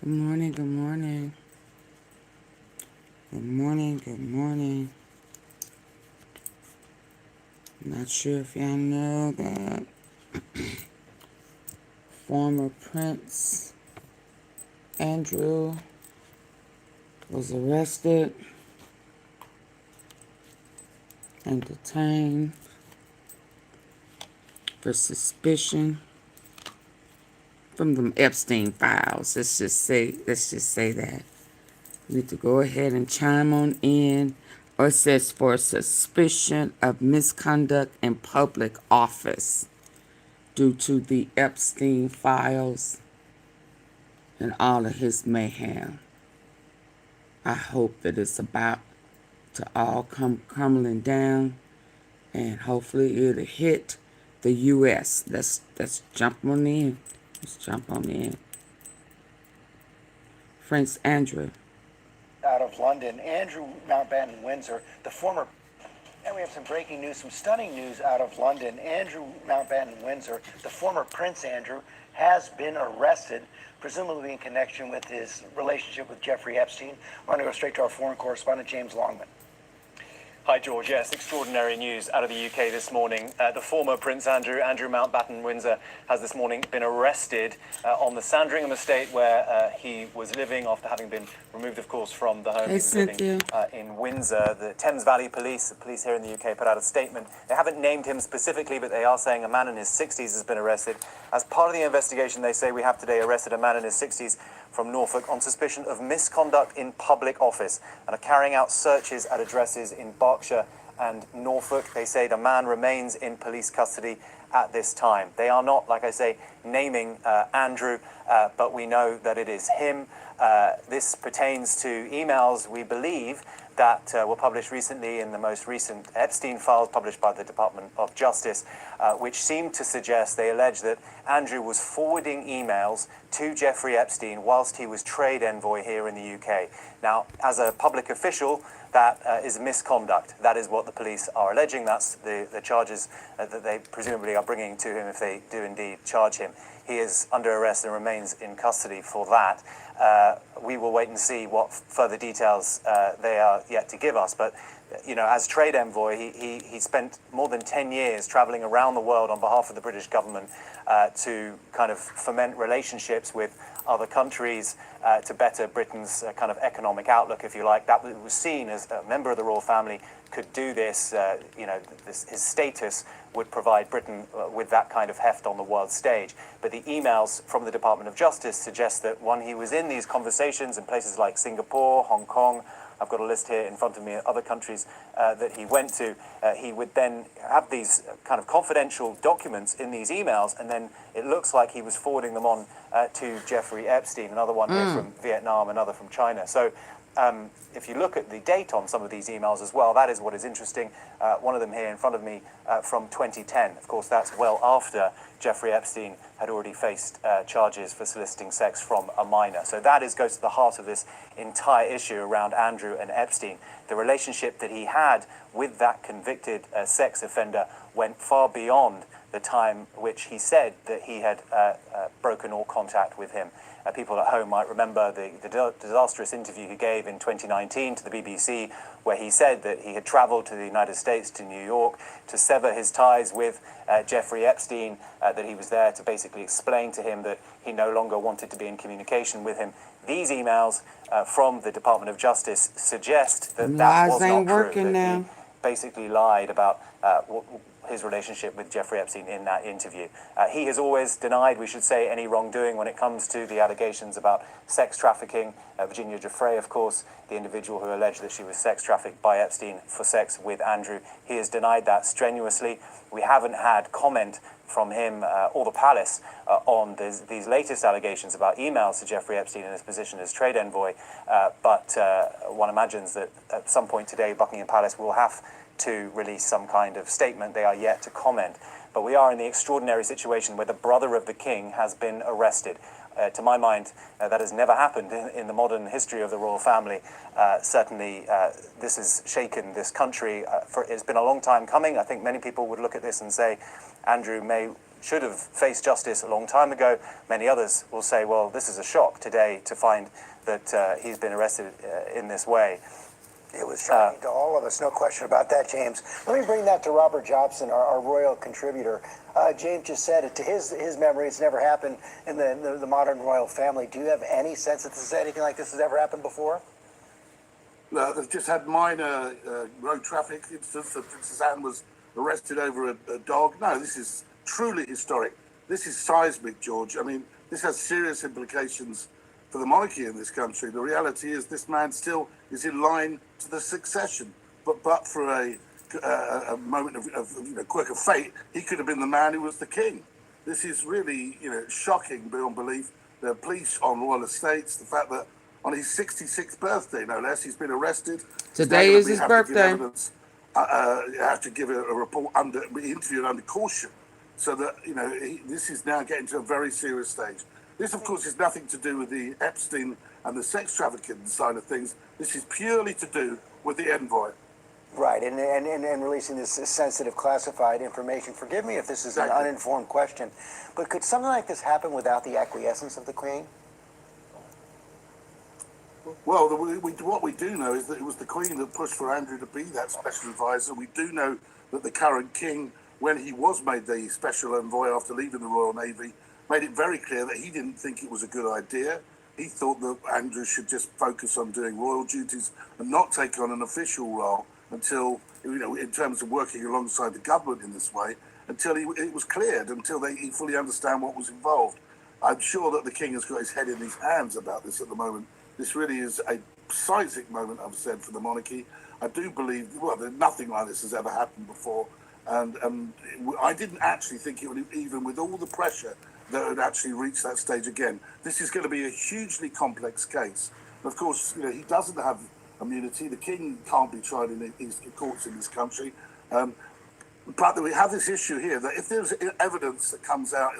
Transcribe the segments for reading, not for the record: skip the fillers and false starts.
Good morning, good morning. Good morning, good morning. Not sure if y'all know that former Prince Andrew was arrested and detained for suspicion from the Epstein files. Let's just say that. You need to go ahead and chime on in. Or it says for suspicion of misconduct in public office due to the Epstein files and all of his mayhem. I hope that it's about to all come crumbling down, and hopefully it'll hit the U.S. Let's jump on in. Let's jump on in. Prince Andrew. Out of London, Andrew Mountbatten Windsor, the former. And we have some breaking news, some stunning news out of London. Andrew Mountbatten Windsor, the former Prince Andrew, has been arrested, presumably in connection with his relationship with Jeffrey Epstein. We're going to go straight to our foreign correspondent, James Longman. Hi, George. Yes, extraordinary news out of the UK this morning. The former Prince Andrew Mountbatten Windsor, has this morning been arrested on the Sandringham estate where he was living after having been removed, of course, from the home he was living in Windsor. The Thames Valley Police, the police here in the UK, put out a statement. They haven't named him specifically, but they are saying a man in his 60s has been arrested. As part of the investigation, they say we have today arrested a man in his 60s from Norfolk on suspicion of misconduct in public office and are carrying out searches at addresses in Berkshire and Norfolk. They say the man remains in police custody at this time. They are not, like I say, naming Andrew, but we know that it is him. This pertains to emails, we believe, that were published recently in the most recent Epstein files published by the Department of Justice, which seem to suggest, they allege that Andrew was forwarding emails to Jeffrey Epstein whilst he was trade envoy here in the UK. Now, as a public official, that is misconduct. That is what the police are alleging. That's the charges that they presumably are bringing to him if they do indeed charge him. He is under arrest and remains in custody for that. We will wait and see what further details they are yet to give us. But, you know, as trade envoy, he spent more than 10 years traveling around the world on behalf of the British government to kind of foment relationships with other countries to better Britain's kind of economic outlook, if you like. That was seen as a member of the royal family could do this. You know, his status would provide Britain with that kind of heft on the world stage. But the emails from the Department of Justice suggest that when he was in these conversations in places like Singapore, Hong Kong, I've got a list here in front of me of other countries that he went to, he would then have these kind of confidential documents in these emails, and then it looks like he was forwarding them on to Jeffrey Epstein, another one here from Vietnam, another from China. So if you look at the date on some of these emails as well, that is what is interesting. One of them here in front of me from 2010. Of course, that's well after Jeffrey Epstein had already faced charges for soliciting sex from a minor. So that goes to the heart of this entire issue around Andrew and Epstein. The relationship that he had with that convicted sex offender went far beyond the time which he said that he had broken all contact with him. People at home might remember the disastrous interview he gave in 2019 to the BBC, where he said that he had traveled to the United States, to New York, to sever his ties with Jeffrey Epstein, that he was there to basically explain to him that he no longer wanted to be in communication with him. These emails from the Department of Justice suggest that that was not true, that he basically lied about his relationship with Jeffrey Epstein in that interview. He has always denied, we should say, any wrongdoing when it comes to the allegations about sex trafficking. Virginia Giuffre, of course, the individual who alleged that she was sex trafficked by Epstein for sex with Andrew, he has denied that strenuously. We haven't had comment from him or the palace on these latest allegations about emails to Jeffrey Epstein in his position as trade envoy, but one imagines that at some point today Buckingham Palace will have to release some kind of statement. They are yet to comment. But we are in the extraordinary situation where the brother of the king has been arrested. To my mind, that has never happened in the modern history of the royal family. Certainly, this has shaken this country. It's been a long time coming. I think many people would look at this and say, Andrew may should have faced justice a long time ago. Many others will say, well, this is a shock today to find that he's been arrested in this way. It was shocking to all of us, no question about that, James. Let me bring that to Robert Jobson, our royal contributor. James just said it, to his memory, it's never happened in the modern royal family. Do you have any sense that anything like this has ever happened before? No, they've just had minor road traffic incidents that Princess Anne was arrested over a dog. No, this is truly historic. This is seismic, George. I mean, this has serious implications for the monarchy in this country. The reality is this man still is in line to the succession. But for a moment of quirk of fate, he could have been the man who was the king. This is really, shocking beyond belief. The police on royal estates, the fact that on his 66th birthday, no less, he's been arrested. Today is his birthday. You have to give a report be interviewed under caution, so that this is now getting to a very serious stage. This, of course, is nothing to do with the Epstein and the sex trafficking side of things. This is purely to do with the envoy. Right, and releasing this sensitive, classified information. Forgive me if this is an uninformed question, but could something like this happen without the acquiescence of the Queen? Well, what we do know is that it was the Queen that pushed for Andrew to be that special advisor. We do know that the current king, when he was made the special envoy after leaving the Royal Navy, made it very clear that he didn't think it was a good idea. He thought that Andrew should just focus on doing royal duties and not take on an official role until, in terms of working alongside the government in this way, until it was cleared, until he fully understand what was involved. I'm sure that the king has got his head in his hands about this at the moment. This really is a seismic moment, I've said, for the monarchy. I do believe, that nothing like this has ever happened before. And I didn't actually think it would, even with all the pressure, that it would actually reach that stage again. This is going to be a hugely complex case. Of course, he doesn't have immunity. The king can't be tried in his courts in this country. But we have this issue here that if there's evidence that comes out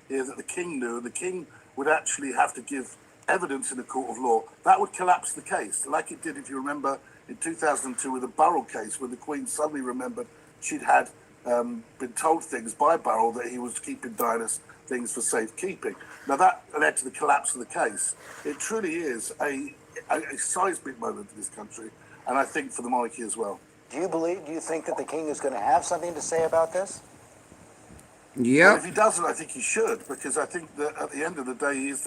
here that the king knew, and the king would actually have to give evidence in a court of law, that would collapse the case, like it did, if you remember, in 2002 with the Burrell case, when the Queen suddenly remembered she'd had been told things by Burrell that he was keeping Diana's things for safekeeping. Now that led to the collapse of the case. It truly is a seismic moment in this country, and I think for the monarchy as well. Do you think that the king is going to have something to say about this? Yeah. Well, if he doesn't, I think he should, because I think that at the end of the day, he is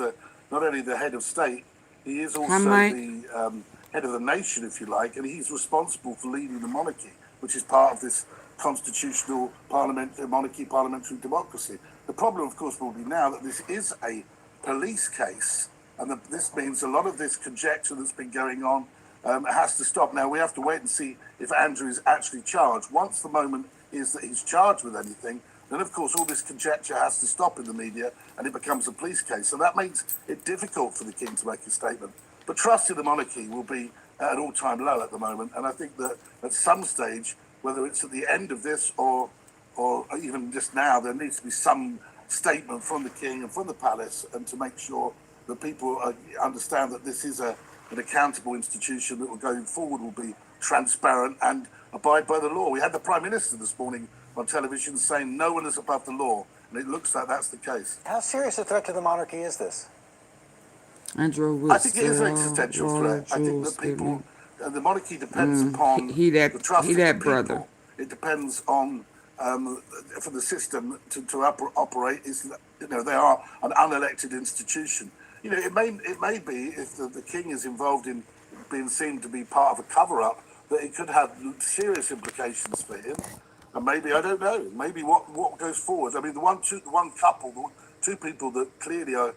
not only the head of state, he is also the head of the nation, if you like, and he's responsible for leading the monarchy, which is part of this constitutional parliamentary democracy. The problem, of course, will be now that this is a police case, and this means a lot of this conjecture that's been going on has to stop. Now, we have to wait and see if Andrew is actually charged. Once the moment is that he's charged with anything, then, of course, all this conjecture has to stop in the media, and it becomes a police case. So that makes it difficult for the king to make a statement. But trust in the monarchy will be at an all-time low at the moment, and I think that at some stage, whether it's at the end of this or even just now, there needs to be some statement from the king and from the palace, and to make sure that people understand that this is an accountable institution that will going forward will be transparent and abide by the law. We had the Prime Minister this morning on television saying no one is above the law, and it looks like that's the case. How serious a threat to the monarchy is this? Andrew, I think it is an existential threat. I think that people, the monarchy depends upon the trust of the people. It depends on for the system to operate. They are an unelected institution. It may be if the king is involved in being seen to be part of a cover-up, that it could have serious implications for him. And maybe, I don't know, maybe what goes forward. I mean, the two people that clearly are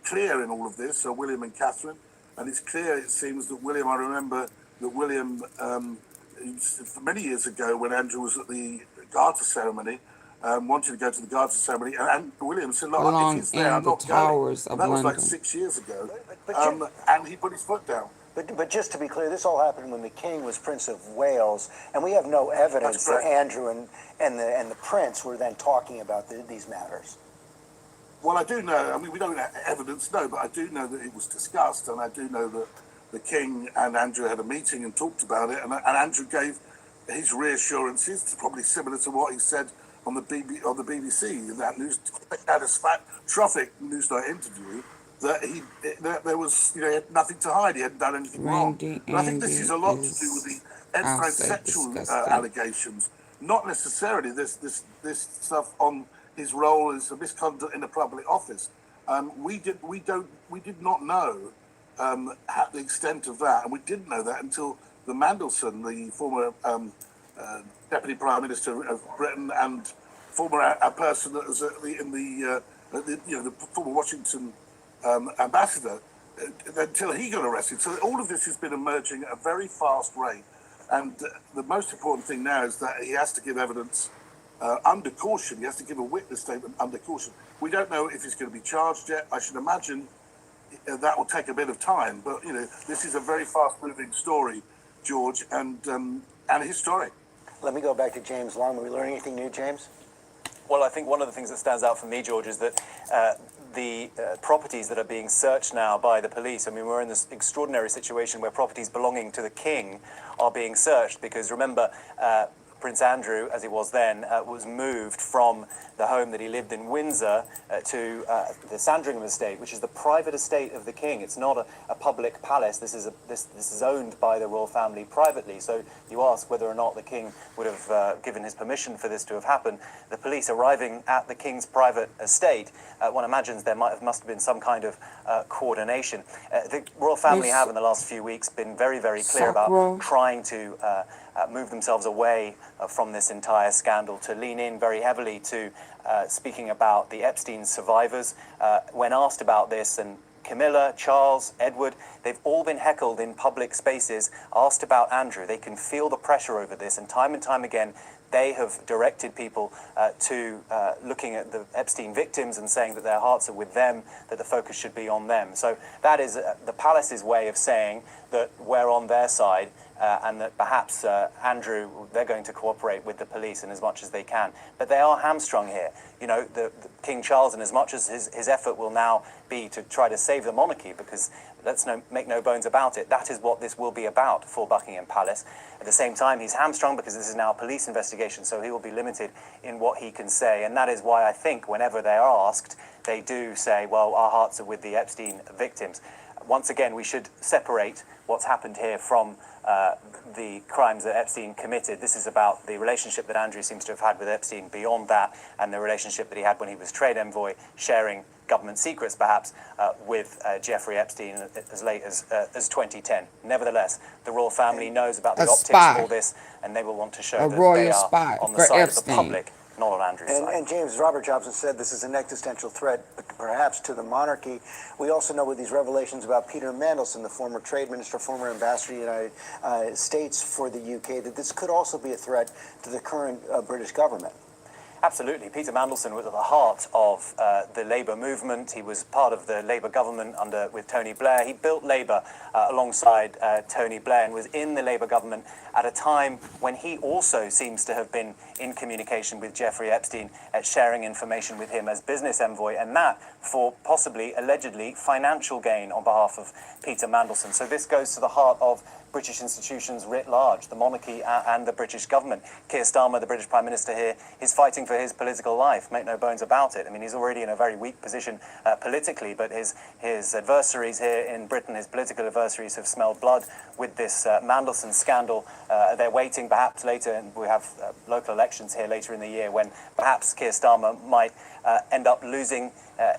clear in all of this are William and Catherine. And it's clear, it seems, that William, I remember that William, many years ago when Andrew was at the Garter ceremony, wanted to go to the Garter ceremony, and William said, look, if he's there, I'm not going. And that was like 6 years ago. And he put his foot down. But just to be clear, this all happened when the king was Prince of Wales, and we have no evidence that Andrew and the prince were then talking about these matters. Well, I do know, I mean, we don't have evidence, no, but I do know that it was discussed, and I do know that the king and Andrew had a meeting and talked about it, and Andrew gave his reassurances, probably similar to what he said on the BBC in that catastrophic Newsnight interview that there was he had nothing to hide. He hadn't done anything wrong. Randy But I think this is Andy a lot to do with is the Epstein also sexual disgusting. allegations, not necessarily this stuff on his role as a misconduct in a public office. We did not know the extent of that, and we didn't know that until the Mandelson, the former Deputy Prime Minister of Britain and former a person that was the former Washington ambassador, until he got arrested. So all of this has been emerging at a very fast rate, and the most important thing now is that he has to give evidence under caution. He has to give a witness statement under caution. We don't know if he's going to be charged yet. I should imagine that will take a bit of time, but this is a very fast-moving story, George, and historic. Let me go back to James Long. Are we learning anything new, James? Well, I think one of the things that stands out for me, George, is that the properties that are being searched now by the police, I mean, we're in this extraordinary situation where properties belonging to the king are being searched because, remember, Prince Andrew, as he was then, was moved from the home that he lived in Windsor to the Sandringham estate, which is the private estate of the king. It's not a public palace. This is owned by the royal family privately. So you ask whether or not the king would have given his permission for this to have happened. The police arriving at the king's private estate, one imagines there must have been some kind of coordination. The royal family have in the last few weeks been very, very clear about trying to move themselves away from this entire scandal, to lean in very heavily to speaking about the Epstein survivors. When asked about this, and Camilla, Charles, Edward, they've all been heckled in public spaces, asked about Andrew. They can feel the pressure over this, and time again, they have directed people to looking at the Epstein victims and saying that their hearts are with them, that the focus should be on them. So that is the palace's way of saying that we're on their side, and that perhaps Andrew, they're going to cooperate with the police in as much as they can. But they are hamstrung here. The King Charles, in as much as his effort will now be to try to save the monarchy, because make no bones about it, that is what this will be about for Buckingham Palace. At the same time, he's hamstrung because this is now a police investigation, so he will be limited in what he can say. And that is why I think whenever they are asked, they do say, well, our hearts are with the Epstein victims. Once again, we should separate what's happened here from the crimes that Epstein committed. This is about the relationship that Andrew seems to have had with Epstein beyond that, and the relationship that he had when he was trade envoy, sharing government secrets, perhaps, with Jeffrey Epstein as late as 2010. Nevertheless, the royal family knows about the optics of all this, and they will want to show that they are on the side of the public, not on Andrew's side. And James, Robert Jobson said this is an existential threat, perhaps, to the monarchy. We also know with these revelations about Peter Mandelson, the former trade minister, former ambassador to the United States for the UK, that this could also be a threat to the current British government. Absolutely. Peter Mandelson was at the heart of the Labour movement. He was part of the Labour government with Tony Blair. He built Labour alongside Tony Blair and was in the Labour government at a time when he also seems to have been in communication with Jeffrey Epstein, sharing information with him as business envoy, and that for possibly, allegedly, financial gain on behalf of Peter Mandelson. So this goes to the heart of British institutions writ large, the monarchy and the British government. Keir Starmer, the British Prime Minister here, is fighting for his political life, make no bones about it. I mean, he's already in a very weak position politically, but his adversaries here in Britain, his political adversaries, have smelled blood with this Mandelson scandal. They're waiting perhaps later, and we have local elections here later in the year, when perhaps Keir Starmer might end up losing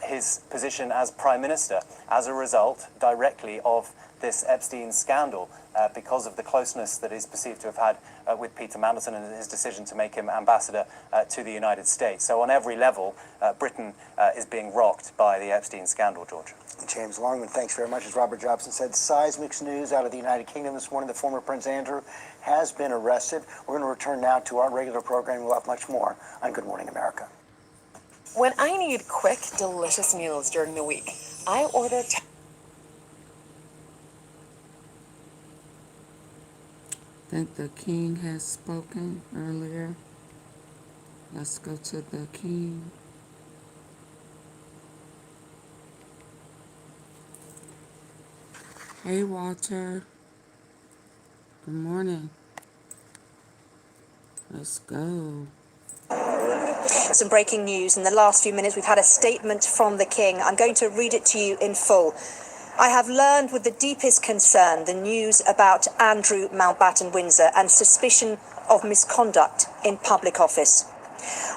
his position as Prime Minister as a result directly of this Epstein scandal, because of the closeness that he's perceived to have had with Peter Mandelson and his decision to make him ambassador to the United States. So on every level, Britain is being rocked by the Epstein scandal, George. James Longman, thanks very much. As Robert Jobson said, seismic news out of the United Kingdom this morning. The former Prince Andrew has been arrested. We're going to return now to our regular program. We'll have much more on Good Morning America. When I need quick, delicious meals during the week, I order... I think the king has spoken earlier. Let's go to the king. Hey, Walter. Good morning. Let's go. Some breaking news. In the last few minutes, we've had a statement from the King. I'm going to read it to you in full. I have learned with the deepest concern the news about Andrew Mountbatten Windsor and suspicion of misconduct in public office.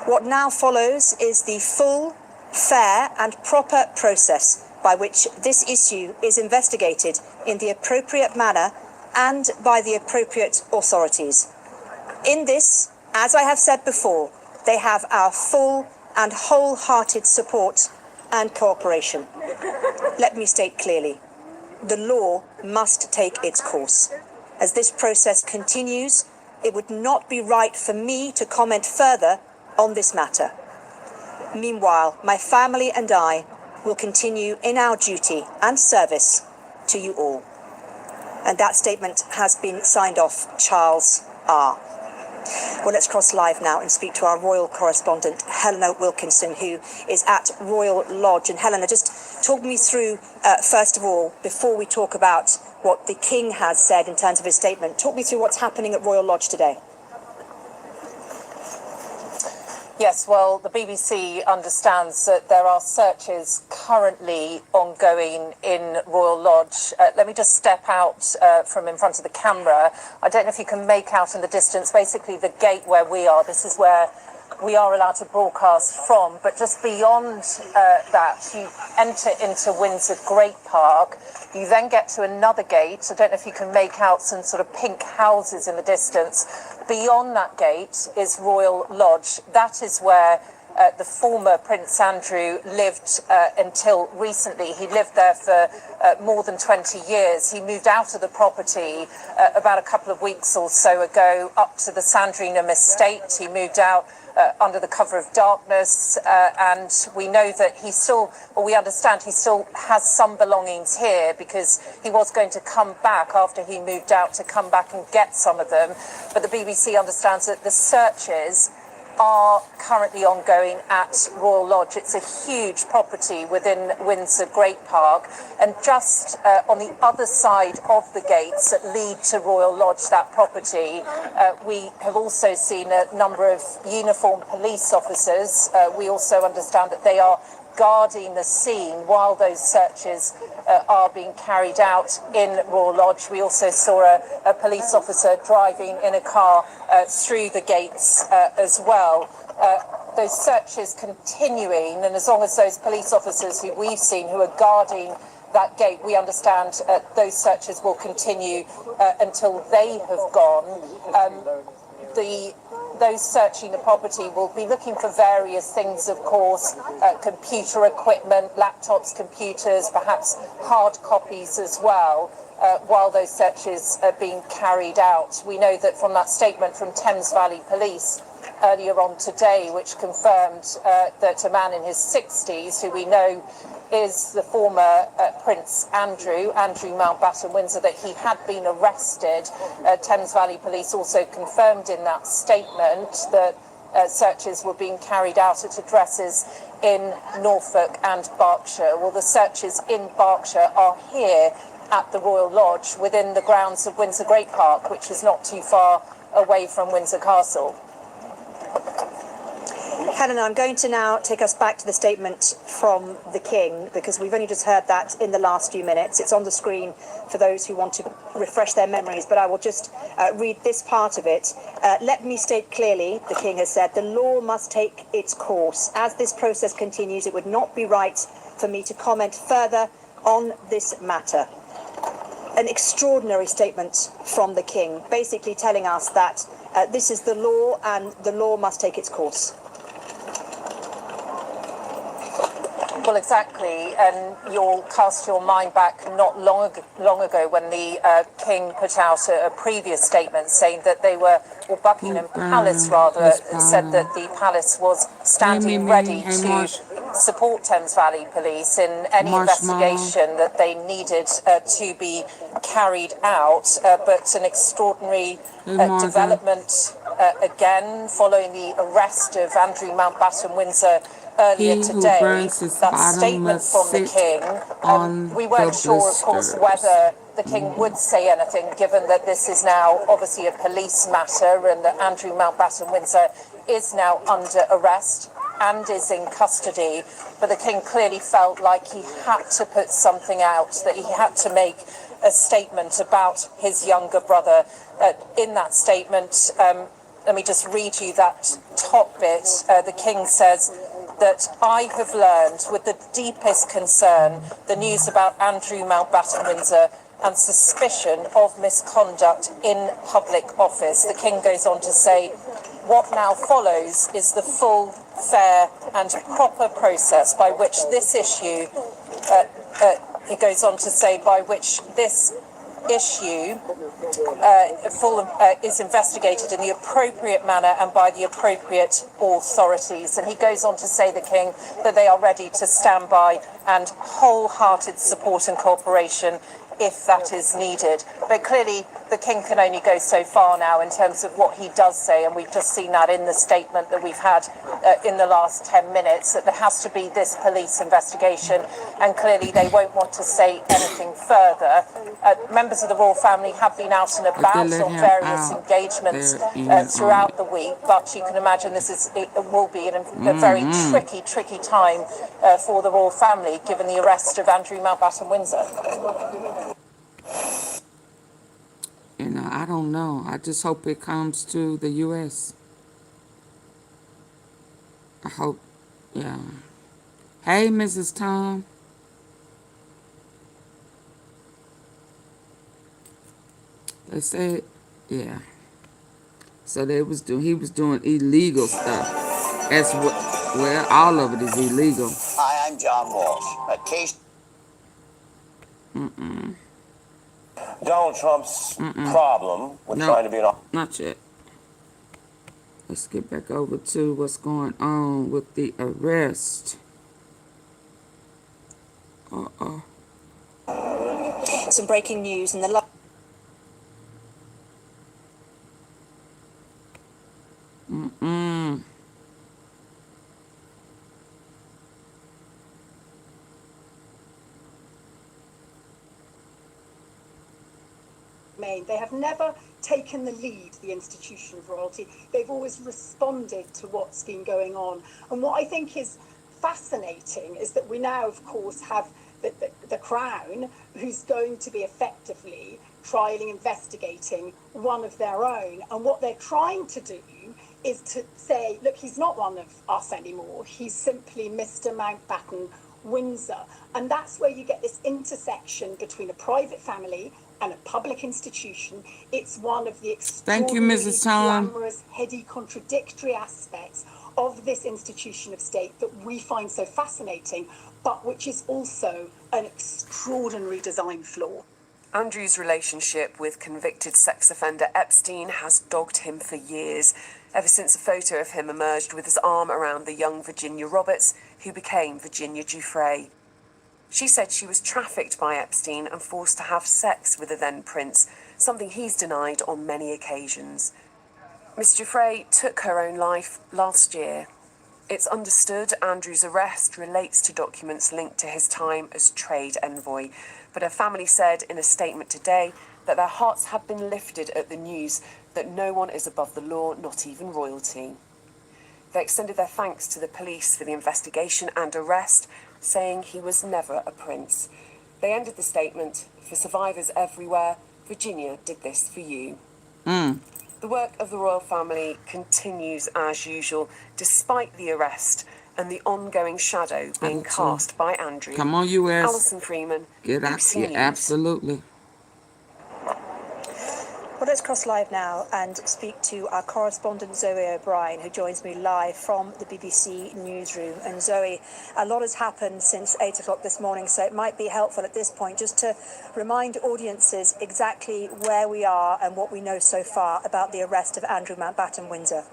What now follows is the full, fair and proper process by which this issue is investigated in the appropriate manner and by the appropriate authorities. In this, as I have said before, they have our full and wholehearted support and cooperation. Let me state clearly, the law must take its course. As this process continues, it would not be right for me to comment further on this matter. Meanwhile, my family and I will continue in our duty and service to you all. And that statement has been signed off, Charles R. Well, let's cross live now and speak to our royal correspondent, Helena Wilkinson, who is at Royal Lodge. And Helena, just talk me through, first of all, before we talk about what the King has said in terms of his statement, talk me through what's happening at Royal Lodge today. Yes, well, the BBC understands that there are searches currently ongoing in Royal Lodge. Let me just step out from in front of the camera. I don't know if you can make out in the distance, basically the gate where we are. This is where we are allowed to broadcast from, but just beyond that, you enter into Windsor Great Park. You then get to another gate. I don't know if you can make out some sort of pink houses in the distance. Beyond that gate is Royal Lodge. That is where the former Prince Andrew lived until recently. He lived there for more than 20 years. He moved out of the property about a couple of weeks or so ago up to the Sandringham estate. He moved out under the cover of darkness, and we know that he still, or we understand he still has some belongings here because he was going to come back after he moved out to come back and get some of them. But the BBC understands that the searches are currently ongoing at Royal Lodge. It's a huge property within Windsor Great Park, and just on the other side of the gates that lead to Royal Lodge, that property, we have also seen a number of uniformed police officers. We also understand that they are guarding the scene while those searches are being carried out in Royal Lodge. We also saw a police officer driving in a car through the gates as well. Those searches continuing, and as long as those police officers who we've seen who are guarding that gate, we understand those searches will continue until they have gone. Those searching the property will be looking for various things, of course, computer equipment, laptops, computers, perhaps hard copies as well, while those searches are being carried out. We know that from that statement from Thames Valley Police earlier on today, which confirmed that a man in his 60s, who we know is the former Prince Andrew Mountbatten Windsor, that he had been arrested. Thames Valley Police also confirmed in that statement that searches were being carried out at addresses in Norfolk and Berkshire. Well, the searches in Berkshire are here at the Royal Lodge within the grounds of Windsor Great Park, which is not too far away from Windsor Castle. Helena, I'm going to now take us back to the statement from the King, because we've only just heard that in the last few minutes. It's on the screen for those who want to refresh their memories, but I will just read this part of it. Let me state clearly, the King has said, the law must take its course. As this process continues, it would not be right for me to comment further on this matter. An extraordinary statement from the King, basically telling us that this is the law and the law must take its course. Well, exactly, and you'll cast your mind back not long ago when the King put out a previous statement saying that they were, or Buckingham Palace rather, said that the palace was standing ready to support Thames Valley Police in any investigation that they needed to be carried out, but an extraordinary development again following the arrest of Andrew Mountbatten Windsor earlier today. That statement from the King, we weren't sure, of course, whether the King would say anything, given that this is now obviously a police matter and that Andrew Mountbatten Windsor is now under arrest and is in custody, but the King clearly felt like he had to put something out, that he had to make a statement about his younger brother. In that statement, let me just read you that top bit. The King says that I have learned with the deepest concern the news about Andrew Mountbatten Windsor and suspicion of misconduct in public office. The King goes on to say, what now follows is the full, fair and proper process by which this issue, he goes on to say, by which this issue is investigated in the appropriate manner and by the appropriate authorities. And he goes on to say, the King, that they are ready to stand by and wholehearted support and cooperation if that is needed. But clearly the King can only go so far now in terms of what he does say, and we've just seen that in the statement that we've had in the last 10 minutes, that there has to be this police investigation, and clearly they won't want to say anything further. Members of the royal family have been out and about on various engagements throughout the week, but you can imagine it will be a very tricky time for the royal family, given the arrest of Andrew Mountbatten Windsor. You know, I don't know. I just hope it comes to the U.S. I hope, yeah. Hey, Mrs. Tom. They said, yeah. So he was doing illegal stuff. That's what, well, all of it is illegal. Hi, I'm John Walsh. A case. Donald Trump's problem with trying to be an. Not yet. Let's get back over to what's going on with the arrest. Some breaking news in the They have never taken the lead, the institution of royalty. They've always responded to what's been going on. And what I think is fascinating is that we now, of course, have the Crown, who's going to be effectively trialing, investigating one of their own. And what they're trying to do is to say, look, he's not one of us anymore. He's simply Mr. Mountbatten Windsor. And that's where you get this intersection between a private family and a public institution. It's one of the extraordinarily glamorous, heady, contradictory aspects of this institution of state that we find so fascinating, but which is also an extraordinary design flaw. Andrew's relationship with convicted sex offender Epstein has dogged him for years, ever since a photo of him emerged with his arm around the young Virginia Roberts, who became Virginia Giuffre. She said she was trafficked by Epstein and forced to have sex with the then prince, something he's denied on many occasions. Miss Giuffre took her own life last year. It's understood Andrew's arrest relates to documents linked to his time as trade envoy, but her family said in a statement today that their hearts have been lifted at the news that no one is above the law, not even royalty. They extended their thanks to the police for the investigation and arrest, saying he was never a prince. They ended the statement, for survivors everywhere, Virginia did this for you. The work of the royal family continues as usual, despite the arrest and the ongoing shadow being cast by Andrew. Come on, U.S. Alison Freeman, Get out here, absolutely. Well, let's cross live now and speak to our correspondent Zoe O'Brien, who joins me live from the BBC newsroom. And Zoe, a lot has happened since 8 o'clock this morning, so it might be helpful at this point just to remind audiences exactly where we are and what we know so far about the arrest of Andrew Mountbatten Windsor.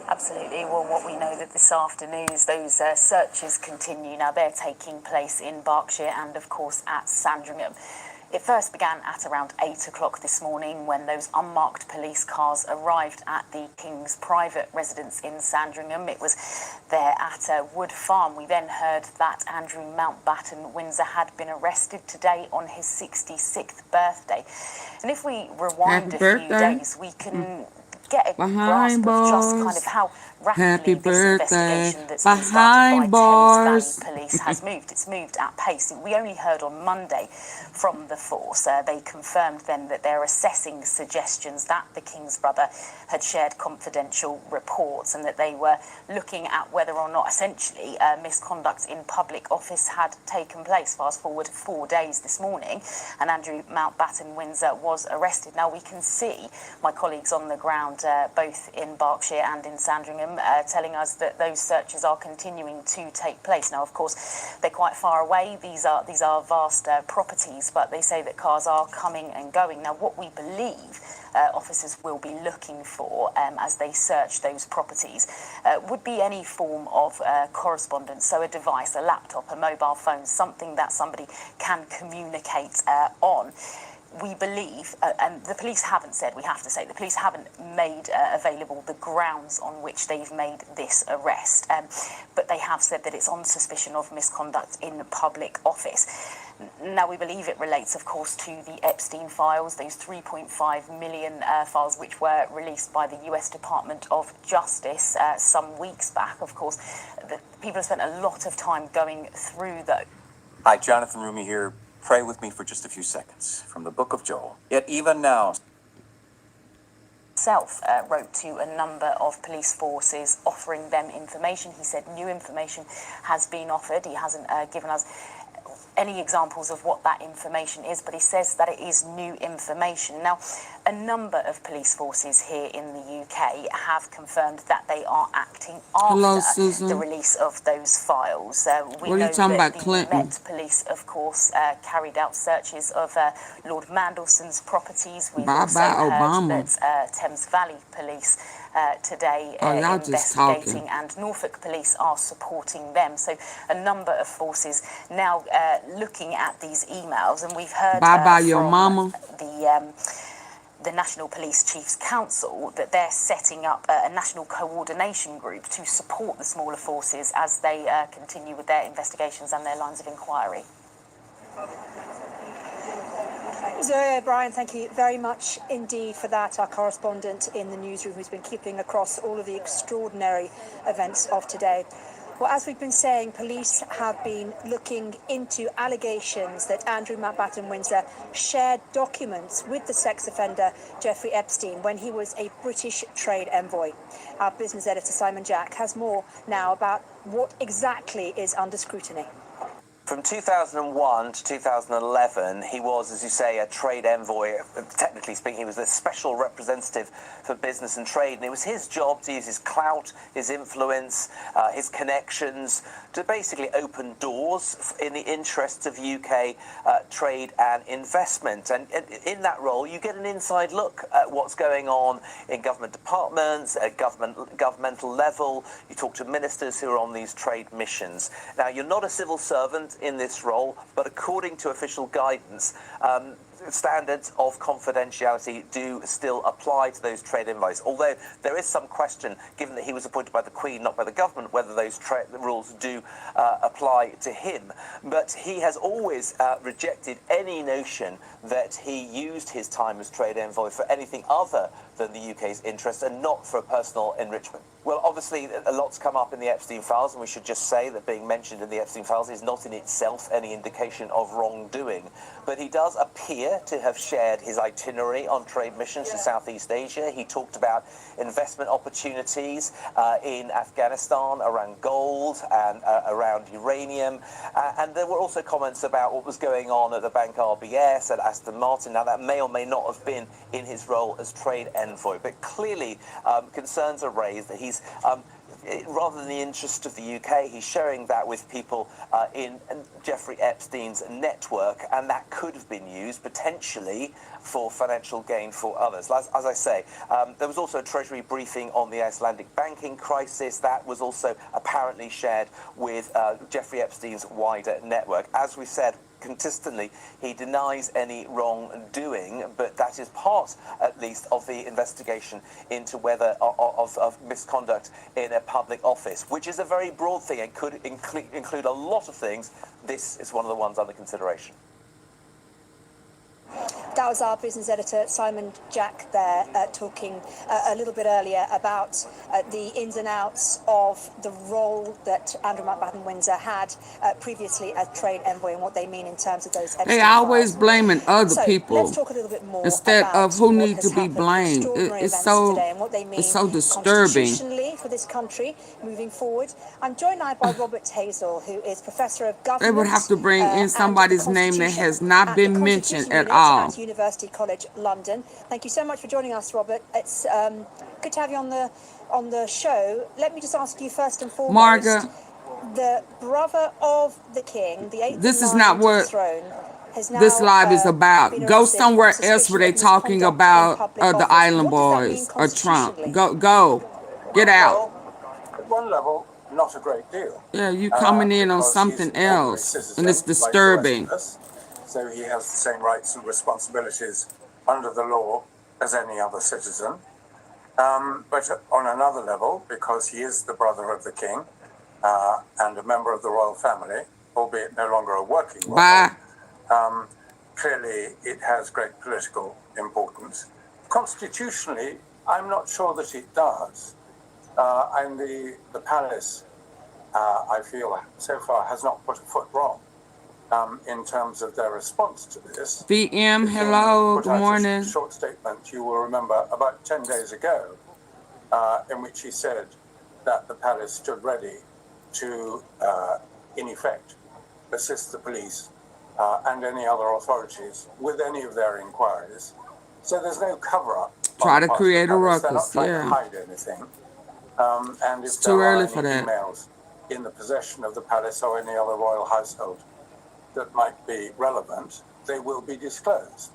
Absolutely. Well, what we know that this afternoon is those searches continue. Now, they're taking place in Berkshire and, of course, at Sandringham. It first began at around 8 o'clock this morning when those unmarked police cars arrived at the King's private residence in Sandringham. It was there at Wood Farm. We then heard that Andrew Mountbatten Windsor had been arrested today on his 66th birthday. And if we rewind a few days, we can get a Behind grasp of just kind bars. of how Happy rapidly this birthday. investigation that's been started by Behind bars. Thames Valley Police has moved. It's moved at pace. We only heard on Monday from the force. They confirmed then that they're assessing suggestions that the King's brother had shared confidential reports and that they were looking at whether or not essentially misconduct in public office had taken place. Fast forward 4 days this morning and Andrew Mountbatten Windsor was arrested. Now we can see my colleagues on the ground both in Berkshire and in Sandringham telling us that those searches are continuing to take place. Now of course they're quite far away. These are vast properties, but they say that cars are coming and going. Now what we believe officers will be looking for as they search those properties would be any form of correspondence, so a device, a laptop, a mobile phone, something that somebody can communicate on. We believe, and the police haven't said, we have to say, the police haven't made available the grounds on which they've made this arrest, but they have said that it's on suspicion of misconduct in public office. Now, we believe it relates, of course, to the Epstein files, those 3.5 million files which were released by the US Department of Justice some weeks back. Of course, people have spent a lot of time going through those. Hi, Jonathan Rumi here. Pray with me for just a few seconds from the book of Joel. Yet even now, wrote to a number of police forces offering them information. He said new information has been offered. He hasn't given us any examples of what that information is, but he says that it is new information. Now, a number of police forces here in the UK have confirmed that they are acting after the release of those files. We know that the Met Police, of course, carried out searches of Lord Mandelson's properties. We've also heard that Thames Valley Police today investigating, and Norfolk Police are supporting them. So a number of forces now looking at these emails, and we've heard from the National Police Chiefs Council that they're setting up a national coordination group to support the smaller forces as they continue with their investigations and their lines of inquiry. Zoe O'Brien, thank you very much indeed for that, our correspondent in the newsroom who's been keeping across all of the extraordinary events of today. Well, as we've been saying, police have been looking into allegations that Andrew Mountbatten Windsor shared documents with the sex offender Jeffrey Epstein when he was a British trade envoy. Our business editor Simon Jack has more now about what exactly is under scrutiny. From 2001 to 2011, he was, as you say, a trade envoy. Technically speaking, he was the special representative for business and trade, and it was his job to use his clout, his influence, his connections to basically open doors in the interests of UK trade and investment. And in that role, you get an inside look at what's going on in government departments, at governmental level. You talk to ministers who are on these trade missions. Now, you're not a civil servant in this role, but according to official guidance, standards of confidentiality do still apply to those trade envoys, although there is some question, given that he was appointed by the Queen, not by the government, whether those rules do apply to him. But he has always rejected any notion that he used his time as trade envoy for anything other than the UK's interests and not for personal enrichment. Well, obviously, a lot's come up in the Epstein files, and we should just say that being mentioned in the Epstein files is not in itself any indication of wrongdoing. But he does appear to have shared his itinerary on trade missions to Southeast Asia. He talked about investment opportunities in Afghanistan around gold and around uranium. And there were also comments about what was going on at the Bank RBS, at Aston Martin. Now, that may or may not have been in his role as trade envoy. But clearly, concerns are raised that he's rather than the interest of the UK, he's sharing that with people in Jeffrey Epstein's network, and that could have been used potentially for financial gain for others. As I say, there was also a Treasury briefing on the Icelandic banking crisis that was also apparently shared with Jeffrey Epstein's wider network. As we said, consistently, he denies any wrongdoing, but that is part, at least, of the investigation into whether of misconduct in a public office, which is a very broad thing and could include a lot of things. This is one of the ones under consideration. That was our business editor, Simon Jack, there talking a little bit earlier about the ins and outs of the role that Andrew Mountbatten Windsor had previously as trade envoy and what they mean in terms of those Epstein They always files. blaming other So people let's talk a little bit more instead about of who what need has to be happened, the blamed. extraordinary It's events today and what they mean so disturbing. constitutionally for this country moving forward. I'm joined now by Robert Hazel, who is Professor of Government They would have to bring in and somebody's the name that Constitution has not at the been mentioned Constitution at Unit all. at University College London. Thank you so much for joining us, Robert. It's good to have you on the show. Let me just ask you first and foremost, Marga, the brother of the king, the eighth this in is not line to the what throne, has now this live is been about. Go arrested on somewhere else where suspicion they of talking misconduct in about public the office. Island What does that mean Boys or Trump. constitutionally? Go, get out. Well, at one level, not a great deal. Yeah, you coming in on Because he's something an ordinary else, citizen, and it's like the rest disturbing. of us. So he has the same rights and responsibilities under the law as any other citizen. But on another level, because he is the brother of the king and a member of the royal family, albeit no longer a working royal, Bye. clearly it has great political importance. Constitutionally, I'm not sure that it does. And the palace, I feel, so far has not put a foot wrong in terms of their response to this. VM, The king hello, put good out morning. a short statement, you will remember, about 10 days ago, in which he said that the palace stood ready to, in effect, assist the police and any other authorities with any of their inquiries. So there's no cover-up. Try to create a ruckus, They're not trying to yeah. hide anything. And if It's too there are early any for that. emails in the possession of the palace or any other royal household that might be relevant, they will be disclosed.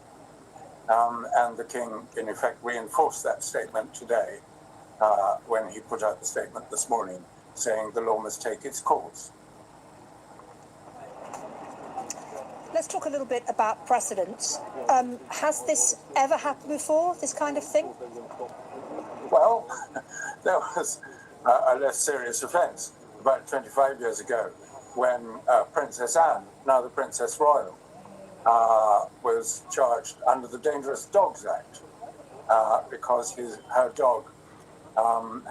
And the king, in effect, reinforced that statement today when he put out the statement this morning saying the law must take its course. Let's talk a little bit about precedents. Has this ever happened before, this kind of thing? Well, there was a less serious offence about 25 years ago when Princess Anne, now the Princess Royal, was charged under the Dangerous Dogs Act because her dog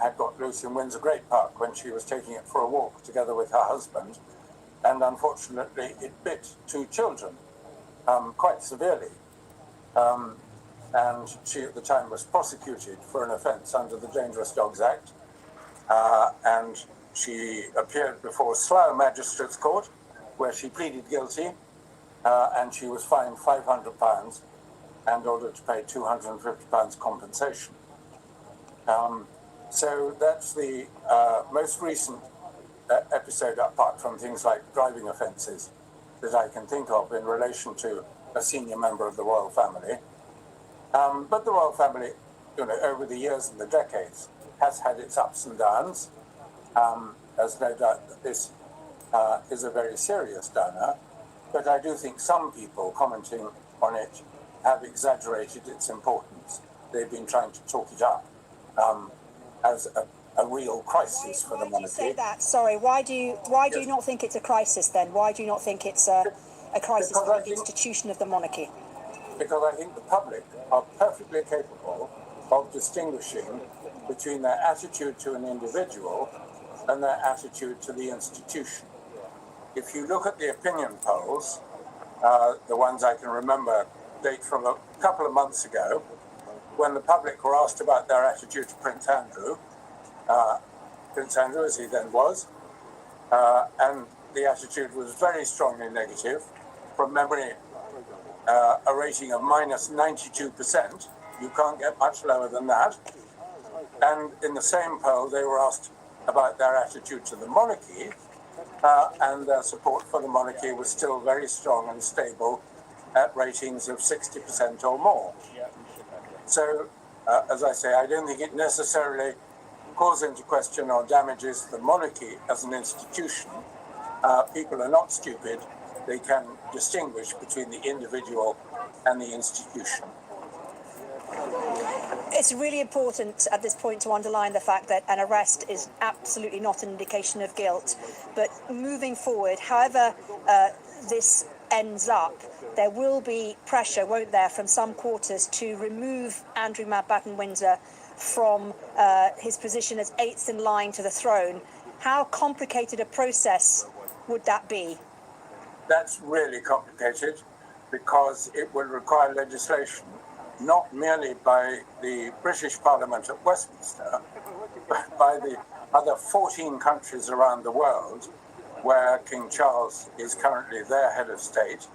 had got loose in Windsor Great Park when she was taking it for a walk together with her husband, and unfortunately it bit 2 children quite severely. And she at the time was prosecuted for an offence under the Dangerous Dogs Act, and she appeared before Slough Magistrates Court, where she pleaded guilty, and she was fined £500 and ordered to pay £250 compensation. So that's the most recent episode, apart from things like driving offences, that I can think of in relation to a senior member of the royal family. But the royal family, over the years and the decades, has had its ups and downs. There's no doubt that this is a very serious downer, but I do think some people commenting on it have exaggerated its importance. They've been trying to talk it up as a real crisis for the monarchy. Why do you say that? Sorry, why do you not think it's a crisis then? Why do you not think it's a crisis for the institution of the monarchy? Because I think the public are perfectly capable of distinguishing between their attitude to an individual and their attitude to the institution. If you look at the opinion polls, the ones I can remember date from a couple of months ago, when the public were asked about their attitude to Prince Andrew as he then was, and the attitude was very strongly negative. From memory, a rating of minus 92%. You can't get much lower than that. And in the same poll, they were asked about their attitude to the monarchy, and their support for the monarchy was still very strong and stable at ratings of 60% or more. So, as I say, I don't think it necessarily calls into question or damages the monarchy as an institution. People are not stupid. They can distinguish between the individual and the institution. It's really important at this point to underline the fact that an arrest is absolutely not an indication of guilt. But moving forward, however this ends up, there will be pressure, won't there, from some quarters to remove Andrew Mountbatten Windsor from his position as 8th in line to the throne. How complicated a process would that be? That's really complicated because it will require legislation, not merely by the British Parliament at Westminster, but by the other 14 countries around the world where King Charles is currently their head of state,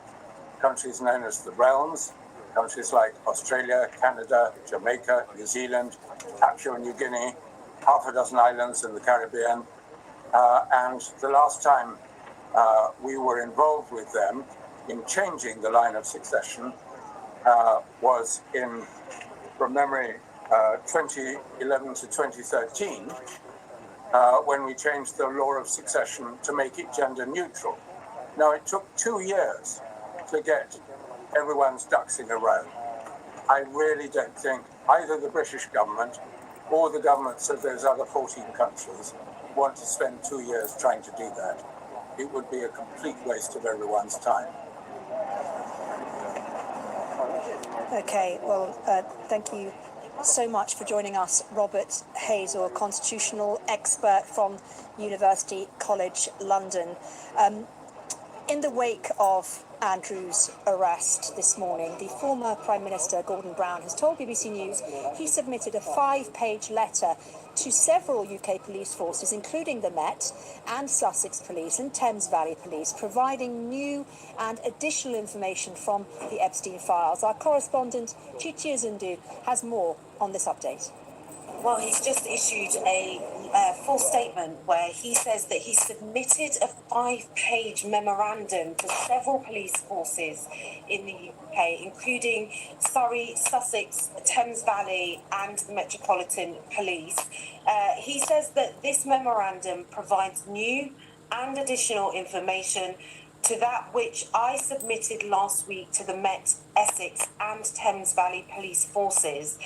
countries known as the realms, countries like Australia, Canada, Jamaica, New Zealand, Papua New Guinea, half a dozen islands in the Caribbean. And the last time we were involved with them in changing the line of succession was in, from memory, 2011 to 2013, when we changed the law of succession to make it gender neutral. Now, it took 2 years to get everyone's ducks in a row. I really don't think either the British government or the governments of those other 14 countries want to spend 2 years trying to do that. It would be a complete waste of everyone's time. Okay, well, thank you so much for joining us, Robert Hazel, constitutional expert from University College London. In the wake of Andrew's arrest this morning, the former Prime Minister, Gordon Brown, has told BBC News he submitted a 5-page letter to several UK police forces, including the Met and Sussex Police and Thames Valley Police, providing new and additional information from the Epstein files. Our correspondent, Chichi Azundu, has more on this update. Well, he's just issued a full statement where he says that he submitted a 5-page memorandum to several police forces in the UK, including Surrey, Sussex, Thames Valley and the Metropolitan Police. He says that this memorandum provides new and additional information to that which I submitted last week to the Met, Essex and Thames Valley Police Forces,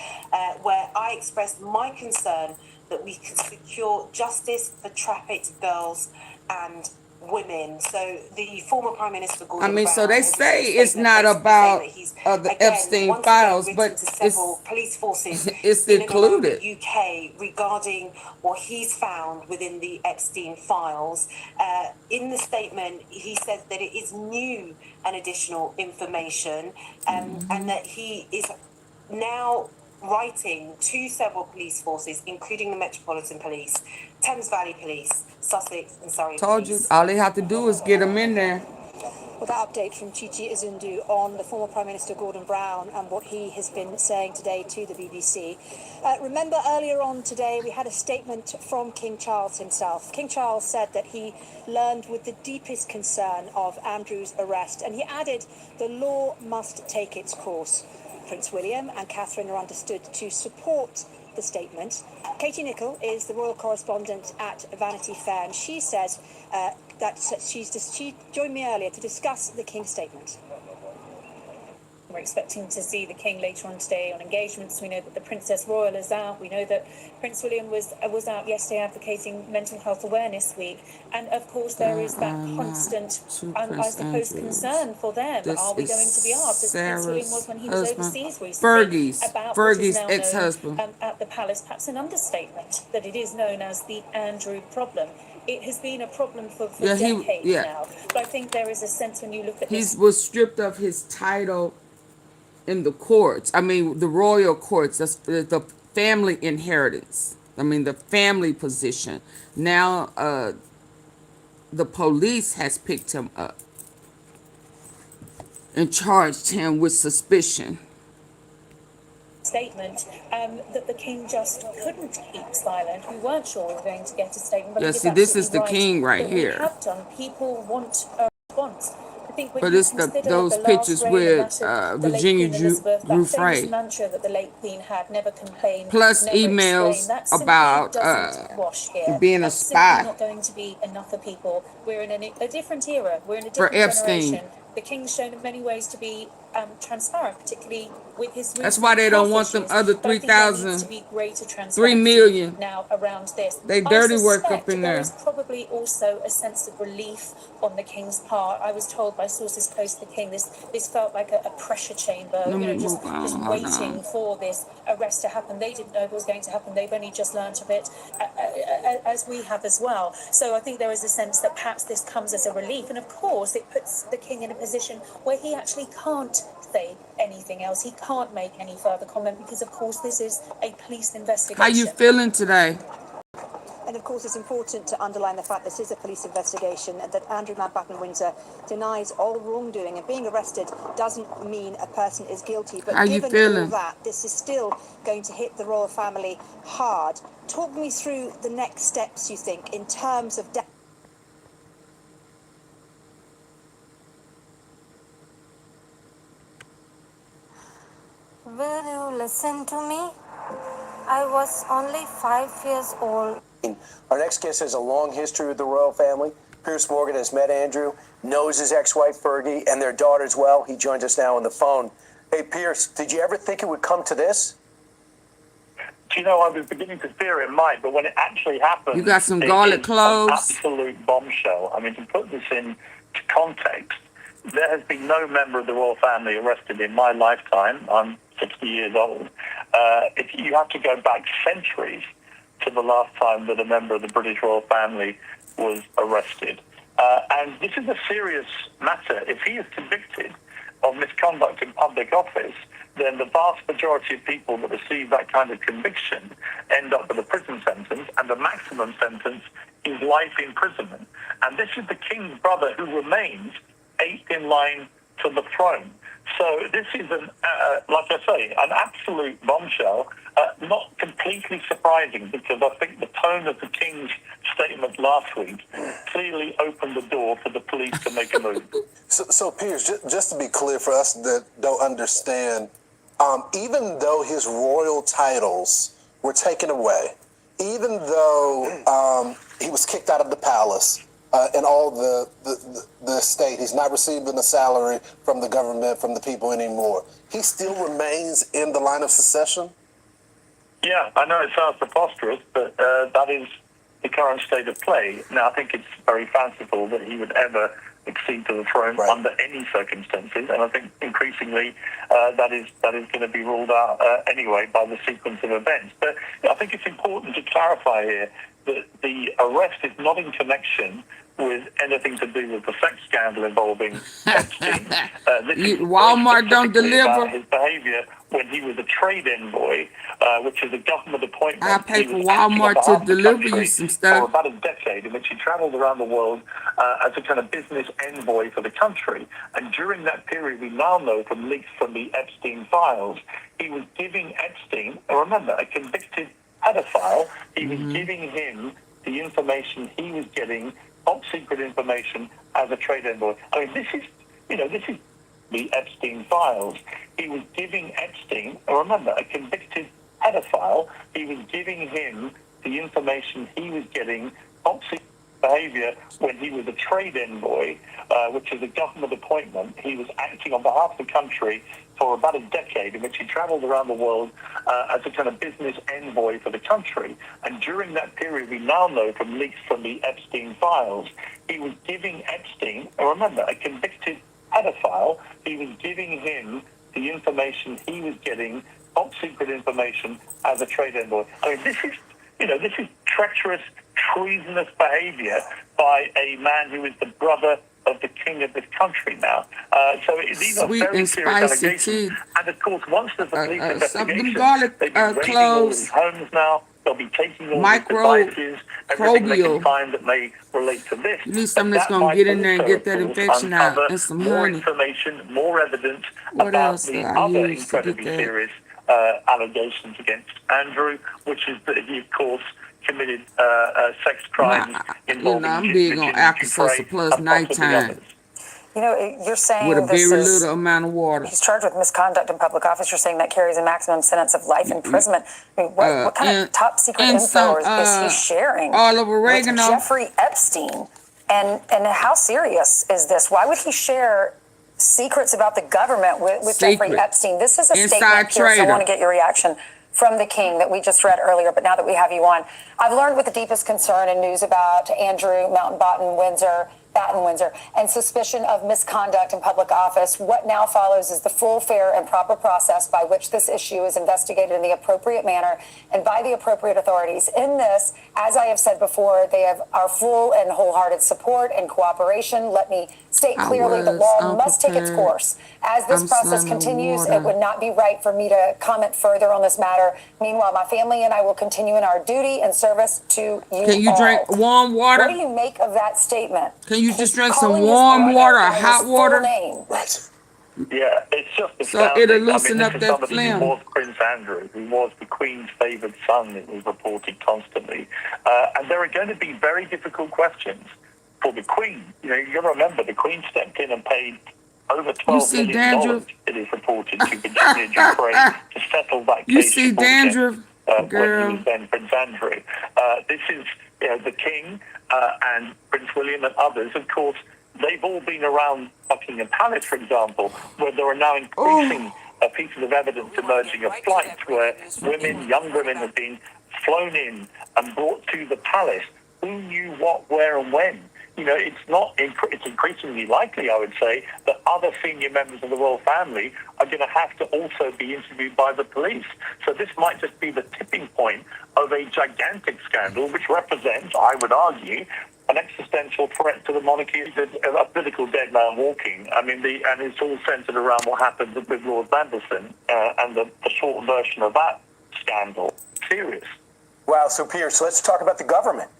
where I expressed my concern that we could secure justice for trafficked girls and women. So the former Prime Minister Gordon Brown, so they say it's not about the Epstein files, but several police forces it's included. In the UK regarding what he's found within the Epstein files. In the statement, he says that it is new and additional information, and that he is now writing to several police forces, including the Metropolitan Police, Thames Valley Police, Sussex and Surrey Told Police. you, all they have to do is get them in there. Well, that update from Chichi Azundu on the former Prime Minister Gordon Brown and what he has been saying today to the BBC. Remember earlier on today we had a statement from King Charles himself. King Charles said that he learned with the deepest concern of Andrew's arrest, and he added the law must take its course. Prince William and Catherine are understood to support the statement. Katie Nicholl is the royal correspondent at Vanity Fair, and she says that she joined me earlier to discuss the King's statement. We're expecting to see the King later on today on engagements. We know that the Princess Royal is out. We know that Prince William was out yesterday advocating Mental Health Awareness Week. And of course there is that constant, I suppose, concern for them. Are we going to be asked, as Prince William was when he was overseas recently, about Fergie's what is now ex-husband known at the palace? Perhaps an understatement that it is known as the Andrew problem. It has been a problem for decades now. But I think there is a sense when you look at this. He was stripped of his title in the courts. I mean, the royal courts. That's the family inheritance. I mean, the family position. Now, the police has picked him up and charged him with suspicion. Statement that the King just couldn't keep silent. We weren't sure we were going to get a statement. But see, this is the King right here. We have done. People want a response. I think but it's those pictures with Virginia Giuffre. Mantra that the late Queen had, never complain, plus never emails explain, about being a spy. That's not going to be enough for people. We're in a different era. We're in a different generation. The King's shown in many ways to be transparent, particularly with his That's why they don't want them other but I think there needs to 3,000, be greater 3 transparency million. now around this. They I dirty work up suspect in there there. is probably also a sense of relief on the King's part. I was told by sources close to the King this felt like a pressure chamber, Let you me know, just move on. Hold waiting on. for this arrest to happen. They didn't know it was going to happen. They've only just learnt of it, as we have as well. So I think there is a sense that perhaps this comes as a relief. And of course, it puts the King in a position where he actually can't say anything else. He can't make any further comment because, of course, this is a police investigation. How you feeling today? And of course, it's important to underline the fact this is a police investigation and that Andrew Mountbatten Windsor denies all wrongdoing. And being arrested doesn't mean a person is guilty. But How you given feeling? all that, this is still going to hit the royal family hard. Talk me through the next steps, you think, in terms of... Will you listen to me? I was only 5 years old. Our next guest has a long history with the royal family. Piers Morgan has met Andrew, knows his ex-wife Fergie, and their daughter as well. He joins us now on the phone. Hey, Piers, did you ever think it would come to this? Do you know, I was beginning to fear it might, but when it actually happened... You got some garlic it's cloves? An absolute bombshell. I mean, to put this in context, there has been no member of the royal family arrested in my lifetime. I'm 60 years old. If you have to go back centuries to the last time that a member of the British royal family was arrested. And this is a serious matter. If he is convicted of misconduct in public office, then the vast majority of people that receive that kind of conviction end up with a prison sentence, and the maximum sentence is life imprisonment. And this is the King's brother who remains eighth in line to the throne. So this is, like I say, an absolute bombshell. Not completely surprising, because I think the tone of the King's statement last week clearly opened the door for the police to make a move. So Piers, just to be clear for us that don't understand, even though his royal titles were taken away, even though he was kicked out of the palace, and all the estate, he's not receiving a salary from the government, from the people anymore, he still remains in the line of succession? Yeah, I know it sounds preposterous, but that is the current state of play. Now, I think it's very fanciful that he would ever accede to the throne under any circumstances, and I think increasingly that is going to be ruled out anyway by the sequence of events. But I think it's important to clarify here that the arrest is not in connection with anything to do with the sex scandal involving Epstein. Walmart don't deliver. His behavior when he was a trade envoy, which is a government appointment. I pay for Walmart to deliver you some stuff. For about a decade, in which he traveled around the world as a kind of business envoy for the country. And during that period, we now know from leaks from the Epstein files, he was giving Epstein, remember, a convicted pedophile, he was giving him the information he was getting, top secret information, as a trade envoy. I mean, this is the Epstein files. He was giving Epstein, remember, a convicted pedophile, he was giving him the information he was getting, top secret behavior when he was a trade envoy, which is a government appointment. He was acting on behalf of the country for about a decade, in which he traveled around the world as a kind of business envoy for the country. And during that period, we now know from leaks from the Epstein files, he was giving Epstein, remember, a convicted pedophile, he was giving him the information he was getting, top secret information, as a trade envoy. I mean, this is treacherous, treasonous behavior by a man who is the brother of the king of this country now. So these are very serious allegations. And of course, once there's a police investigation, they've been raiding all his homes now. They'll be taking all his devices, everything they can find that may relate to this. You need something that's going to get in there and get that infection out, and some more honey. information, more evidence What about else the I other use to incredibly get that? serious allegations against Andrew, which is that he, of course, committed sex crimes involving I'm big on Alka-Seltzer plus nighttime. You know, you're saying With a this very is, little amount of water. he's charged with misconduct in public office. You're saying that carries a maximum sentence of life imprisonment. I mean, what kind of top secret info is he sharing olive with oregano. Jeffrey Epstein? And how serious is this? Why would he share secrets about the government with Jeffrey Secret. Epstein. This is a Inside statement, Pierce, I want to trader. get your reaction from the king that we just read earlier, but now that we have you on, I've learned with the deepest concern and news about Andrew Mountbatten Windsor, and suspicion of misconduct in public office. What now follows is the full, fair, and proper process by which this issue is investigated in the appropriate manner and by the appropriate authorities. In this, as I have said before, they have our full and wholehearted support and cooperation. Let me state clearly the law must take its course. As this process continues, it would not be right for me to comment further on this matter. Meanwhile, my family and I will continue in our duty and service to you. Can you all. drink warm water? What do you make of that statement? Can you just drink some warm water or hot water? Yeah, it's just So astounding. it'll loosen I up mean, this is that somebody phlegm. who was Prince Andrew, who was the Queen's favoured son, it was reported constantly. And there are going to be very difficult questions for the Queen. You know, you've got to remember, the Queen stepped in and paid over $12 million, it is reported, to Virginia Giuffre to settle that case. You see dandruff, when girl. he was then Prince Andrew. This is, you know, the King and Prince William and others, of course, they've all been around Buckingham Palace, for example, where there are now increasing pieces of evidence emerging of flights where women, young women, have been flown in and brought to the palace. Who knew what, where, and when? You know, it's increasingly likely, I would say, that other senior members of the royal family are going to have to also be interviewed by the police. So this might just be the tipping point of a gigantic scandal, which represents, I would argue, an existential threat to the monarchy. A political dead man walking. I mean, and it's all centered around what happened with Lord Mandelson and the short version of that scandal. Serious. Wow, so Pierce, let's talk about the government.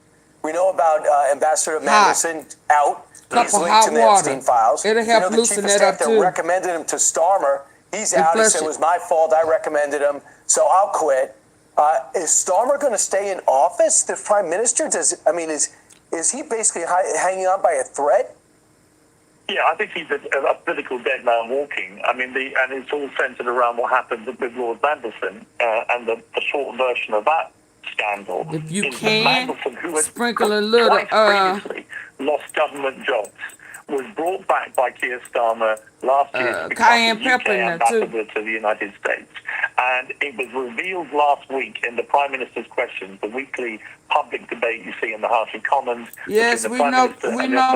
We know about Ambassador Mandelson out. He's linked to the Epstein files. It'll help the loosen chief of that staff up that too. recommended him to Starmer. He's out. He said it was my fault. I recommended him, so I'll quit. Is Starmer going to stay in office? The prime minister? Is he basically hanging on by a thread? Yeah, I think he's a political dead man walking. I mean, and it's all centered around what happened with Lord Mandelson and the short version of that scandal. If you is can, that Mandelson, who had sprinkle a little, twice previously lost government jobs, was brought back by Keir Starmer last year to become cayenne the pepper UK in there too. ambassador to the United States. And it was revealed last week in the Prime Minister's Questions, the weekly public debate you see in the House of Commons. Yes, we know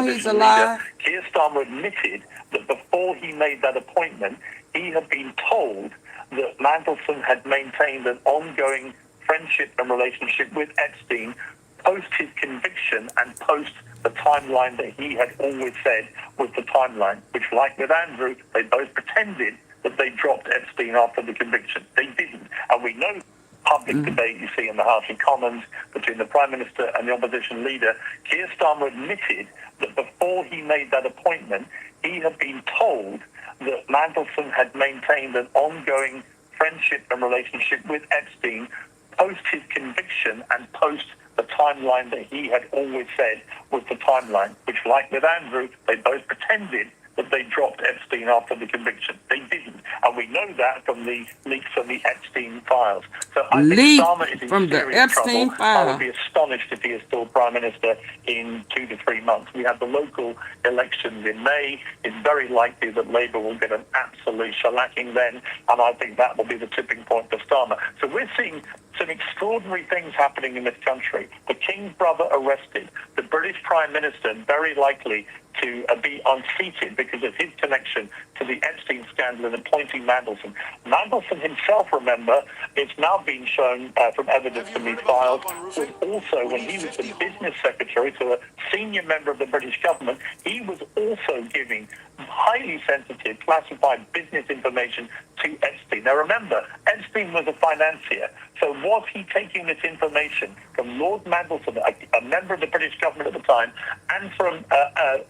he's alive. Keir Starmer admitted that before he made that appointment, he had been told that Mandelson had maintained an ongoing friendship and relationship with Epstein post his conviction and post the timeline that he had always said was the timeline, which, like with Andrew, they both pretended that they dropped Epstein after the conviction. They didn't. And we know public debate you see in the House of Commons between the Prime Minister and the opposition leader. Keir Starmer admitted that before he made that appointment, he had been told that Mandelson had maintained an ongoing friendship and relationship with Epstein post his conviction and post the timeline that he had always said was the timeline, which, like with Andrew, they both pretended that they dropped Epstein after the conviction. They didn't. And we know that from the leaks from the Epstein files. So I think Starmer is in serious trouble. I would be astonished if he is still Prime Minister in 2 to 3 months. We have the local elections in May. It's very likely that Labour will get an absolute shellacking then, and I think that will be the tipping point for Starmer. So we're seeing some extraordinary things happening in this country. The King's brother arrested. The British Prime Minister very likely to be unseated because of his connection to the Epstein scandal and appointing Mandelson. Mandelson himself, remember, it's now been shown from evidence from these files, was also, when he was the business secretary to a senior member of the British government, he was also giving highly sensitive, classified business information to Epstein. Now remember, Epstein was a financier. So was he taking this information from Lord Mandelson, a member of the British government at the time, and from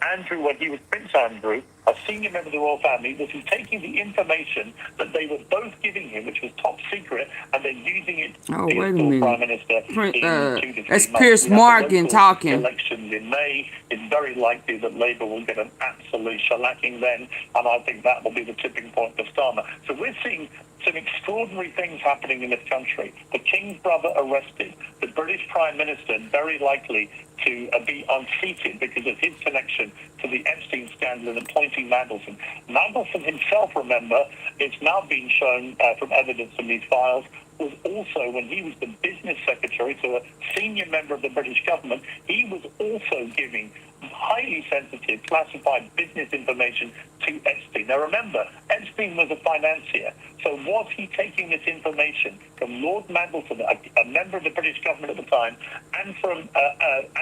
Andrew when he was Prince Andrew, a senior member of the royal family? Was he taking the information that they were both giving him, which was top secret, and then using it to install Prime Minister in 2 to 3 that's months? Pierce Morgan talking. Elections in May. It's very likely that Labour will get an absolute shellacking then, and I think that will be the tipping point for Starmer. So we're seeing some extraordinary things happening in this country. The King's brother arrested, the British Prime Minister very likely to be unseated because of his connection to the Epstein scandal and appointing Mandelson. Mandelson himself, remember, it's now been shown from evidence in these files, was also, when he was the business secretary to a senior member of the British government, he was also giving highly sensitive, classified business information to Epstein. Now remember, Epstein was a financier, so was he taking this information from Lord Mandelson, a member of the British government at the time, and from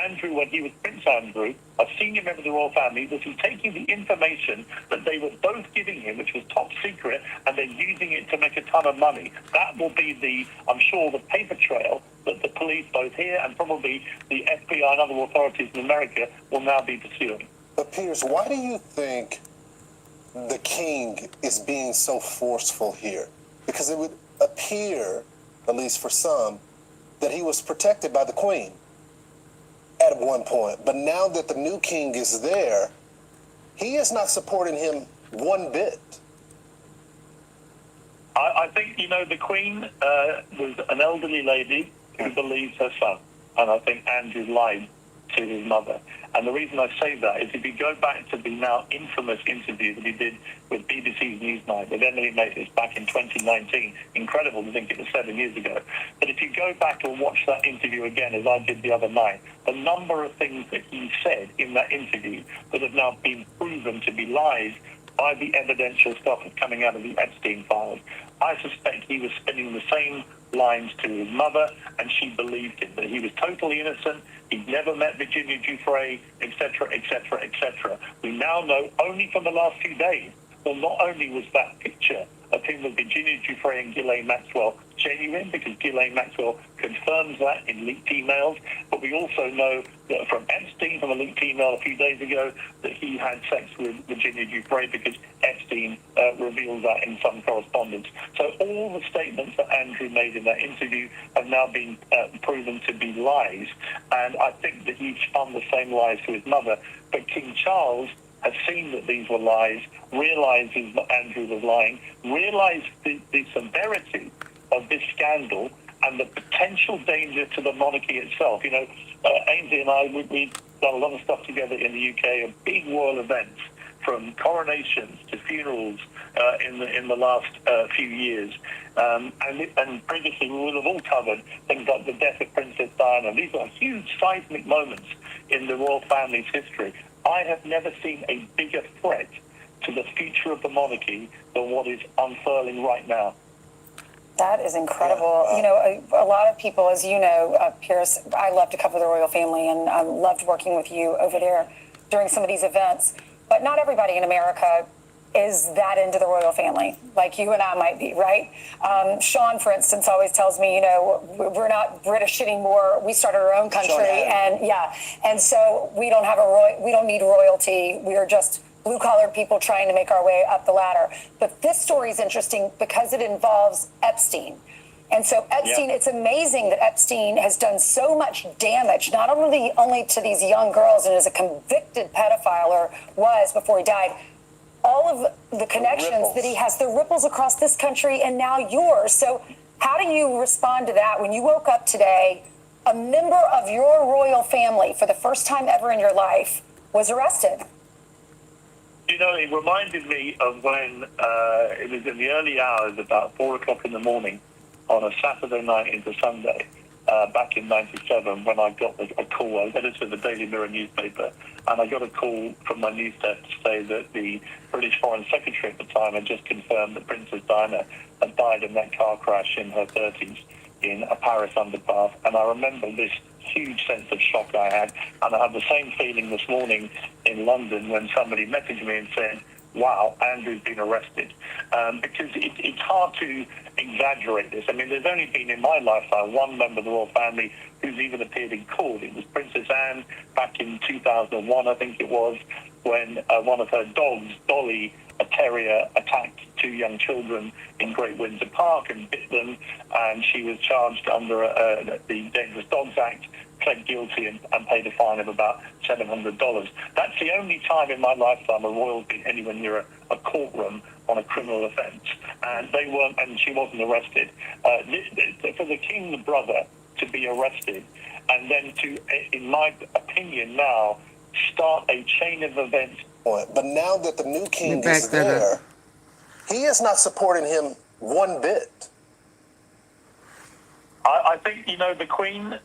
Andrew when he was Prince Andrew, a senior member of the royal family? Was he taking the information that they were both giving him, which was top secret, and then using it to make a ton of money? That will be I'm sure, the paper trail that the police, both here and probably the FBI and other authorities in America, will now be pursuing. But Piers, why do you think the king is being so forceful here? Because it would appear, at least for some, that he was protected by the queen at one point. But now that the new king is there, he is not supporting him one bit. I think, the Queen was an elderly lady who believes her son. And I think Andrew lied to his mother. And the reason I say that is if you go back to the now infamous interview that he did with BBC's Newsnight with Emily Maitlis back in 2019, incredible to think it was 7 years ago. But if you go back and watch that interview again, as I did the other night, the number of things that he said in that interview that have now been proven to be lies by the evidential stuff that's coming out of the Epstein files, I suspect he was spinning the same lines to his mother, and she believed him, that he was totally innocent, he'd never met Virginia Giuffre, etc., etc., etc. We now know only from the last few days, well, not only was that picture of him with Virginia Giuffre and Ghislaine Maxwell genuine, because Ghislaine Maxwell confirms that in leaked emails, but we also know that from Epstein, from a leaked email a few days ago, that he had sex with Virginia Giuffre because Epstein revealed that in some correspondence. So all the statements that Andrew made in that interview have now been proven to be lies, and I think that he spun the same lies to his mother. But King Charles has seen that these were lies, realizes that Andrew was lying, realized the severity of this scandal and the potential danger to the monarchy itself. Ainsley and I, we've done a lot of stuff together in the UK, of big royal events, from coronations to funerals in the last few years. And previously we will have all covered things like the death of Princess Diana. These are huge seismic moments in the royal family's history. I have never seen a bigger threat to the future of the monarchy than what is unfurling right now. That is incredible. A lot of people, as you know, Piers, I love to cover the royal family, and loved working with you over there during some of these events. But not everybody in America is that into the royal family, like you and I might be, right? Sean, for instance, always tells me, we're not British anymore. We started our own country, and so we don't have we don't need royalty. We are just blue-collar people trying to make our way up the ladder. But this story is interesting because it involves Epstein. And so Epstein, it's amazing that Epstein has done so much damage, not only to these young girls, and as a convicted pedophile, or was before he died, all of the connections that he has, the ripples across this country and now yours. So how do you respond to that when you woke up today, a member of your royal family for the first time ever in your life was arrested? It reminded me of when it was in the early hours, about 4 o'clock in the morning, on a Saturday night into Sunday, back in '97, when I got a call. I was editor of the Daily Mirror newspaper, and I got a call from my news desk to say that the British Foreign Secretary at the time had just confirmed that Princess Diana had died in that car crash in her 30s in a Paris underpass. And I remember this huge sense of shock I had, and I had the same feeling this morning in London when somebody messaged me and said, wow, Andrew's been arrested. Because it's hard to exaggerate this. I mean, there's only been in my lifetime one member of the royal family who's even appeared in court. It was Princess Anne back in 2001, I think it was, when one of her dogs, Dolly, a terrier, attacked 2 young children in Great Windsor Park and bit them, and she was charged under the Dangerous Dogs Act, pled guilty and paid a fine of about $700. That's the only time in my lifetime a royal's been anywhere near a courtroom on a criminal offence, and they weren't, and she wasn't arrested. For the king's brother to be arrested, and then to, in my opinion now, start a chain of events. But now that the new king is there, he is not supporting him one bit. I think, the Queen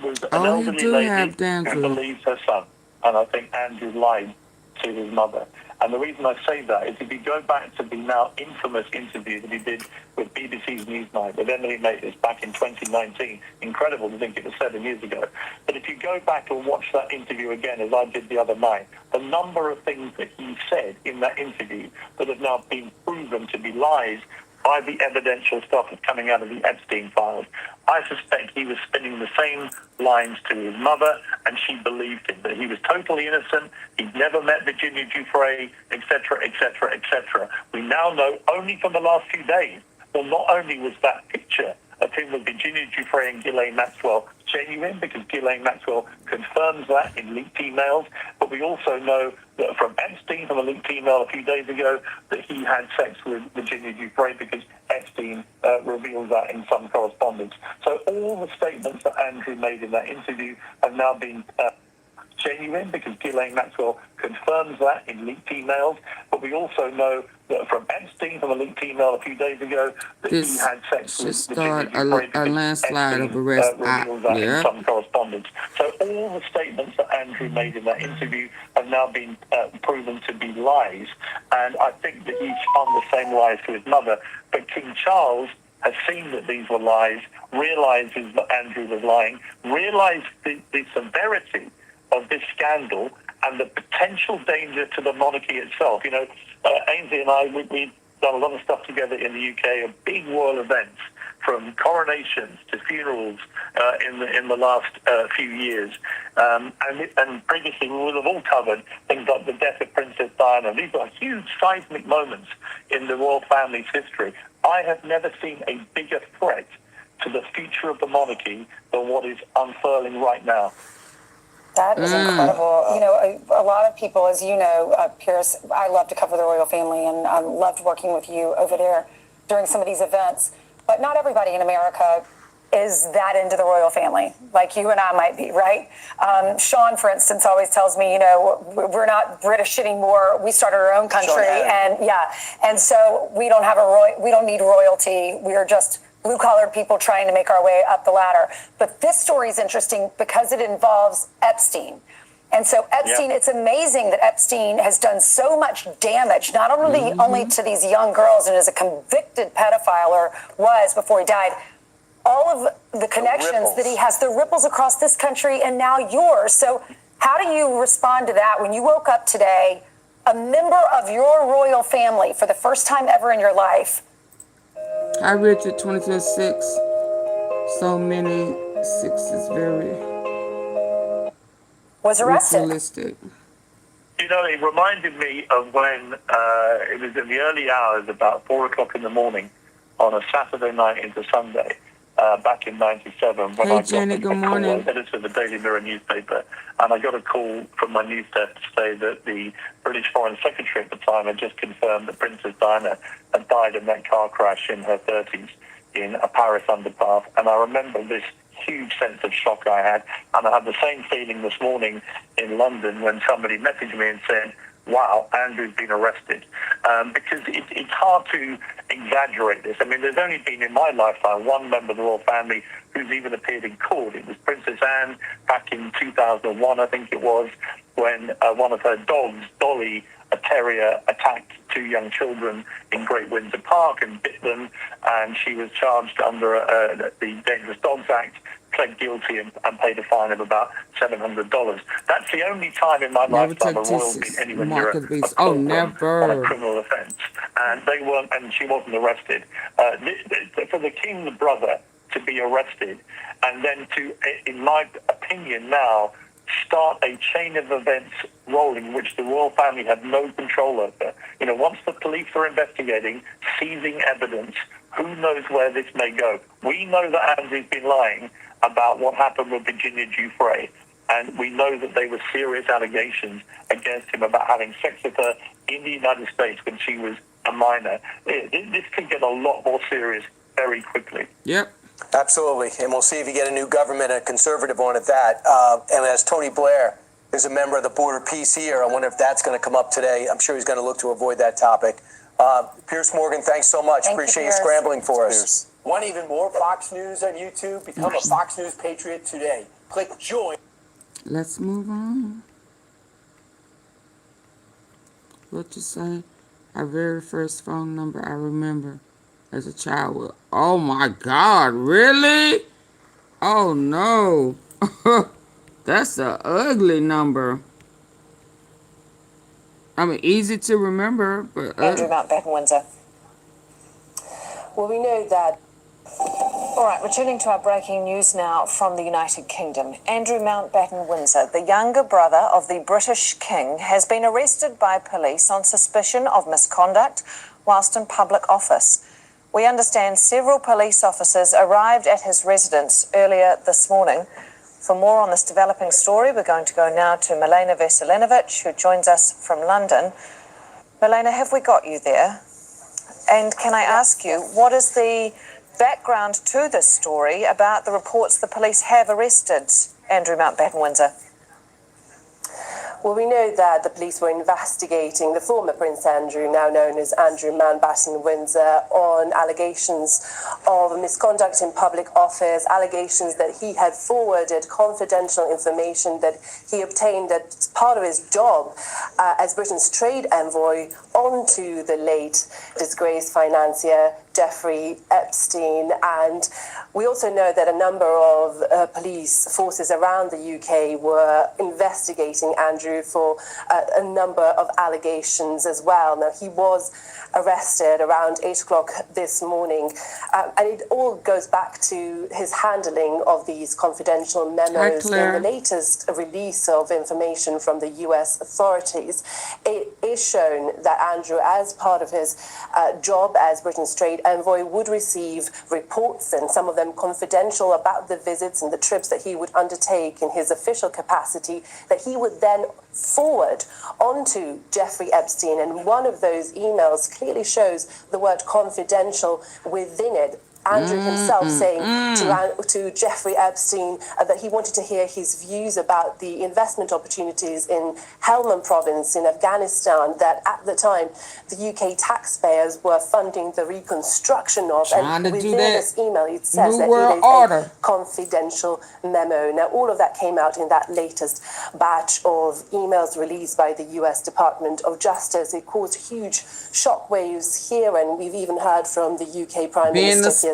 was an elderly lady who believes her son. And I think Andrew lied to his mother. And the reason I say that is if you go back to the now infamous interview that he did with BBC's Newsnight with Emily Maitlis back in 2019, incredible to think it was 7 years ago. But if you go back and watch that interview again, as I did the other night, the number of things that he said in that interview that have now been proven to be lies by the evidential stuff that's coming out of the Epstein files, I suspect he was spinning the same lines to his mother, and she believed him, that he was totally innocent, he'd never met Virginia Giuffre, etc., etc., etc. We now know only from the last few days, well, not only was that picture of him with Virginia Giuffre and Ghislaine Maxwell genuine, because Ghislaine Maxwell confirms that in leaked emails, but we also know that from Epstein, from a leaked email a few days ago, that he had sex with Virginia Giuffre, because Epstein reveals that in some correspondence. So all the statements that Andrew made in that interview have now been genuine, because Ghislaine Maxwell confirms that in leaked emails, but we also know that from Epstein, from a leaked email a few days ago, that he had sex with Virginia Giuffre, a landslide of arrest. reveals that in some correspondence. So all the statements that Andrew made in that interview have now been proven to be lies, and I think that he spun the same lies to his mother. But King Charles has seen that these were lies, realizes that Andrew was lying, realized the severity of this scandal and the potential danger to the monarchy itself. Ainsley and I, we've done a lot of stuff together in the UK, of big royal events, from coronations to funerals in the last few years. And previously we would have all covered things like the death of Princess Diana. These are huge seismic moments in the royal family's history. I have never seen a bigger threat to the future of the monarchy than what is unfurling right now. That is incredible. A lot of people, as you know, Pierce, I love to cover the royal family, and I loved working with you over there during some of these events. But not everybody in America is that into the royal family, like you and I might be, right? Sean, for instance, always tells me, we're not British anymore. We started our own country, and so we don't have we don't need royalty. We are just blue-collar people trying to make our way up the ladder. But this story is interesting because it involves Epstein. And so Epstein, it's amazing that Epstein has done so much damage, not only to these young girls, and as a convicted pedophile, or was before he died, all of the connections that he has, the ripples across this country and now yours. So how do you respond to that when you woke up today, a member of your royal family for the first time ever in your life? I read it 2026. So many sixes, very was arrested. Ritualistic. It reminded me of when it was in the early hours, about 4 o'clock in the morning, on a Saturday night into Sunday, back in '97, when I Janet, good morning. was editor of the Daily Mirror newspaper, and I got a call from my news desk to say that the British Foreign Secretary at the time had just confirmed that Princess Diana had died in that car crash in her 30s in a Paris underpass. And I remember this huge sense of shock I had, and I had the same feeling this morning in London when somebody messaged me and said, wow, Andrew's been arrested. Because it's hard to exaggerate this. I mean, there's only been in my lifetime one member of the royal family who's even appeared in court. It was Princess Anne back in 2001, I think it was, when one of her dogs, Dolly, a terrier, attacked 2 young children in Great Windsor Park and bit them, and she was charged under the Dangerous Dogs Act, pled guilty and paid a fine of about $700. That's the only time in my lifetime a royal beat anyone near a courtroom on a criminal offence, and she wasn't arrested. For the king's brother to be arrested, and then to, in my opinion now, start a chain of events rolling which the royal family had no control over. Once the police are investigating, seizing evidence, who knows where this may go? We know that Andrew's been lying about what happened with Virginia Giuffre, and we know that there were serious allegations against him about having sex with her in the United States when she was a minor, this could get a lot more serious very quickly. Yep. Absolutely. And we'll see if you get a new government, a conservative one at that. And as Tony Blair is a member of the Border Peace here, I wonder if that's going to come up today. I'm sure he's going to look to avoid that topic. Piers Morgan, thanks so much. Appreciate you scrambling for us. Want even more Fox News on YouTube? Become a Fox News Patriot today. Click join. Let's move on. What you say? Our very first phone number I remember as a child was, oh my God, really? Oh no. That's an ugly number. I mean, easy to remember, but... Andrew Mountbatten Windsor. Well, we know that... All right, returning to our breaking news now from the United Kingdom. Andrew Mountbatten Windsor, the younger brother of the British King, has been arrested by police on suspicion of misconduct whilst in public office. We understand several police officers arrived at his residence earlier this morning. For more on this developing story, we're going to go now to Milena Veselinovic, who joins us from London. Milena, have we got you there? And can I ask you, what is the background to this story about the reports the police have arrested Andrew Mountbatten Windsor? Well, we know that the police were investigating the former Prince Andrew, now known as Andrew Mountbatten Windsor, on allegations of misconduct in public office, allegations that he had forwarded confidential information that he obtained as part of his job as Britain's trade envoy onto the late disgraced financier Jeffrey Epstein. And we also know that a number of police forces around the UK were investigating Andrew for a number of allegations as well. Now, he was arrested around 8 o'clock this morning, and it all goes back to his handling of these confidential memos. In the latest release of information from the US authorities, it is shown that Andrew, as part of his job as Britain's trade envoy, would receive reports, and some of them confidential, about the visits and the trips that he would undertake in his official capacity, that he would then forward onto Jeffrey Epstein. And one of those emails clearly shows the word confidential within it. Andrew himself saying to Jeffrey Epstein that he wanted to hear his views about the investment opportunities in Helmand province in Afghanistan, that at the time the UK taxpayers were funding the reconstruction of. And within this email it says that it is a confidential memo. Now, all of that came out in that latest batch of emails released by the US Department of Justice. It caused huge shockwaves here, and we've even heard from the UK Prime Minister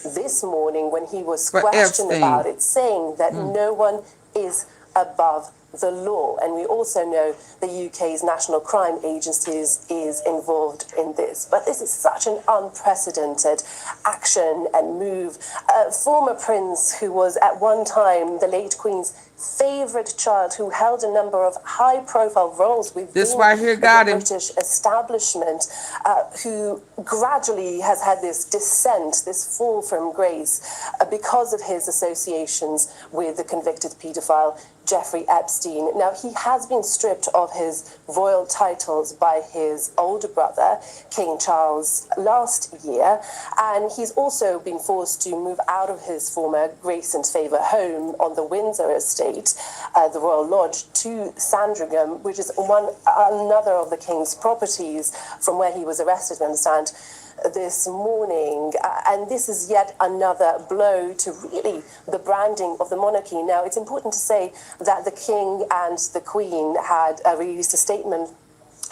this morning when he was questioned about it, saying that no one is above the law. And we also know the UK's National Crime Agency is involved in this. But this is such an unprecedented action and move. A former prince who was at one time the late Queen's favourite child, who held a number of high-profile roles within the British establishment, who gradually has had this descent, this fall from grace, because of his associations with the convicted paedophile Jeffrey Epstein. Now, he has been stripped of his royal titles by his older brother, King Charles, last year, and he's also been forced to move out of his former grace and favour home on the Windsor estate, the Royal Lodge, to Sandringham, which is another of the King's properties from where he was arrested, we understand, this morning. And this is yet another blow to really the branding of the monarchy. Now, it's important to say that the King and the Queen had released a statement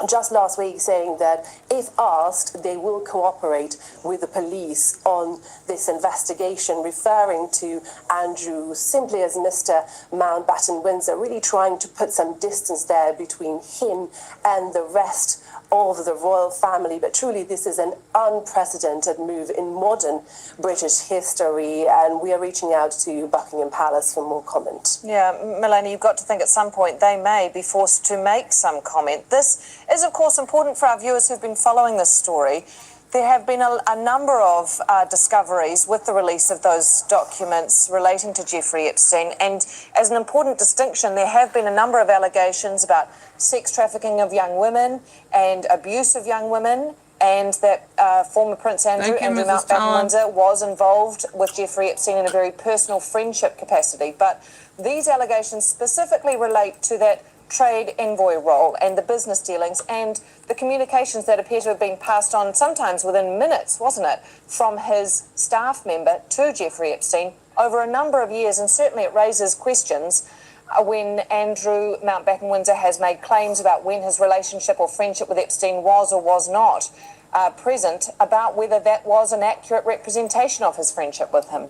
just last week saying that if asked, they will cooperate with the police on this investigation, referring to Andrew simply as Mr. Mountbatten Windsor, really trying to put some distance there between him and the rest of the royal family. But truly, this is an unprecedented move in modern British history, and we are reaching out to Buckingham Palace for more comment. Yeah, Melanie, you've got to think at some point they may be forced to make some comment. This is, of course, important for our viewers who've been following this story. There have been a number of discoveries with the release of those documents relating to Jeffrey Epstein. And as an important distinction, there have been a number of allegations about sex trafficking of young women and abuse of young women and that former Prince Andrew, Andrew Mountbatten Windsor, was involved with Jeffrey Epstein in a very personal friendship capacity. But these allegations specifically relate to that trade envoy role and the business dealings and the communications that appear to have been passed on sometimes within minutes, wasn't it, from his staff member to Jeffrey Epstein over a number of years. And certainly it raises questions when Andrew Mountbatten Windsor has made claims about when his relationship or friendship with Epstein was or was not present, about whether that was an accurate representation of his friendship with him.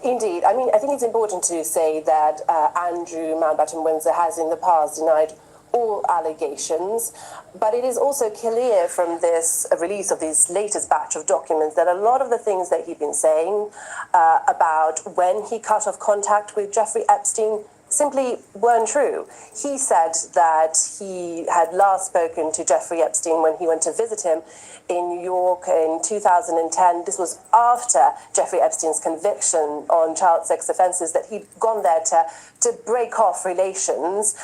Indeed. I mean, I think it's important to say that Andrew Mountbatten Windsor has in the past denied all allegations, but it is also clear from this release of this latest batch of documents that a lot of the things that he'd been saying about when he cut off contact with Jeffrey Epstein simply weren't true. He said that he had last spoken to Jeffrey Epstein when he went to visit him in New York in 2010. This was after Jeffrey Epstein's conviction on child sex offenses, that he'd gone there to break off relations.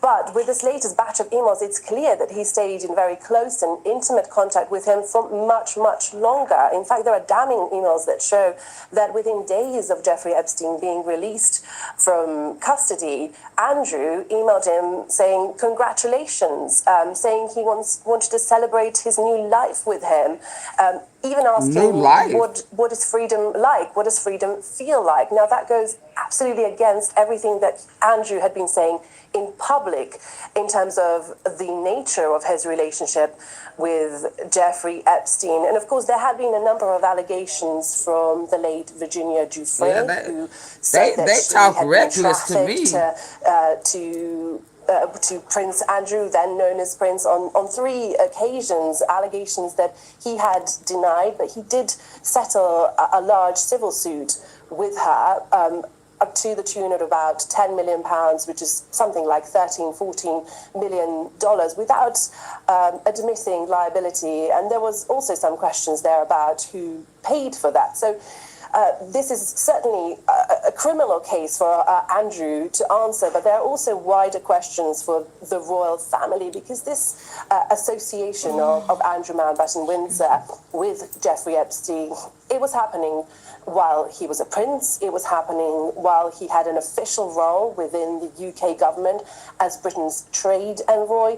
But with this latest batch of emails, it's clear that he stayed in very close and intimate contact with him for much, much longer. In fact, there are damning emails that show that within days of Jeffrey Epstein being released from custody, Andrew emailed him saying congratulations, saying he wanted to celebrate his new life with him, even asking what is freedom like, what does freedom feel like. Now that goes absolutely against everything that Andrew had been saying in public in terms of the nature of his relationship with Jeffrey Epstein. And of course, there had been a number of allegations from the late Virginia Giuffre, who said that she had been trafficked to Prince Andrew, then known as Prince, on 3 occasions, allegations that he had denied, but he did settle a large civil suit with her, up to the tune of about £10 million, which is something like $13-14 million, without admitting liability. And there was also some questions there about who paid for that. So this is certainly a criminal case for Andrew to answer, but there are also wider questions for the royal family, because this association of Andrew Mountbatten Windsor with Jeffrey Epstein, it was happening while he was a prince. It was happening while he had an official role within the UK government as Britain's trade envoy.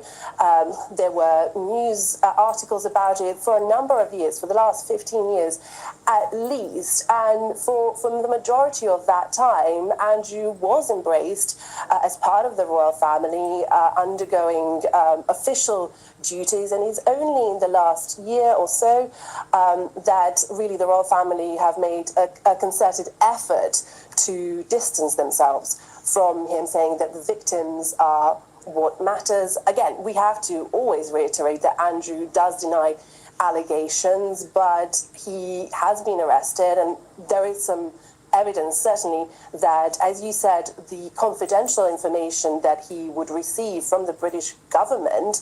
There were news articles about it for a number of years, for the last 15 years at least. And from the majority of that time, Andrew was embraced as part of the royal family, undergoing official duties. And it's only in the last year or so that really the royal family have made a concerted effort to distance themselves from him, saying that the victims are what matters. Again, we have to always reiterate that Andrew does deny allegations, but he has been arrested, and there is some evidence, certainly, that, as you said, the confidential information that he would receive from the British government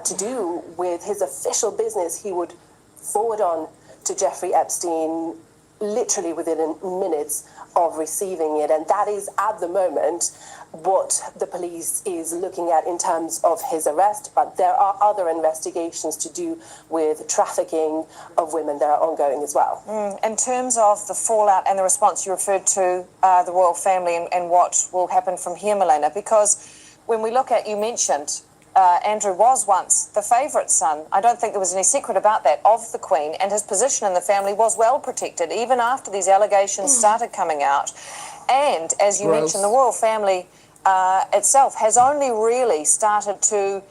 to do with his official business, he would forward on to Jeffrey Epstein literally within minutes of receiving it. And that is, at the moment, what the police is looking at in terms of his arrest. But there are other investigations to do with trafficking of women that are ongoing as well. In terms of the fallout and the response, you referred to the royal family and what will happen from here, Milena, because when we look at, you mentioned Andrew was once the favourite son. I don't think there was any secret about that, of the Queen, and his position in the family was well protected, even after these allegations started coming out. And, as you mentioned, the royal family itself has only really started to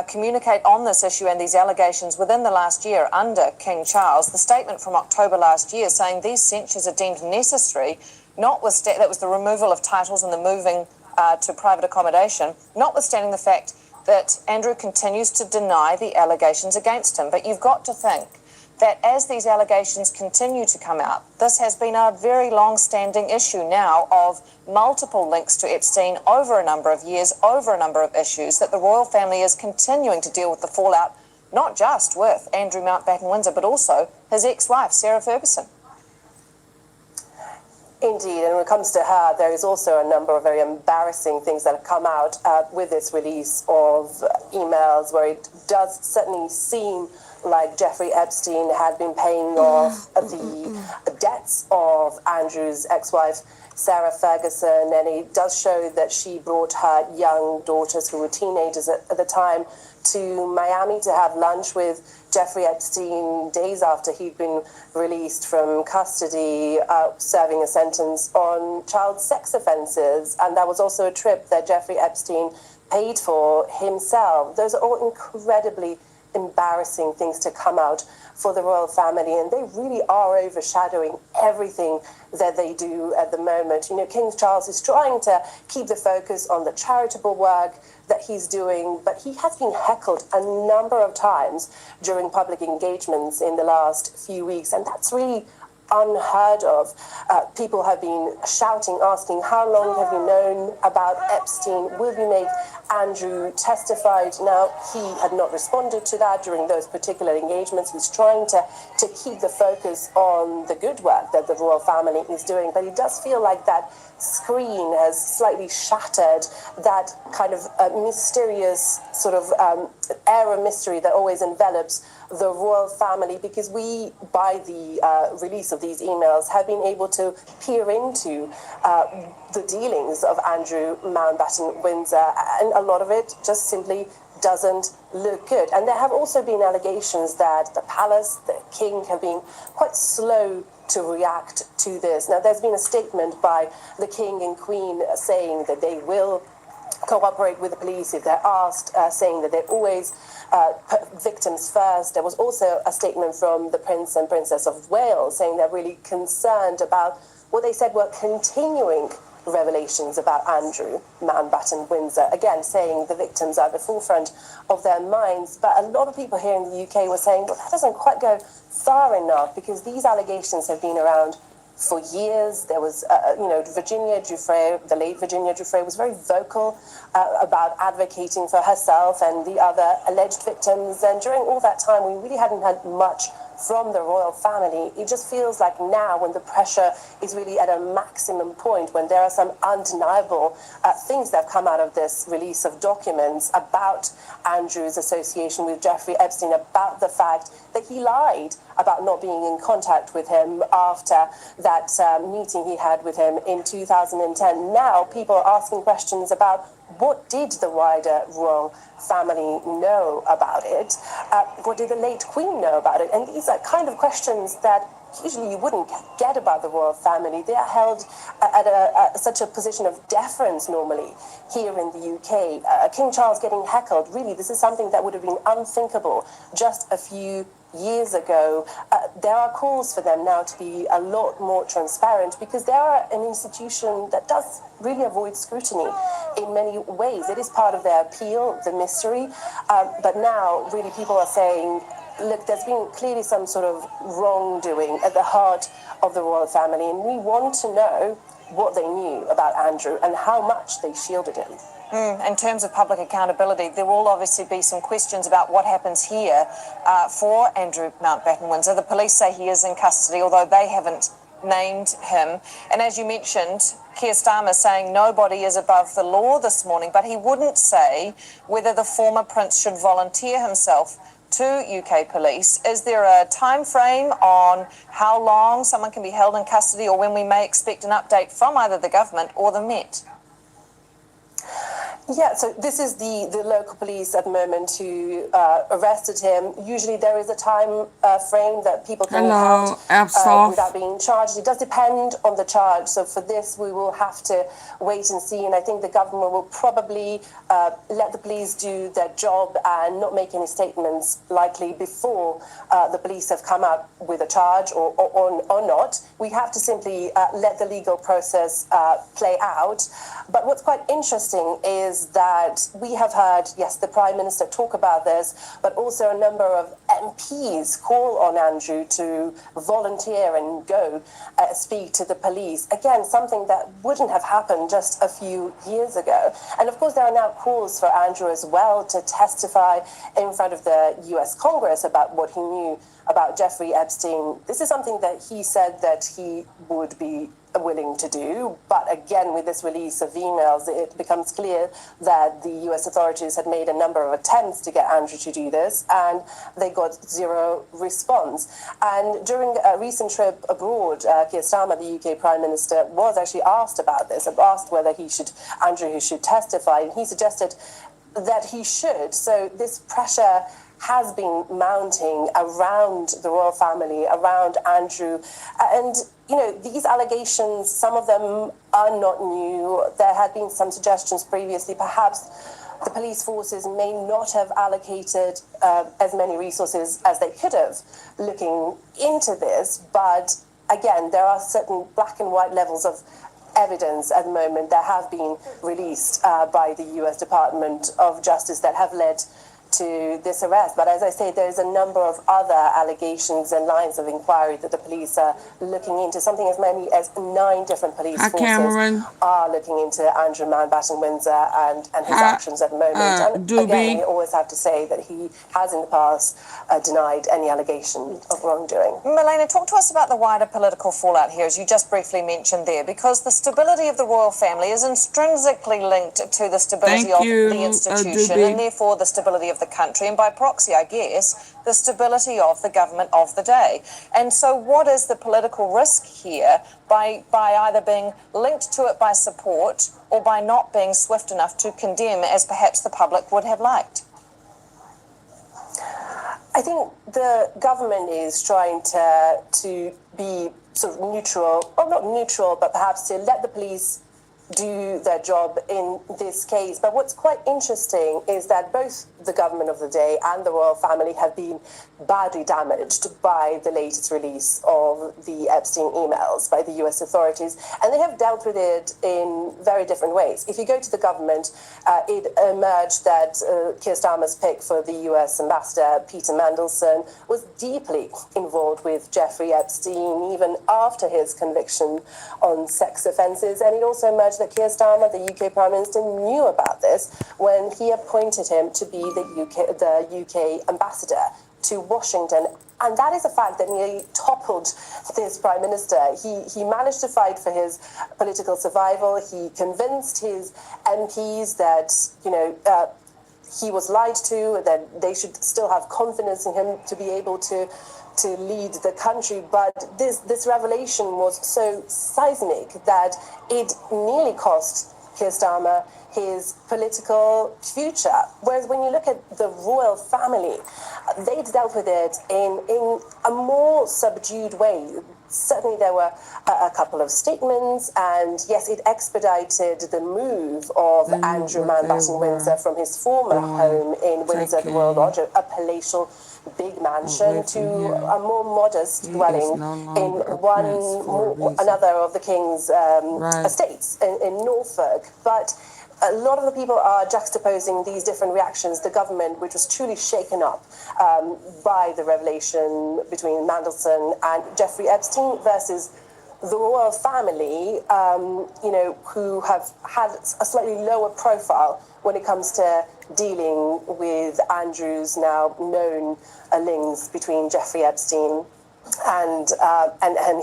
communicate on this issue and these allegations within the last year under King Charles. The statement from October last year saying these censures are deemed necessary, notwithstanding, that was the removal of titles and the moving to private accommodation, notwithstanding the fact that Andrew continues to deny the allegations against him. But you've got to think that as these allegations continue to come out, this has been a very long-standing issue now of multiple links to Epstein over a number of years, over a number of issues, that the royal family is continuing to deal with the fallout, not just with Andrew Mountbatten Windsor, but also his ex-wife, Sarah Ferguson. Indeed, and when it comes to her, there is also a number of very embarrassing things that have come out with this release of emails, where it does certainly seem like Jeffrey Epstein had been paying off the debts of Andrew's ex-wife, Sarah Ferguson, and it does show that she brought her young daughters, who were teenagers at the time, to Miami to have lunch with Jeffrey Epstein days after he'd been released from custody, serving a sentence on child sex offences. And that was also a trip that Jeffrey Epstein paid for himself. Those are all incredibly embarrassing things to come out for the royal family, and they really are overshadowing everything that they do at the moment. You know, King Charles is trying to keep the focus on the charitable work that he's doing, but he has been heckled a number of times during public engagements in the last few weeks, and that's really unheard of. People have been shouting, asking, how long have you known about Epstein? Will you make Andrew testify? Now, he had not responded to that during those particular engagements. He's trying to keep the focus on the good work that the royal family is doing, but it does feel like that screen has slightly shattered that kind of mysterious sort of air of mystery that always envelops the royal family, because we, by the release of these emails, have been able to peer into the dealings of Andrew Mountbatten Windsor, and a lot of it just simply doesn't look good. And there have also been allegations that the palace, the king, have been quite slow to react to this. Now, there's been a statement by the king and queen saying that they will cooperate with the police if they're asked, saying that they always put victims first. There was also a statement from the Prince and Princess of Wales saying they're really concerned about what they said were continuing revelations about Andrew Mountbatten Windsor, again saying the victims are at the forefront of their minds. But a lot of people here in the UK were saying, well, that doesn't quite go far enough, because these allegations have been around for years. There was, Virginia Giuffre, the late Virginia Giuffre, was very vocal about advocating for herself and the other alleged victims. And during all that time, we really hadn't had much from the royal family. It just feels like now, when the pressure is really at a maximum point, when there are some undeniable things that have come out of this release of documents about Andrew's association with Jeffrey Epstein, about the fact that he lied about not being in contact with him after that meeting he had with him in 2010. Now people are asking questions about, what did the wider royal family know about it? What did the late Queen know about it? And these are kind of questions that usually you wouldn't get about the royal family. They are held at such a position of deference normally here in the UK. King Charles getting heckled, really, this is something that would have been unthinkable just a few years ago. There are calls for them now to be a lot more transparent, because they are an institution that does really avoid scrutiny in many ways. It is part of their appeal, the mystery. But now, really, people are saying, look, there's been clearly some sort of wrongdoing at the heart of the royal family, and we want to know what they knew about Andrew and how much they shielded him. In terms of public accountability, there will obviously be some questions about what happens here for Andrew Mountbatten Windsor. The police say he is in custody, although they haven't named him. And as you mentioned, Keir Starmer saying nobody is above the law this morning, but he wouldn't say whether the former prince should volunteer himself to UK police. Is there a time frame on how long someone can be held in custody, or when we may expect an update from either the government or the Met? Yeah, so this is the local police at the moment who arrested him. Usually there is a time frame that people can Hello, have without being charged. It does depend on the charge. So for this, we will have to wait and see. And I think the government will probably let the police do their job and not make any statements likely before the police have come out with a charge or not. We have to simply let the legal process play out. But what's quite interesting is that we have heard, yes, the Prime Minister talk about this, but also a number of MPs call on Andrew to volunteer and go speak to the police. Again, something that wouldn't have happened just a few years ago. And of course, there are now calls for Andrew as well to testify in front of the US Congress about what he knew about Jeffrey Epstein. This is something that he said that he would be willing to do. But again, with this release of emails, it becomes clear that the US authorities had made a number of attempts to get Andrew to do this, and they got zero response. And during a recent trip abroad, Keir Starmer, the UK Prime Minister, was actually asked about this, asked whether Andrew should testify, and he suggested that he should. So this pressure has been mounting around the royal family, around Andrew. And, you know, these allegations, some of them are not new. There had been some suggestions previously, perhaps the police forces may not have allocated as many resources as they could have looking into this. But again, there are certain black and white levels of evidence at the moment that have been released by the US Department of Justice that have led to this arrest. But as I say, there's a number of other allegations and lines of inquiry that the police are looking into. Something as many as 9 different police forces are looking into Andrew Mountbatten Windsor and his actions at the moment. And again, we always have to say that he has in the past denied any allegation of wrongdoing. Milena, talk to us about the wider political fallout here, as you just briefly mentioned there, because the stability of the royal family is intrinsically linked to the stability of the institution and therefore the stability of the country, and by proxy, I guess, the stability of the government of the day. And so what is the political risk here by either being linked to it by support or by not being swift enough to condemn, as perhaps the public would have liked? I think the government is trying to be sort of neutral, or not neutral, but perhaps to let the police do their job in this case. But what's quite interesting is that both the government of the day and the royal family have been badly damaged by the latest release of the Epstein emails by the US authorities, and they have dealt with it in very different ways. If you go to the government, it emerged that Keir Starmer's pick for the US ambassador, Peter Mandelson, was deeply involved with Jeffrey Epstein, even after his conviction on sex offences. And it also emerged that Keir Starmer, the UK Prime Minister, knew about this when he appointed him to be the UK ambassador to Washington. And that is a fact that nearly toppled this Prime Minister. He managed to fight for his political survival. He convinced his MPs that, he was lied to, that they should still have confidence in him to be able to lead the country. But this revelation was so seismic that it nearly cost Keir Starmer his political future. Whereas when you look at the royal family, they dealt with it in a more subdued way. Certainly there were a couple of statements, and yes, it expedited the move of Andrew Mountbatten Windsor from his former home in Windsor, the Royal Lodge, a palatial big mansion, to a more modest dwelling in another of the king's estates in Norfolk. But a lot of the people are juxtaposing these different reactions. The government, which was truly shaken up by the revelation between Mandelson and Jeffrey Epstein, versus the royal family, who have had a slightly lower profile when it comes to dealing with Andrew's now known links between Jeffrey Epstein and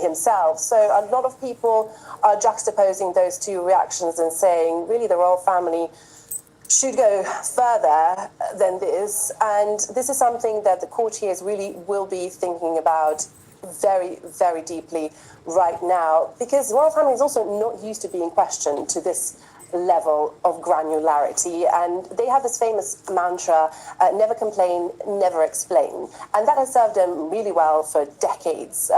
himself. So a lot of people are juxtaposing those two reactions and saying, really, the royal family should go further than this. And this is something that the courtiers really will be thinking about very, very deeply right now, because the royal family is also not used to being questioned to this level of granularity, and they have this famous mantra, never complain, never explain, and that has served them really well for decades,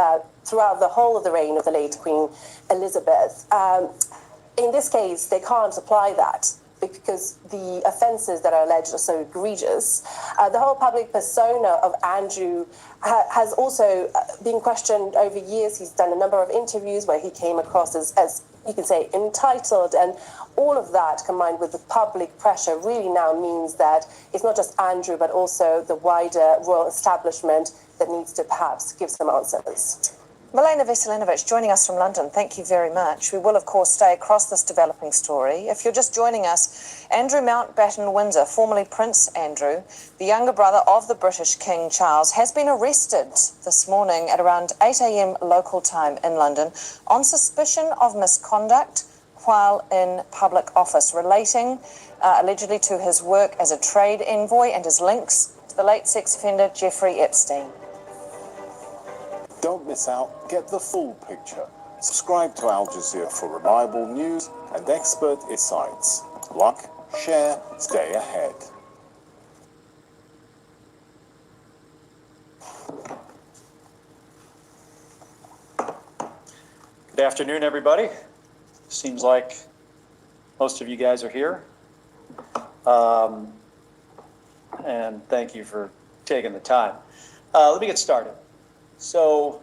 throughout the whole of the reign of the late Queen Elizabeth. In this case, they can't apply that because the offences that are alleged are so egregious. The whole public persona of Andrew has also been questioned over years. He's done a number of interviews where he came across as you can say, entitled, and all of that combined with the public pressure really now means that it's not just Andrew, but also the wider royal establishment that needs to perhaps give some answers. Milena Veselinovic joining us from London. Thank you very much. We will, of course, stay across this developing story. If you're just joining us, Andrew Mountbatten Windsor, formerly Prince Andrew, the younger brother of the British King Charles, has been arrested this morning at around 8 a.m. local time in London on suspicion of misconduct while in public office, relating allegedly to his work as a trade envoy and his links to the late sex offender Jeffrey Epstein. Don't miss out. Get the full picture. Subscribe to Al Jazeera for reliable news and expert insights. Like, share, stay ahead. Good afternoon, everybody. Seems like most of you guys are here. And thank you for taking the time. Let me get started. So,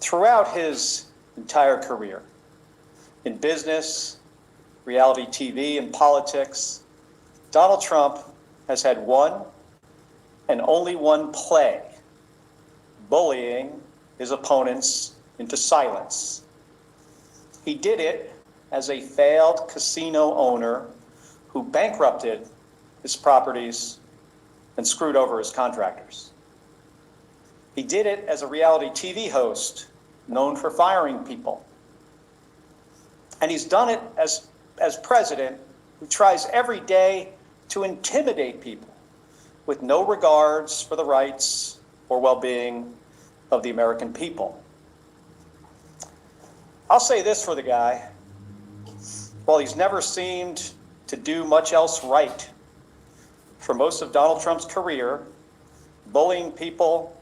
throughout his entire career, in business, reality TV, and politics, Donald Trump has had one and only one play: bullying his opponents into silence. He did it as a failed casino owner who bankrupted his properties and screwed over his contractors. He did it as a reality TV host known for firing people. And he's done it as president who tries every day to intimidate people with no regards for the rights or well-being of the American people. I'll say this for the guy: while he's never seemed to do much else right, for most of Donald Trump's career, bullying people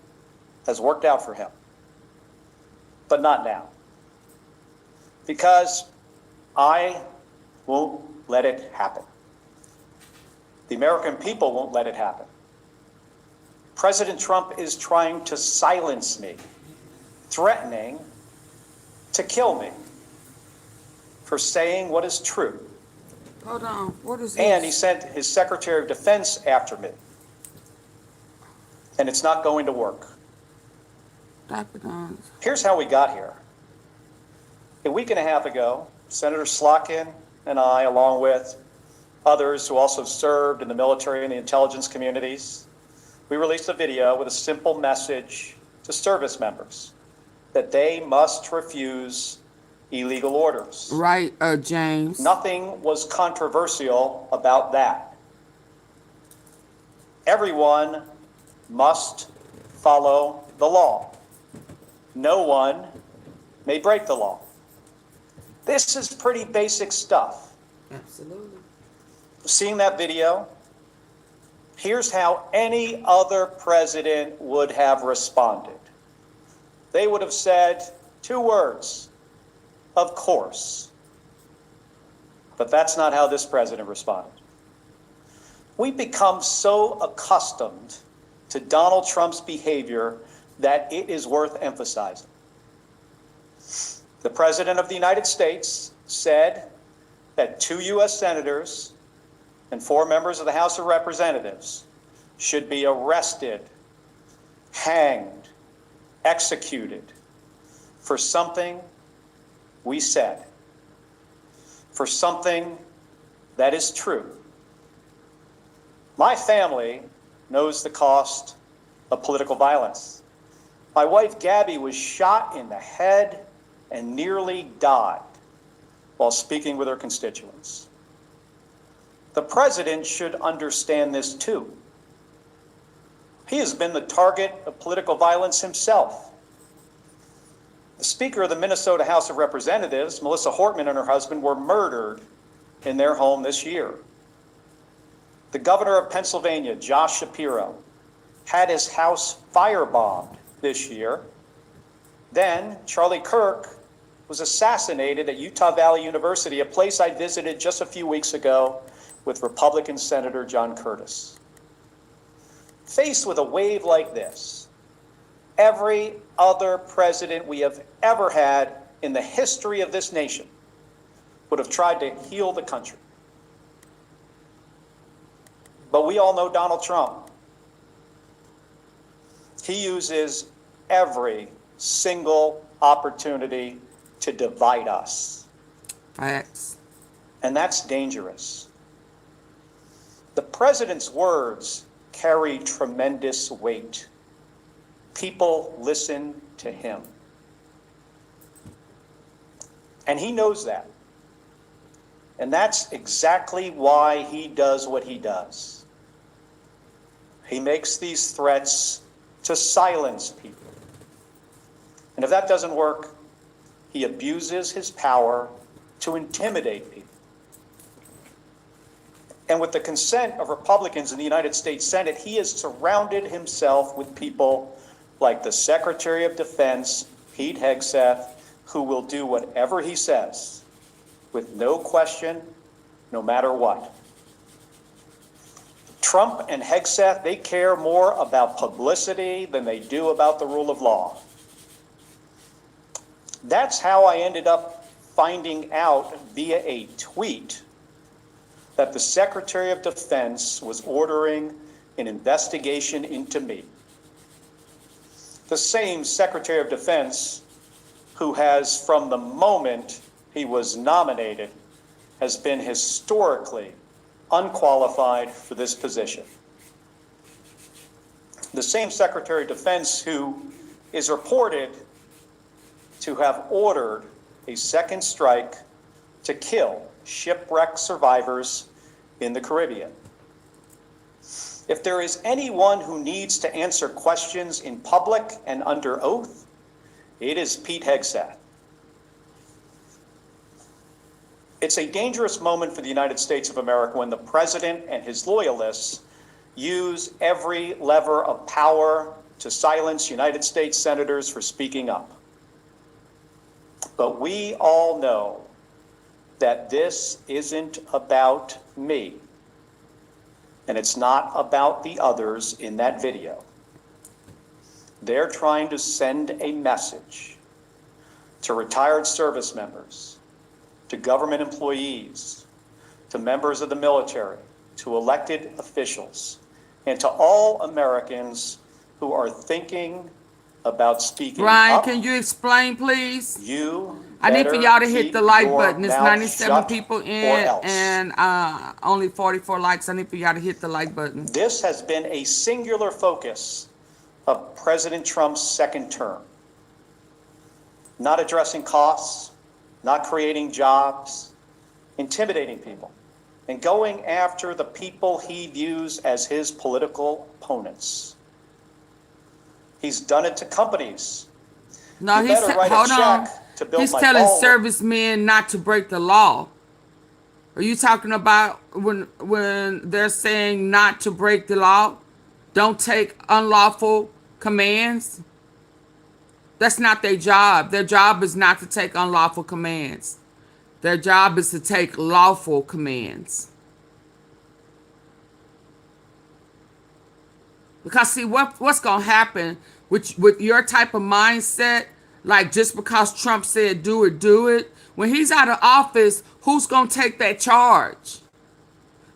has worked out for him. But not now. Because I won't let it happen. The American people won't let it happen. President Trump is trying to silence me, threatening to kill me for saying what is true. Hold on, what is this? And he sent his Secretary of Defense after me. And it's not going to work. Here's how we got here. A week and a half ago, Senator Slotkin and I, along with others who also served in the military and the intelligence communities, we released a video with a simple message to service members that they must refuse illegal orders. Right, James. Nothing was controversial about that. Everyone must follow the law. No one may break the law. This is pretty basic stuff. Absolutely. Seeing that video, here's how any other president would have responded. They would have said 2 words: of course. But that's not how this president responded. We've become so accustomed to Donald Trump's behavior that it is worth emphasizing. The President of the United States said that 2 U.S. senators and 4 members of the House of Representatives should be arrested, hanged, executed for something we said, for something that is true. My family knows the cost of political violence. My wife, Gabby, was shot in the head and nearly died while speaking with her constituents. The president should understand this too. He has been the target of political violence himself. The Speaker of the Minnesota House of Representatives, Melissa Hortman, and her husband were murdered in their home this year. The governor of Pennsylvania, Josh Shapiro, had his house firebombed this year. Then Charlie Kirk was assassinated at Utah Valley University, a place I visited just a few weeks ago with Republican Senator John Curtis. Faced with a wave like this, every other president we have ever had in the history of this nation would have tried to heal the country. But we all know Donald Trump. He uses every single opportunity to divide us. Facts. And that's dangerous. The president's words carry tremendous weight. People listen to him. And he knows that. And that's exactly why he does what he does. He makes these threats to silence people. And if that doesn't work, he abuses his power to intimidate people. And with the consent of Republicans in the United States Senate, he has surrounded himself with people like the Secretary of Defense, Pete Hegseth, who will do whatever he says with no question, no matter what. Trump and Hegseth, they care more about publicity than they do about the rule of law. That's how I ended up finding out via a tweet that the Secretary of Defense was ordering an investigation into me. The same Secretary of Defense who has, from the moment he was nominated, has been historically unqualified for this position. The same Secretary of Defense who is reported to have ordered a second strike to kill shipwreck survivors in the Caribbean. If there is anyone who needs to answer questions in public and under oath, it is Pete Hegseth. It's a dangerous moment for the United States of America when the president and his loyalists use every lever of power to silence United States senators for speaking up. But we all know that this isn't about me, and it's not about the others in that video. They're trying to send a message to retired service members, to government employees, to members of the military, to elected officials, and to all Americans who are thinking about speaking Ryan, up. can you explain, please? I need for y'all to hit the like button. It's 97 97 people in and only 44 likes. I need for y'all to hit the like button. This has been a singular focus of President Trump's second term. Not addressing costs, not creating jobs, intimidating people, and going after the people he views as his political opponents. He's done it to companies. No, You he's better write a hold on. check to build He's my telling phone. servicemen not to break the law. Are you talking about when they're saying not to break the law? Don't take unlawful commands? That's not their job. Their job is not to take unlawful commands. Their job is to take lawful commands. Because see, what's going to happen with your type of mindset, like just because Trump said do it, when he's out of office, who's going to take that charge?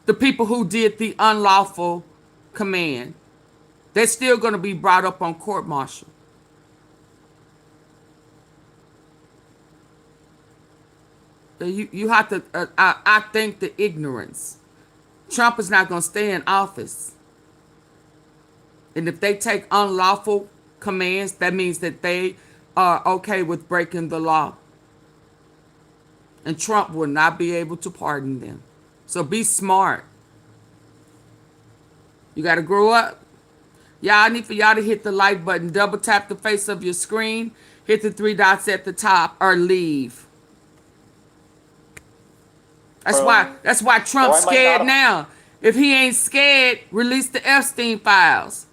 The people who did the unlawful command. They're still going to be brought up on court-martial. You have to, I think the ignorance. Trump is not going to stay in office. And if they take unlawful commands, that means that they are okay with breaking the law. And Trump will not be able to pardon them. So be smart. You got to grow up. Y'all, I need for y'all to hit the like button. Double tap the face of your screen. Hit the 3 dots at the top or leave. That's why Trump's scared now. If he ain't scared, release the Epstein files.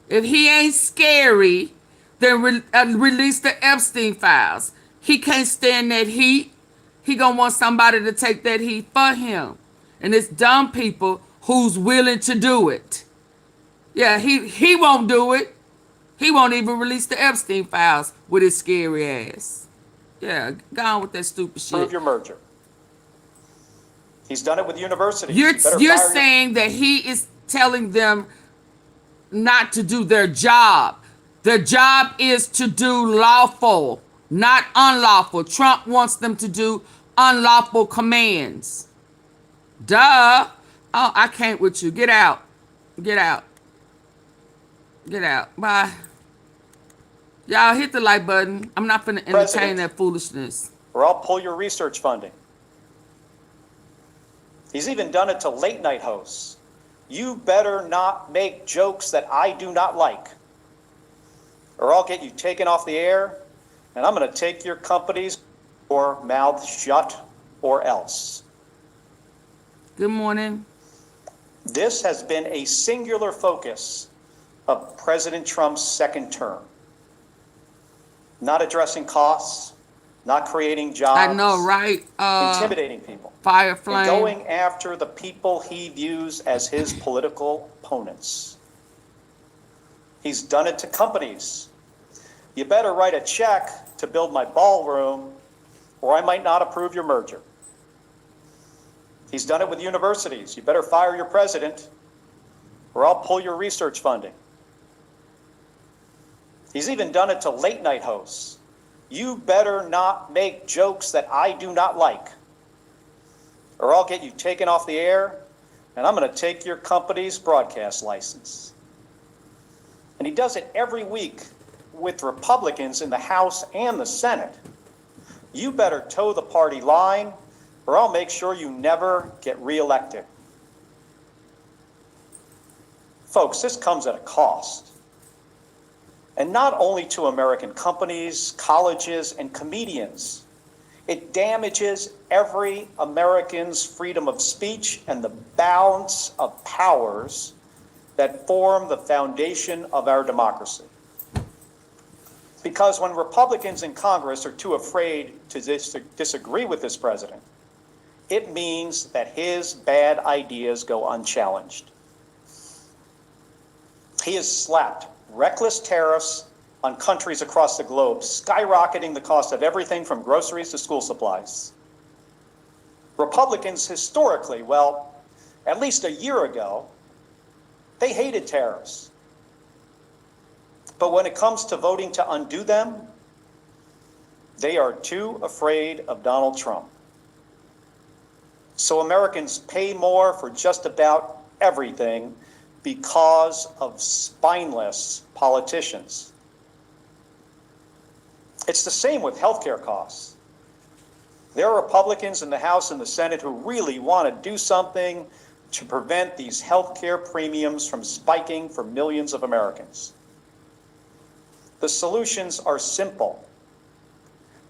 If he ain't scary, then release the Epstein files. He can't stand that heat. He gonna want somebody to take that heat for him. And it's dumb people who's willing to do it. Yeah, he won't do it. He won't even release the Epstein files with his scary ass. Yeah, go on with that stupid shit. Prove your merger. He's done it with universities. You're saying that he is telling them not to do their job. The job is to do lawful, not unlawful. Trump wants them to do unlawful commands. Duh. Oh, I can't with you. Get out. Get out. Get out. Bye. Y'all hit the like button. I'm not finna entertain President, that foolishness. or I'll pull your research funding. He's even done it to late night hosts. You better not make jokes that I do not like, or I'll get you taken off the air, and I'm going to take your companies or mouth shut or else. Good morning. This has been a singular focus of President Trump's second term. Not addressing costs, not creating jobs. I know, right? Intimidating people. Fire flame. And going after the people he views as his political opponents. He's done it to companies. You better write a check to build my ballroom, or I might not approve your merger. He's done it with universities. You better fire your president, or I'll pull your research funding. He's even done it to late night hosts. You better not make jokes that I do not like, or I'll get you taken off the air, and I'm going to take your company's broadcast license. And he does it every week with Republicans in the House and the Senate. You better toe the party line, or I'll make sure you never get reelected. Folks, this comes at a cost. And not only to American companies, colleges, and comedians. It damages every American's freedom of speech and the balance of powers that form the foundation of our democracy. Because when Republicans in Congress are too afraid to disagree with this president, it means that his bad ideas go unchallenged. He has slapped reckless tariffs on countries across the globe, skyrocketing the cost of everything from groceries to school supplies. Republicans historically, well, at least a year ago, they hated tariffs. But when it comes to voting to undo them, they are too afraid of Donald Trump. So Americans pay more for just about everything because of spineless politicians. It's the same with healthcare costs. There are Republicans in the House and the Senate who really want to do something to prevent these healthcare premiums from spiking for millions of Americans. The solutions are simple,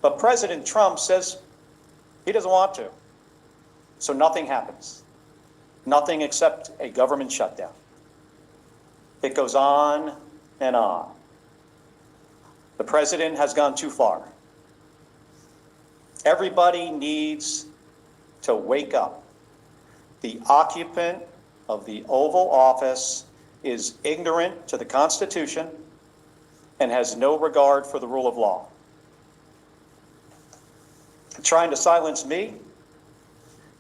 but President Trump says he doesn't want to. So nothing happens. Nothing except a government shutdown. It goes on and on. The president has gone too far. Everybody needs to wake up. The occupant of the Oval Office is ignorant to the Constitution and has no regard for the rule of law. Trying to silence me,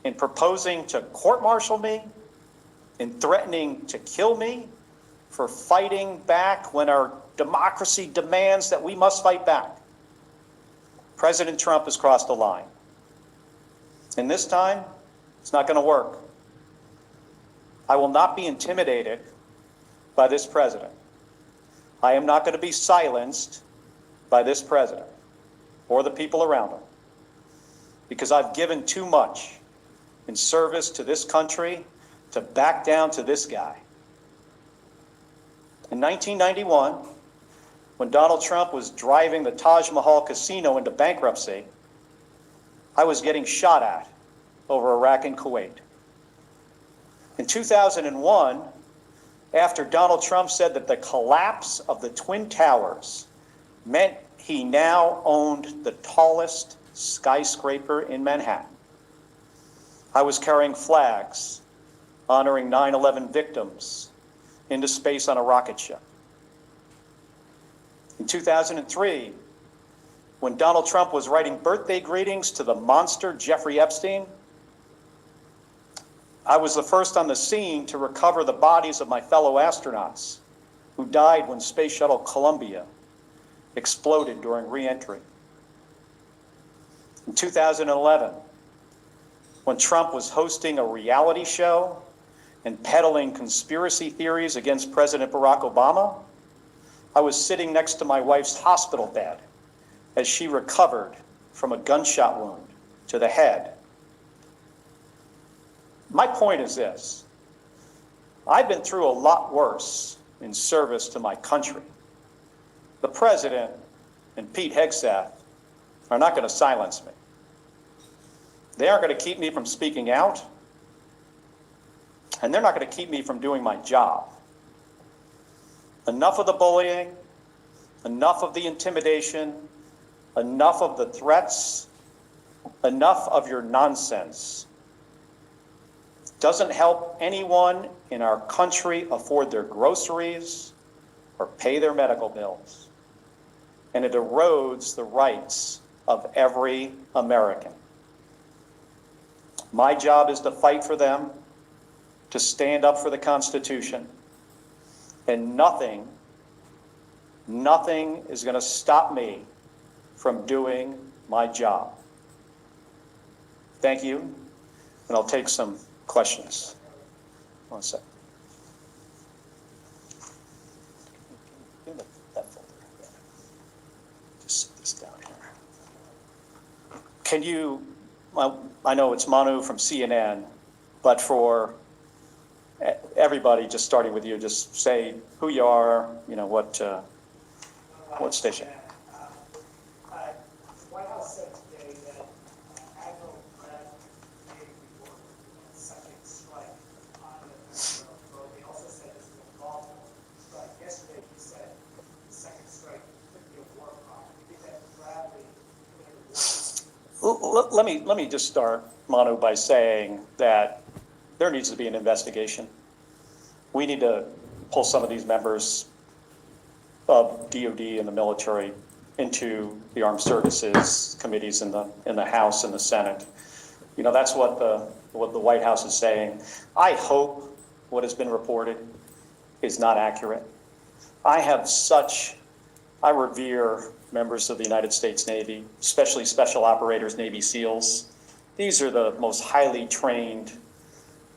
in proposing to court-martial me, in threatening to kill me, for fighting back when our democracy demands that we must fight back. President Trump has crossed the line. And this time, it's not going to work. I will not be intimidated by this president. I am not going to be silenced by this president or the people around him, because I've given too much in service to this country to back down to this guy. In 1991, when Donald Trump was driving the Taj Mahal casino into bankruptcy, I was getting shot at over Iraq and Kuwait. In 2001, after Donald Trump said that the collapse of the Twin Towers meant he now owned the tallest skyscraper in Manhattan, I was carrying flags honoring 9/11 victims into space on a rocket ship. In 2003, when Donald Trump was writing birthday greetings to the monster Jeffrey Epstein, I was the first on the scene to recover the bodies of my fellow astronauts who who died when Space Shuttle Columbia exploded during re-entry. In 2011, when Trump was hosting a reality show and peddling conspiracy theories against President Barack Obama, I was sitting next to my wife's hospital bed as she recovered from a gunshot wound to the head. My point is this: I've been through a lot worse in service to my country. The president and Pete Hegseth are not going to silence me. They aren't going to keep me from speaking out, and they're not going to keep me from doing my job. Enough of the bullying, enough of the intimidation, enough of the threats, enough of your nonsense. Doesn't help anyone in our country afford their groceries or pay their medical bills. And it erodes the rights of every American. My job is to fight for them, to stand up for the Constitution, and nothing is going to stop me from doing my job. Thank you, and I'll take some questions. One sec. Give me that folder. Just sit this down here. Can you, well, I know it's Manu from CNN, but for everybody, just starting with you, just say who you are, you know, what station. White House said today that ADOLPH made a report of a second strike on the road. They also said this was a lawful strike. Yesterday, he said the second strike could be a war crime. Do you think that Bradley committed a war? Let me just start, Manu, by saying that there needs to be an investigation. We need to pull some of these members of DOD and the military into the armed services committees in the House and the Senate. You know, that's what the White House is saying. I hope what has been reported is not accurate. I revere members of the United States Navy, especially special operators, Navy SEALs. These are the most highly trained,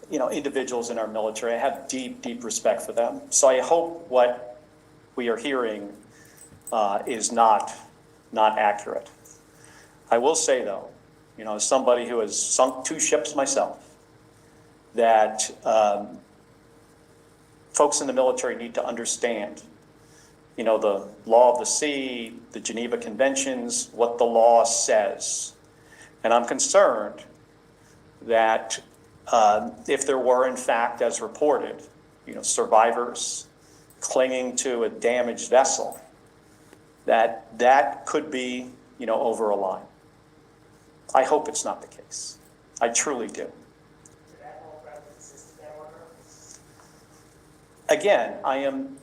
you know, individuals in our military. I have deep, deep respect for them. So I hope what we are hearing is not accurate. I will say, though, you know, as somebody who has sunk 2 ships myself, that folks in the military need to understand, you know, the law of the sea, the Geneva Conventions, what the law says. And I'm concerned that if there were, in fact, as reported, you know, survivors clinging to a damaged vessel, that could be, you know, over a line. I hope it's not the case. I truly do. Again, I am,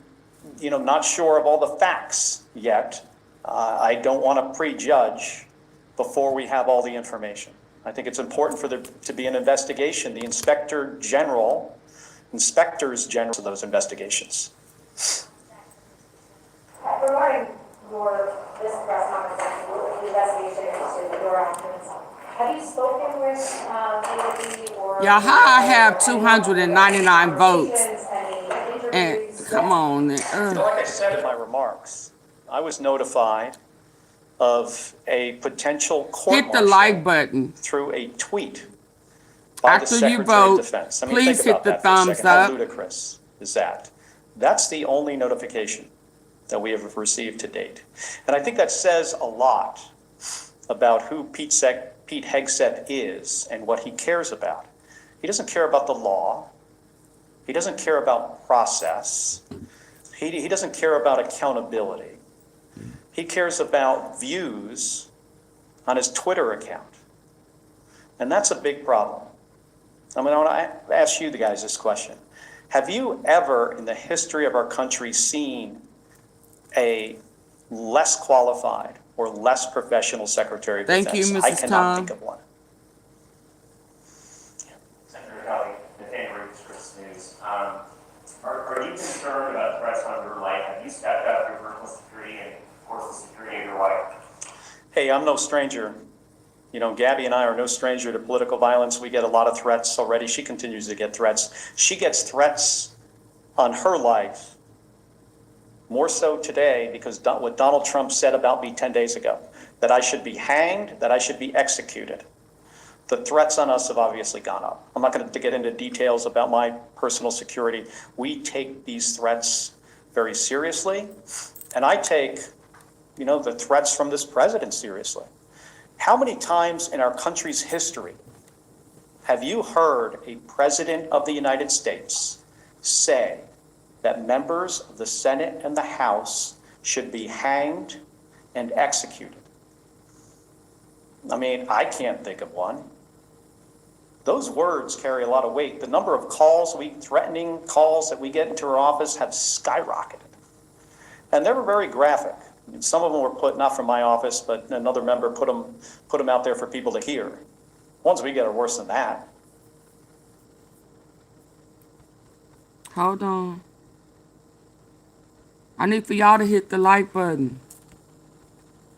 you know, not sure of all the facts yet. I don't want to prejudge before we have all the information. I think it's important for there to be an investigation. The inspectors general of those investigations. Regarding this press conference, the investigation into your actions, have you spoken with DOD or? Yeah, how I have 299 votes. And come on. Like I said in my remarks, I was notified of a potential court hit the like button through a tweet by after the Secretary you vote. of Defense. I mean, Please think about hit the that for a thumbs second. How up. ludicrous is that? That's the only notification that we have received to date. And I think that says a lot about who Pete Hegseth is and what he cares about. He doesn't care about the law. He doesn't care about process. He doesn't care about accountability. He cares about views on his Twitter account. And that's a big problem. I mean, I want to ask you guys this question. Have you ever in the history of our country seen a less qualified or less professional Secretary of Defense? Thank you, Mrs. I cannot Tom. think of one. Senator Kelly, the Cambridge News. Are you concerned about threats on your life you stepped up your personal security and, of course, the security of your wife. Hey, I'm no stranger. You know, Gabby and I are no stranger to political violence. We get a lot of threats already. She continues to get threats. She gets threats on her life, more so today because what Donald Trump said about me 10 days ago, that I should be hanged, that I should be executed. The threats on us have obviously gone up. I'm not going to get into details about my personal security. We take these threats very seriously, and I take, you know, the threats from this president seriously. How many times in our country's history have you heard a president of the United States say that members of the Senate and the House should be hanged and executed? I mean, I can't think of one. Those words carry a lot of weight. The number of threatening calls that we get into our office have skyrocketed. And they were very graphic. I mean, some of them were put, not from my office, but another member put them out there for people to hear. Ones we get are worse than that. Hold on. I need for y'all to hit the like button,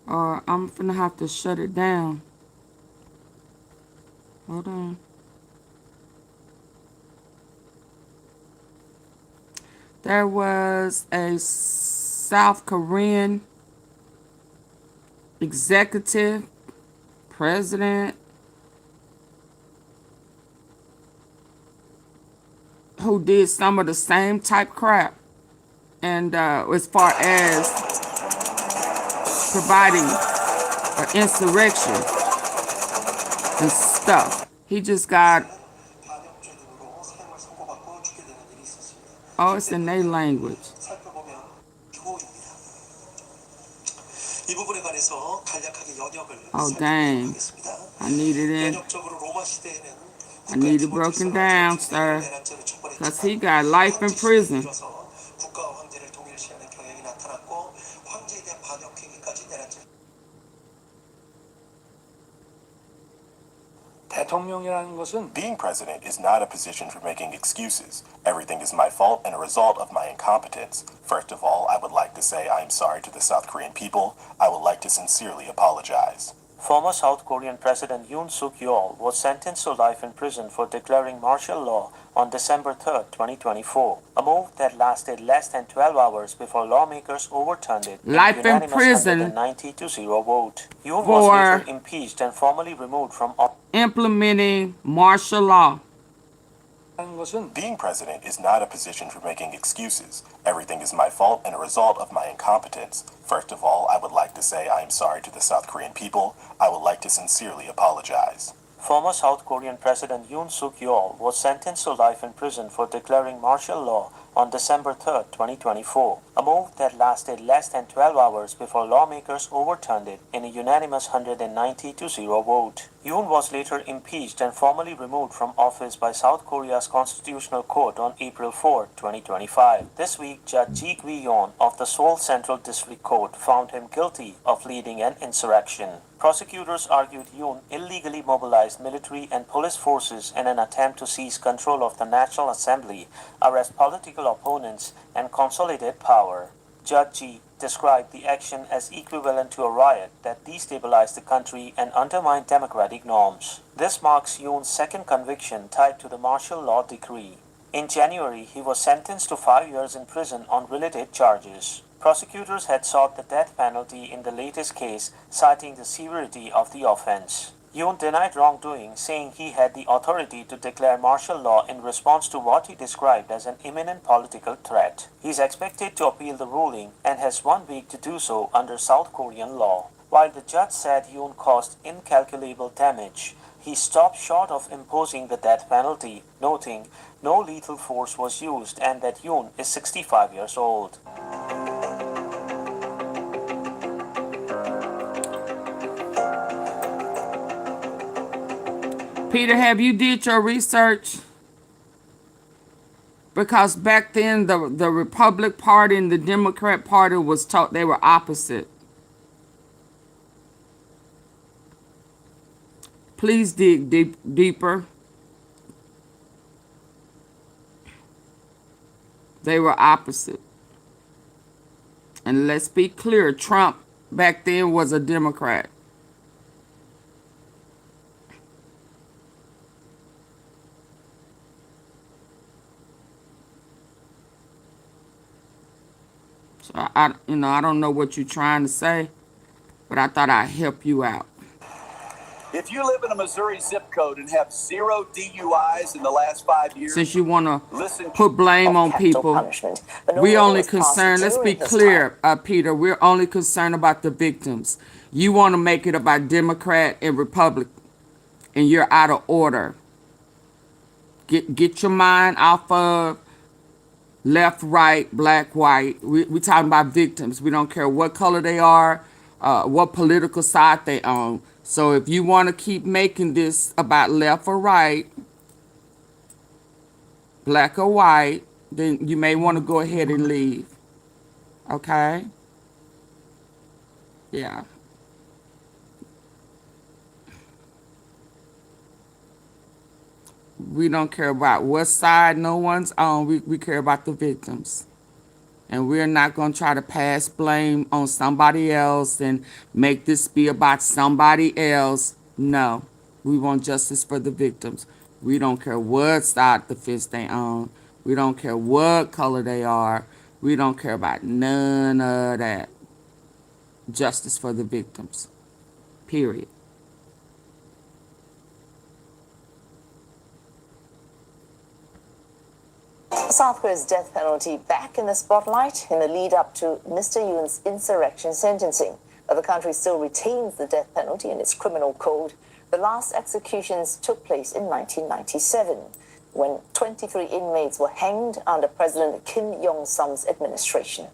or I'm gonna have to shut it down. Hold on. There was a South Korean executive president who did some of the same type crap, and as far as providing an insurrection and stuff, he just got, oh, it's in their language. Oh, dang. I need it in. I need it broken down, sir. Because he got life in prison. Being president is not a position for making excuses. Everything is my fault and a result of my incompetence. First of all, I would like to say I am sorry to the South Korean people. I would like to sincerely apologize. Former South Korean President Yoon Suk-yeol was sentenced to life in prison for declaring martial law on December 3, 2024, a move that lasted less than 12 hours before lawmakers overturned it life in prison 190-0 vote. Yoon for was later impeached and formally removed from office. Implementing martial law. Being president is not a position for making excuses. Everything is my fault and a result of my incompetence. First of all, I would like to say I am sorry to the South Korean people. I would like to sincerely apologize. Former South Korean President Yoon Suk-yeol was sentenced to life in prison for declaring martial law on December 3, 2024, a move that lasted less than 12 hours before lawmakers overturned it in a unanimous 190-0 vote. Yoon was later impeached and formally removed from office by South Korea's Constitutional Court on April 4, 2025. This week, Judge Ji Gwi-yeon of the Seoul Central District Court found him guilty of leading an insurrection. Prosecutors argued Yoon illegally mobilized military and police forces in an attempt to seize control of the National Assembly, arrest political opponents, and consolidate power. Judge Ji described the action as equivalent to a riot that destabilized the country and undermined democratic norms. This marks Yoon's second conviction tied to the martial law decree. In January, he was sentenced to 5 years in prison on related charges. Prosecutors had sought the death penalty in the latest case, citing the severity of the offense. Yoon denied wrongdoing, saying he had the authority to declare martial law in response to what he described as an imminent political threat. He is expected to appeal the ruling and has 1 week to do so under South Korean law. While the judge said Yoon caused incalculable damage, he stopped short of imposing the death penalty, noting no lethal force was used and that Yoon is 65 years old. Peter, have you did your research? Because back then the Republic Party and the Democrat Party was taught they were opposite. Please dig deeper. They were opposite. And let's be clear, Trump back then was a Democrat. So I don't know what you're trying to say, but I thought I'd help you out. If you live in a Missouri zip code and have 0 DUIs in the last 5 years, Since you want to put blame on people, we only concerned, let's be clear, Peter, we're only concerned about the victims. You want to make it about Democrat and Republican, and you're out of order. Get your mind off of left, right, black, white. We talking about victims. We don't care what color they are, what political side they on. So if you want to keep making this about left or right, black or white, then you may want to go ahead and leave. Okay? Yeah. We don't care about what side no one's on. We care about the victims. And we're not going to try to pass blame on somebody else and make this be about somebody else. No. We want justice for the victims. We don't care what side of the fence they on. We don't care what color they are. We don't care about none of that. Justice for the victims. Period. South Korea's death penalty back in the spotlight in the lead up to Mr. Yoon's insurrection sentencing. But the country still retains the death penalty in its criminal code. The last executions took place in 1997, when 23 inmates were hanged under President Kim Yong-sam's administration.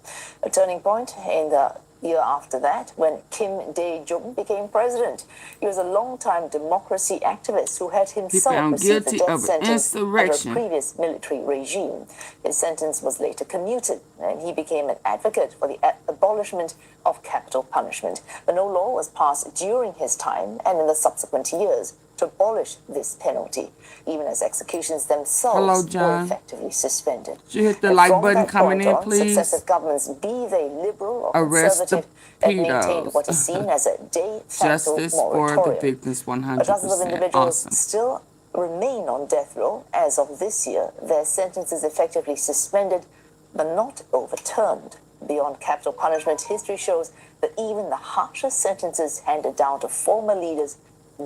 A turning point in the year after that, when Kim Dae-jung became president. He was a long-time democracy activist who had himself received the death sentence under a previous military regime. His sentence was later commuted, and he became an advocate for the abolishment of capital punishment. But no law was passed during his time and in the subsequent years to abolish this penalty, even as executions themselves were effectively suspended. Did you hit the like button coming in, please? Successive governments, be they liberal or conservative, have maintained what is seen as a de facto Justice moratorium. for the victims, 100%. Dozens of individuals still remain on death row as of this year. Their sentences effectively suspended, but not overturned. Beyond capital punishment, history shows that even the harshest sentences handed down to former leaders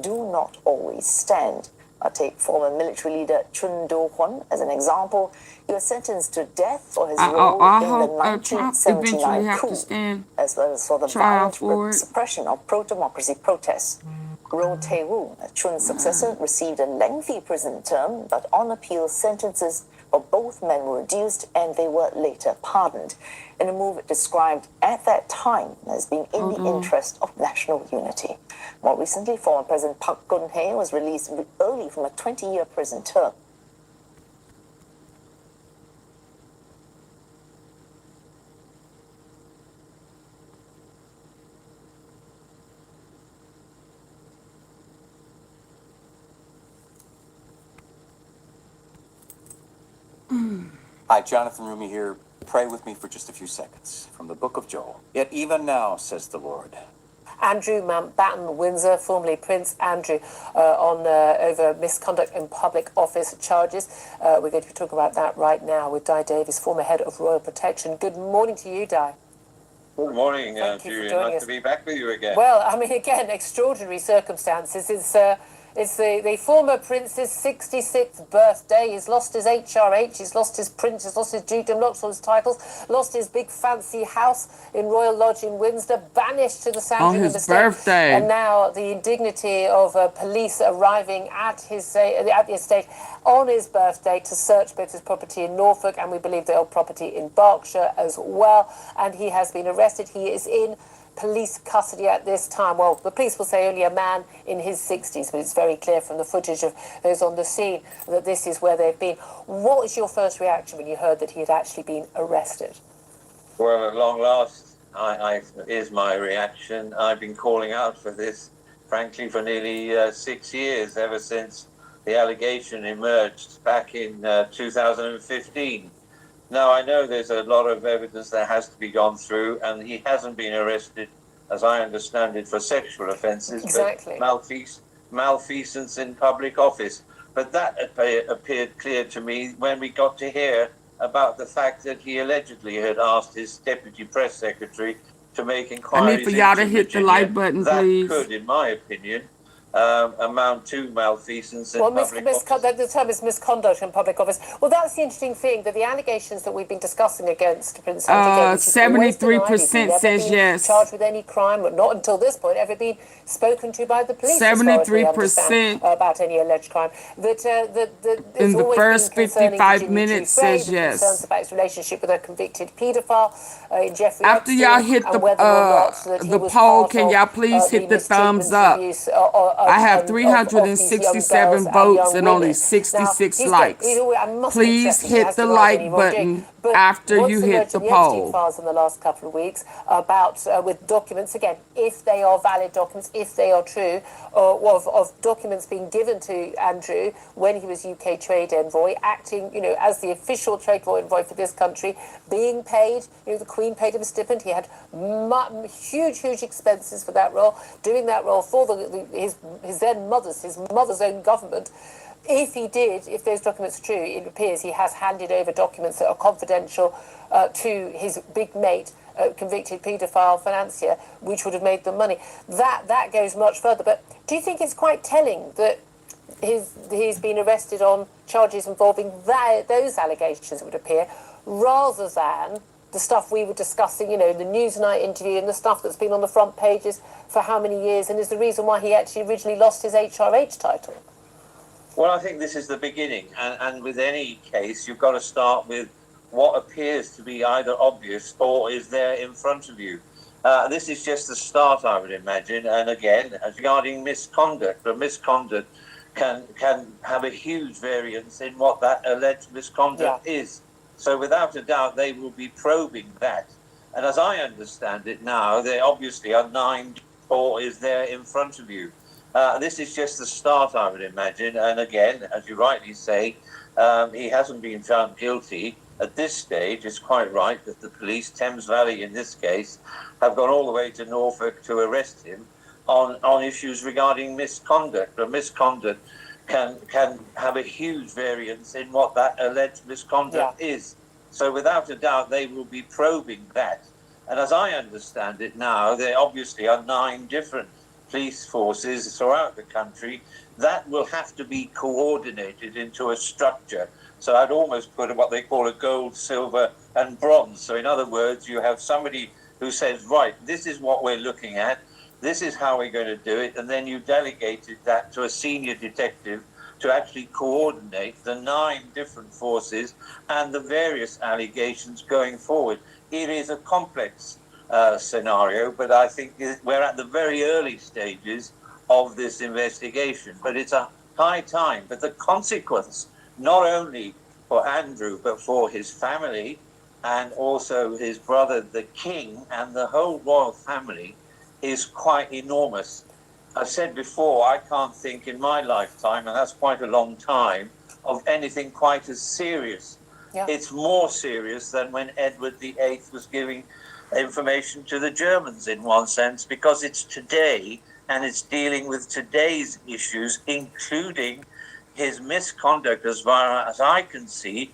do not always stand. I'll take former military leader Chun Do-hwan as an example. He was sentenced to death for his role in the 1979 coup, as well as for the violent suppression of pro-democracy protests. Roh Tae-woo, Chun's successor, received a lengthy prison term, but on appeal, sentences for both men were reduced and they were later pardoned, in a move described at that time as being in the interest of national unity. More recently, former President Park Geun-hye was released early from a 20-year prison term. Hi, Jonathan Rumi here. Pray with me for just a few seconds. From the book of Joel. Yet even now, says the Lord. Andrew Mountbatten Windsor, formerly Prince Andrew, over misconduct in public office charges. We're going to be talking about that right now with Di Davis, former head of Royal Protection. Good morning to you, Di. Good morning, Julian. Nice to be back with you again. Well, I mean, again, extraordinary circumstances. It's the former prince's 66th birthday. He's lost his HRH, he's lost his prince, he's lost his dukedom, lost all his titles, lost his big fancy house in Royal Lodge in Windsor, banished to the Sandringham estate. Birthday. And now the indignity of police arriving at the estate on his birthday to search both his property in Norfolk and we believe the old property in Berkshire as well. And he has been arrested. He is in police custody at this time. Well, the police will say only a man in his 60s, but it's very clear from the footage of those on the scene that this is where they've been. What was your first reaction when you heard that he had actually been arrested? Well, at long last, is my reaction. I've been calling out for this, frankly, for nearly 6 years, ever since the allegation emerged back in 2015. Now, I know there's a lot of evidence that has to be gone through, and he hasn't been arrested, as I understand it, for sexual offences, Exactly. but malfeasance in public office. But that appeared clear to me when we got to hear about the fact that he allegedly had asked his deputy press secretary to make I inquiries need for y'all to into hit the Virginia. like button, That please. could, in my opinion, amount to malfeasance in Well, public office. the term is misconduct in public office. Well, that's the interesting thing, that the allegations that we've been discussing against Prince Andrew, which he's always denied, he's 73% never says been yes. charged with any crime, but not until this point ever been spoken to by the police, as far as we understand, 73% about any alleged crime. That it's in the always first been concerning 55 Virginia minutes Chief Ray, says the concerns yes. about his relationship with a convicted paedophile in Jeffrey After Epstein, y'all hit and whether or not that he was poll, part can of y'all please hit the thumbs up? abuse I have of these young girls 367 and votes young and only women. 66 Now, likes. I mustn't Please stress that he has hit the denied any like wrongdoing, button but after what's you emerged hit the in Epstein poll. files in the last couple of weeks about with documents, again, if they are valid documents, if they are true, of documents being given to Andrew when he was UK trade envoy, acting, as the official trade envoy for this country, being paid, the Queen paid him a stipend. He had huge expenses for that role, doing that role for his then his mother's own government. If those documents are true, it appears he has handed over documents that are confidential to his big mate, convicted paedophile financier, which would have made them money. That goes much further. But do you think it's quite telling that he's been arrested on charges involving those allegations, it would appear, rather than the stuff we were discussing, the Newsnight interview and the stuff that's been on the front pages for how many years, and is the reason why he actually originally lost his HRH title? Well, I think this is the beginning, and with any case, you've got to start with what appears to be either obvious or is there in front of you. This is just the start, I would imagine, and again, as regarding misconduct, but misconduct can have a huge variance in what that alleged misconduct is. So without a doubt, they will be probing that. And as I understand it now, there obviously are 9 or is there in front of you. This is just the start, I would imagine. And again, as you rightly say, he hasn't been found guilty. At this stage, it's quite right that the police, Thames Valley in this case, have gone all the way to Norfolk to arrest him on issues regarding misconduct. But misconduct can have a huge variance in what that alleged misconduct is. So without a doubt, they will be probing that. And as I understand it now, there obviously are 9 different police forces throughout the country that will have to be coordinated into a structure. So I'd almost put what they call a gold, silver and bronze. So in other words, you have somebody who says, right, this is what we're looking at, this is how we're going to do it, and then you delegated that to a senior detective to actually coordinate the 9 different forces and the various allegations going forward. It is a complex scenario, but I think we're at the very early stages of this investigation. But it's a high time. But the consequence, not only for Andrew, but for his family and also his brother, the king, and the whole royal family, is quite enormous. I've said before, I can't think in my lifetime, and that's quite a long time, of anything quite as serious. It's more serious than when Edward VIII was giving information to the Germans in one sense, because it's today and it's dealing with today's issues, including his misconduct, as far as I can see,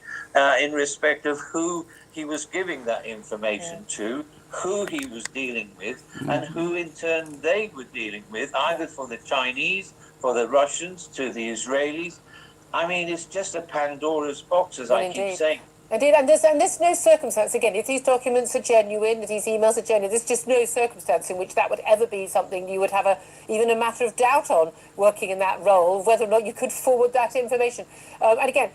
in respect of who he was giving that information to, who he was dealing with, and who in turn they were dealing with, either for the Chinese, for the Russians, to the Israelis. I mean, it's just a Pandora's box, as I keep saying. Indeed, and there's no circumstance, again, if these documents are genuine, if these emails are genuine, there's just no circumstance in which that would ever be something you would have even a matter of doubt on, working in that role, whether or not you could forward that information. And again,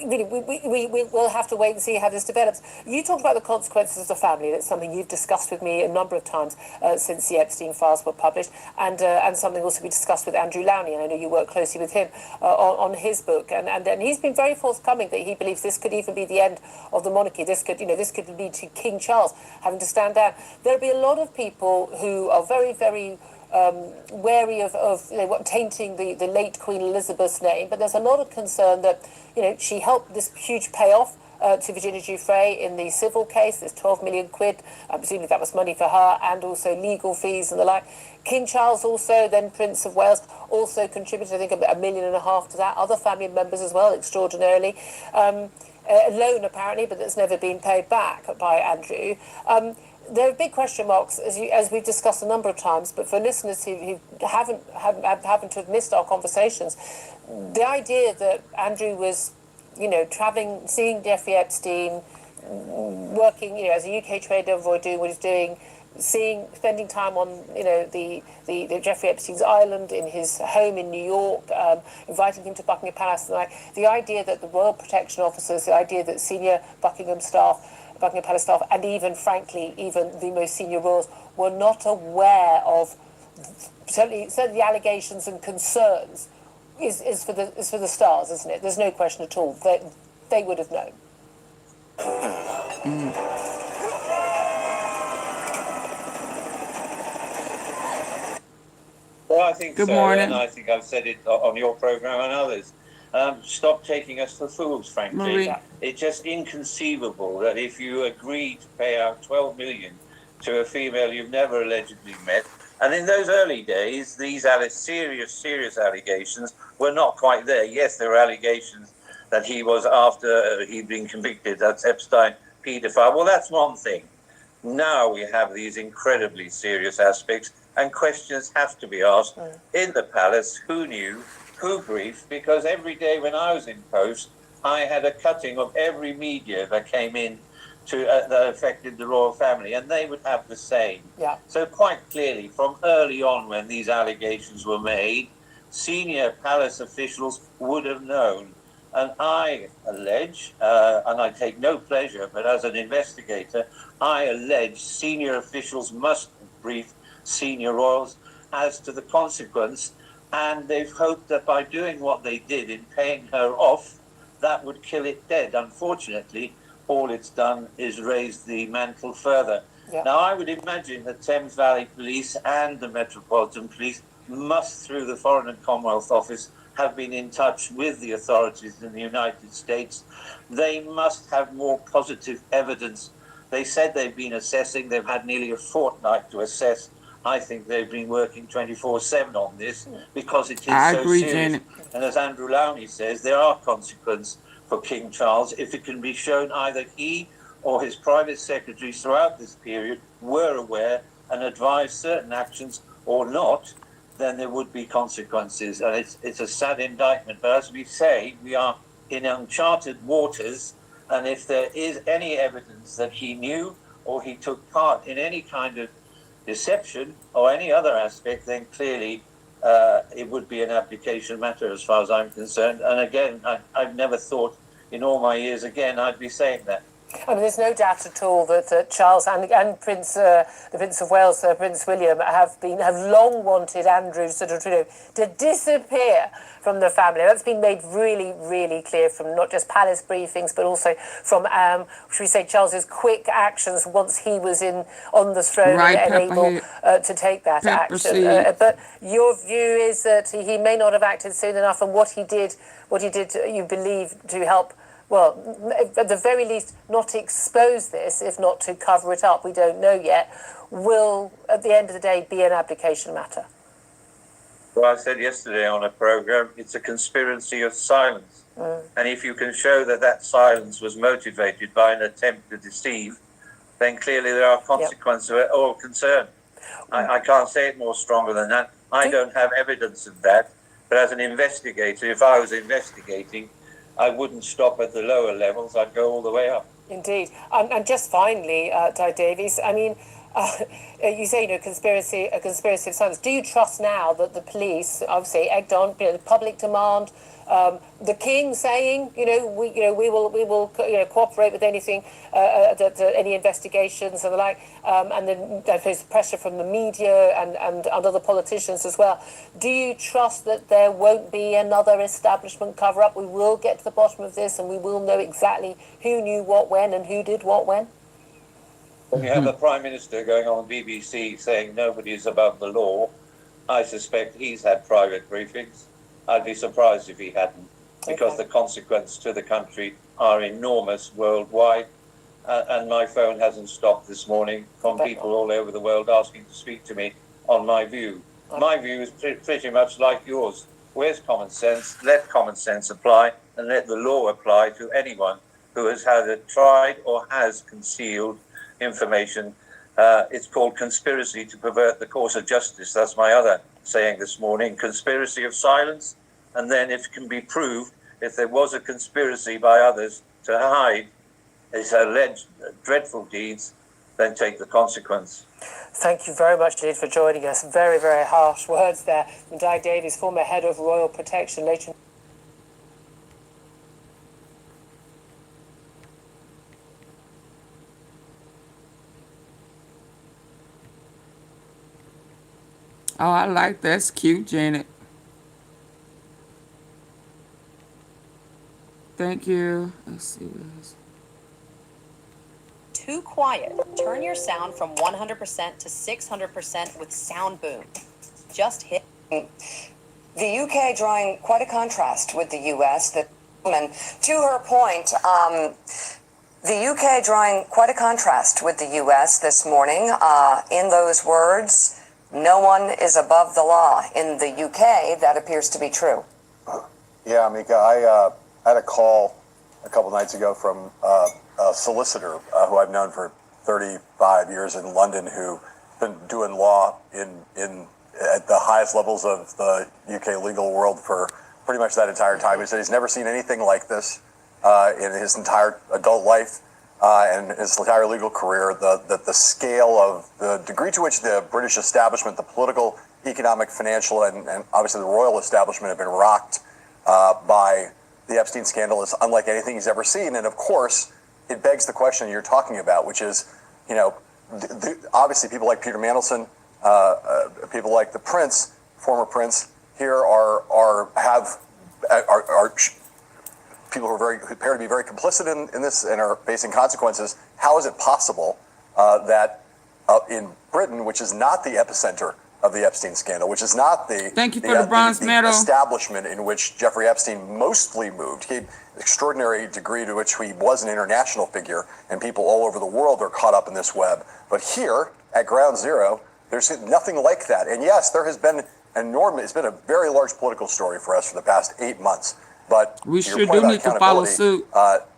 really, we will have to wait and see how this develops. You talked about the consequences of the family. That's something you've discussed with me a number of times since the Epstein files were published, and something also we discussed with Andrew Lowney, and I know you work closely with him on his book, and he's been very forthcoming that he believes this could even be the end of the monarchy. This could lead to King Charles having to stand down. There'll be a lot of people who are very, very wary of tainting the late Queen Elizabeth's name, but there's a lot of concern that she helped this huge payoff to Virginia Giuffre in the civil case. There's 12 million quid. Presumably that was money for her, and also legal fees and the like. King Charles also, then Prince of Wales, also contributed, I think, $1.5 million to that. Other family members as well, extraordinarily. A loan, apparently, but that's never been paid back by Andrew. There are big question marks, as we've discussed a number of times, but for listeners who happen to have missed our conversations, the idea that Andrew was, traveling, seeing Jeffrey Epstein, working, as a UK trade envoy, doing what he's doing, spending time on, the Jeffrey Epstein's island, in his home in New York, inviting him to Buckingham Palace, and the idea that the Royal Protection Officers, the idea that senior Buckingham Palace staff, and even, frankly, even the most senior royals were not aware of certainly the allegations and concerns is for the stars, isn't it? There's no question at all that they would have known. Well, I think Good so, morning. and I think I've said it on your program and others. Stop taking us for fools, frankly. Marie. It's just inconceivable that if you agree to pay out 12 million to a female you've never allegedly met, and in those early days, these serious allegations were not quite there. Yes, there were allegations that he was, after he'd been convicted, that's Epstein, paedophile. Well, that's one thing. Now we have these incredibly serious aspects, and questions have to be asked in the palace. Who knew? Who briefed? Because every day when I was in post, I had a cutting of every media that came in that affected the royal family, and they would have the same. Yeah. So quite clearly, from early on when these allegations were made, senior palace officials would have known. And I allege, and I take no pleasure, but as an investigator, I allege senior officials must brief senior royals as to the consequence, and they've hoped that by doing what they did in paying her off, that would kill it dead. Unfortunately, all it's done is raise the mantle further. Yeah. Now, I would imagine that Thames Valley Police and the Metropolitan Police must, through the Foreign and Commonwealth Office, have been in touch with the authorities in the United States. They must have more positive evidence. They said they've been assessing. They've had nearly a fortnight to assess. I think they've been working 24/7 on this because it is so serious. Janet. And as Andrew Lowney says, there are consequences for King Charles if it can be shown either he or his private secretaries throughout this period were aware and advised certain actions or not, then there would be consequences. And it's a sad indictment. But as we say, we are in uncharted waters. And if there is any evidence that he knew or he took part in any kind of deception or any other aspect, then clearly it would be an application matter as far as I'm concerned. And again, I've never thought in all my years again I'd be saying that. I mean, there's no doubt at all that Charles and the Prince of Wales, Prince William, have long wanted Andrew to disappear from the family. That's been made really, really clear from not just palace briefings, but also from, should we say, Charles's quick actions once he was on the throne and able to take that action. But your view is that he may not have acted soon enough, and what he did, you believe, to help. Well, at the very least, not expose this, if not to cover it up, we don't know yet, will, at the end of the day, be an application matter. Well, I said yesterday on a program, it's a conspiracy of silence. And if you can show that silence was motivated by an attempt to deceive, then clearly there are consequences or concern. I can't say it more stronger than that. I don't have evidence of that. But as an investigator, if I was investigating, I wouldn't stop at the lower levels. I'd go all the way up. Indeed. And just finally, Di Davies, I mean, you say, conspiracy of silence. Do you trust now that the police, obviously, egged on, the public demand, the King saying, we will cooperate with anything, any investigations and the like, and then there's pressure from the media and other politicians as well. Do you trust that there won't be another establishment cover-up? We will get to the bottom of this, and we will know exactly who knew what when and who did what when? When you have the Prime Minister going on BBC saying nobody is above the law, I suspect he's had private briefings. I'd be surprised if he hadn't. because the consequences to the country are enormous worldwide. And my phone hasn't stopped this morning from people all over the world asking to speak to me on my view. My view is pretty much like yours. Where's common sense? Let common sense apply, and let the law apply to anyone who has either tried or has concealed information. It's called conspiracy to pervert the course of justice. That's my other saying this morning. Conspiracy of silence, and then if it can be proved, if there was a conspiracy by others to hide his alleged dreadful deeds, then take the consequence. Thank you very much indeed for joining us. Very, very harsh words there from Dag Davies, former head of Royal Protection. Later. Oh, I like that. That's cute, Janet. Thank you. Let's see what else. Too quiet. Turn your sound from 100% to 600% with Sound Boom. Just hit. The UK drawing quite a contrast with the US. And to her point, the UK drawing quite a contrast with the US this morning. In those words, no one is above the law. In the UK, that appears to be true. Yeah, Mika, I had a call a couple nights ago from a solicitor who I've known for 35 years in London, who's been doing law at the highest levels of the UK legal world for pretty much that entire time. He said he's never seen anything like this in his entire adult life and his entire legal career. The scale of the degree to which the British establishment, the political, economic, financial, and obviously the royal establishment have been rocked by the Epstein scandal is unlike anything he's ever seen. And of course, it begs the question you're talking about, which is, you know, obviously people like Peter Mandelson, people like the Prince, former Prince, here are people who appear to be very complicit in this and are facing consequences. How is it possible that in Britain, which is not the epicenter of the Epstein scandal, which is not the establishment in which Jeffrey Epstein mostly moved, the extraordinary degree to which he was an international figure, and people all over the world are caught up in this web. But here, at ground zero, there's nothing like that. And yes, there has been it's been a very large political story for us for the past 8 months. But we sure do need to follow suit.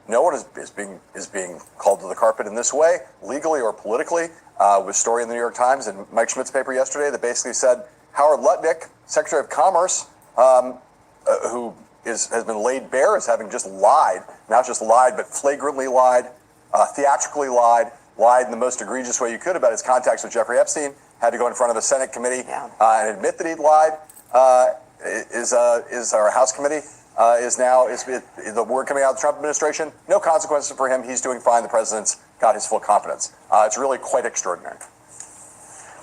No one is being called to the carpet in this way, legally or politically. With a story in the New York Times and Mike Schmidt's paper yesterday that basically said Howard Lutnick, Secretary of Commerce, who has been laid bare as having just lied, not just lied, but flagrantly lied, theatrically lied in the most egregious way you could about his contacts with Jeffrey Epstein, had to go in front of a Senate committee and admit that he'd lied, is our House committee. Is the word coming out of the Trump administration? No consequences for him. He's doing fine. The president's got his full confidence. It's really quite extraordinary.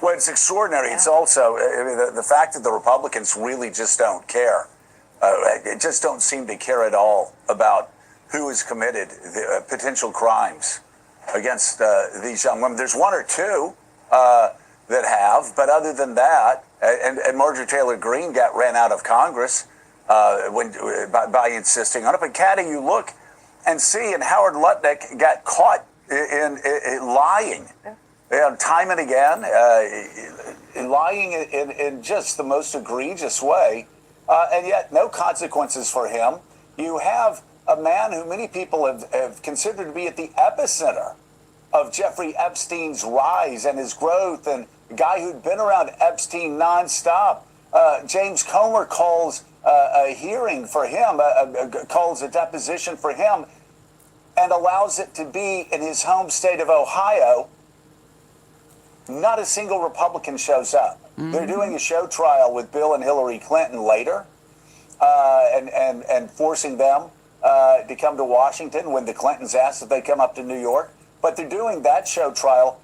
Well, it's extraordinary. Yeah. It's also the fact that the Republicans really just don't care. Just don't seem to care at all about who has committed potential crimes against these young women. There's one or two that have, but other than that, and Marjorie Taylor Greene ran out of Congress by insisting on it. But Kathy, you look and see, and Howard Lutnick got caught in lying, time and again, lying in just the most egregious way, and yet no consequences for him. You have a man who many people have considered to be at the epicenter of Jeffrey Epstein's rise and his growth, and a guy who'd been around Epstein nonstop. James Comer calls a hearing for him, calls a deposition for him, and allows it to be in his home state of Ohio. Not a single Republican shows up. Mm-hmm. They're doing a show trial with Bill and Hillary Clinton later, and forcing them to come to Washington when the Clintons asked if they come up to New York. But they're doing that show trial.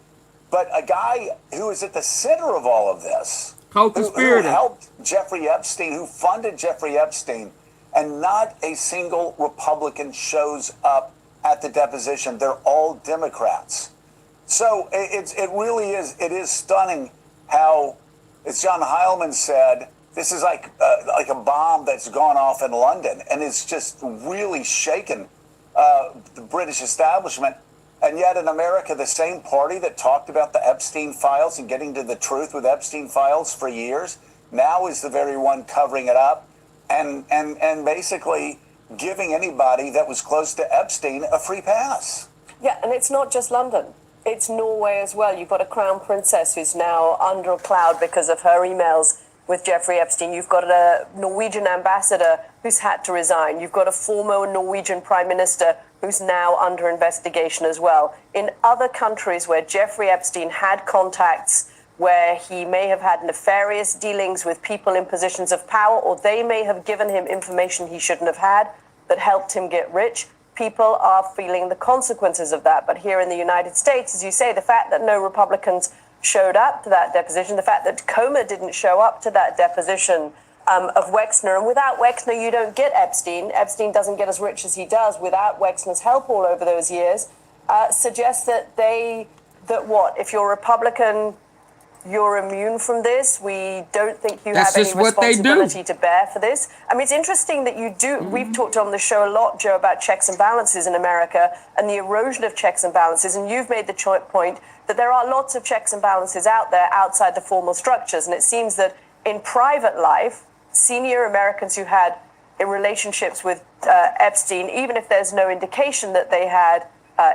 But a guy who is at the center of all of this, who helped Jeffrey Epstein, who funded Jeffrey Epstein, and not a single Republican shows up at the deposition. They're all Democrats. So it really is stunning how, as John Heilman said, This is like a bomb that's gone off in London, and it's just really shaken the British establishment. And yet in America, the same party that talked about the Epstein files and getting to the truth with Epstein files for years now is the very one covering it up and basically giving anybody that was close to Epstein a free pass. Yeah, and it's not just London. It's Norway as well. You've got a crown princess who's now under a cloud because of her emails with Jeffrey Epstein. You've got a Norwegian ambassador who's had to resign. You've got a former Norwegian prime minister who's now under investigation as well. In other countries where Jeffrey Epstein had contacts, where he may have had nefarious dealings with people in positions of power, or they may have given him information he shouldn't have had that helped him get rich, people are feeling the consequences of that. But here in the United States, as you say, the fact that no Republicans showed up to that deposition, the fact that Comer didn't show up to that deposition of Wexner, and without Wexner, you don't get Epstein. Epstein doesn't get as rich as he does without Wexner's help all over those years, suggests that if you're a Republican, you're immune from this. We don't think you have any responsibility to bear for this. I mean, it's interesting that you do. We've talked on the show a lot, Joe, about checks and balances in America and the erosion of checks and balances. And you've made the point that there are lots of checks and balances out there outside the formal structures. And it seems that in private life, senior Americans who had relationships with Epstein, even if there's no indication that they had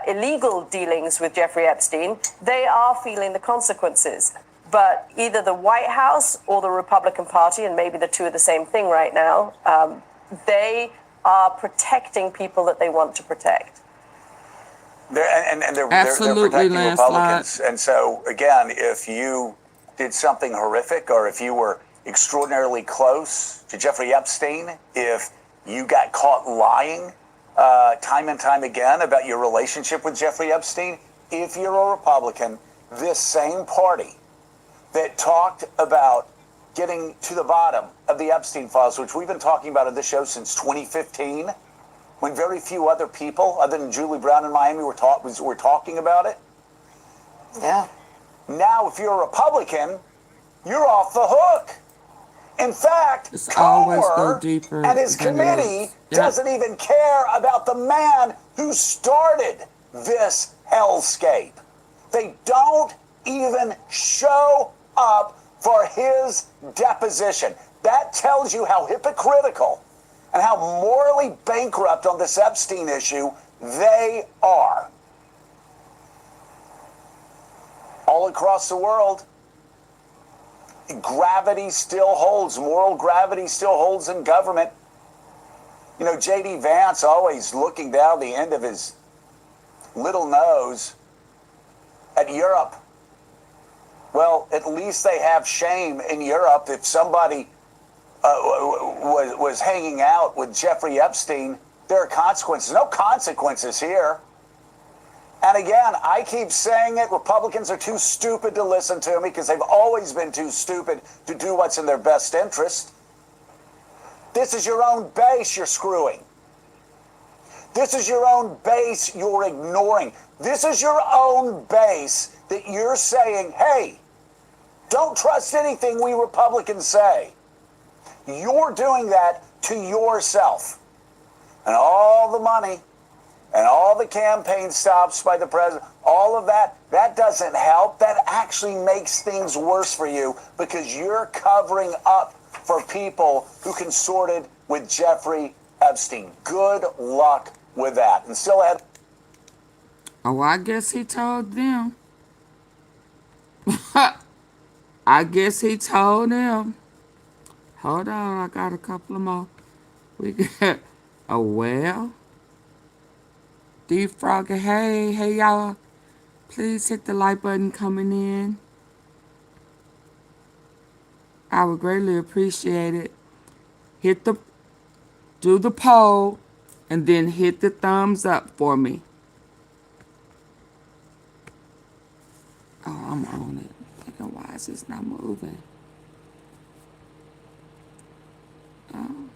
illegal dealings with Jeffrey Epstein, they are feeling the consequences. But either the White House or the Republican Party, and maybe the two are the same thing right now, they are protecting people that they want to protect. They're protecting Republicans. And so, again, if you did something horrific, or if you were extraordinarily close to Jeffrey Epstein, if you got caught lying time and time again about your relationship with Jeffrey Epstein, if you're a Republican, this same party that talked about getting to the bottom of the Epstein files, which we've been talking about on this show since 2015, when very few other people, other than Julie Brown in Miami, were talking about it. Yeah. Now, if you're a Republican, you're off the hook. In fact, Comer and his committee doesn't even care about the man who started this hellscape. They don't even show up for his deposition. That tells you how hypocritical and how morally bankrupt on this Epstein issue they are. All across the world, gravity still holds, moral gravity still holds in government. You know, J.D. Vance always looking down the end of his little nose at Europe. Well, at least they have shame in Europe. If somebody was hanging out with Jeffrey Epstein, there are consequences. No consequences here. And again, I keep saying it, Republicans are too stupid to listen to me because they've always been too stupid to do what's in their best interest. This is your own base you're screwing. This is your own base you're ignoring. This is your own base that you're saying, hey, don't trust anything we Republicans say. You're doing that to yourself. And all the money and all the campaign stops by the president, all of that, that doesn't help. That actually makes things worse for you because you're covering up for people who consorted with Jeffrey Epstein. Good luck with that. And still ahead. Oh, I guess he told them. I guess he told them. Hold on, I got a couple of more. We got, oh, well. D3TA, hey, y'all. Please hit the like button coming in. I would greatly appreciate it. Do the poll, and then hit the thumbs up for me. Oh, I'm on it. Thinking, why is this not moving? Oh.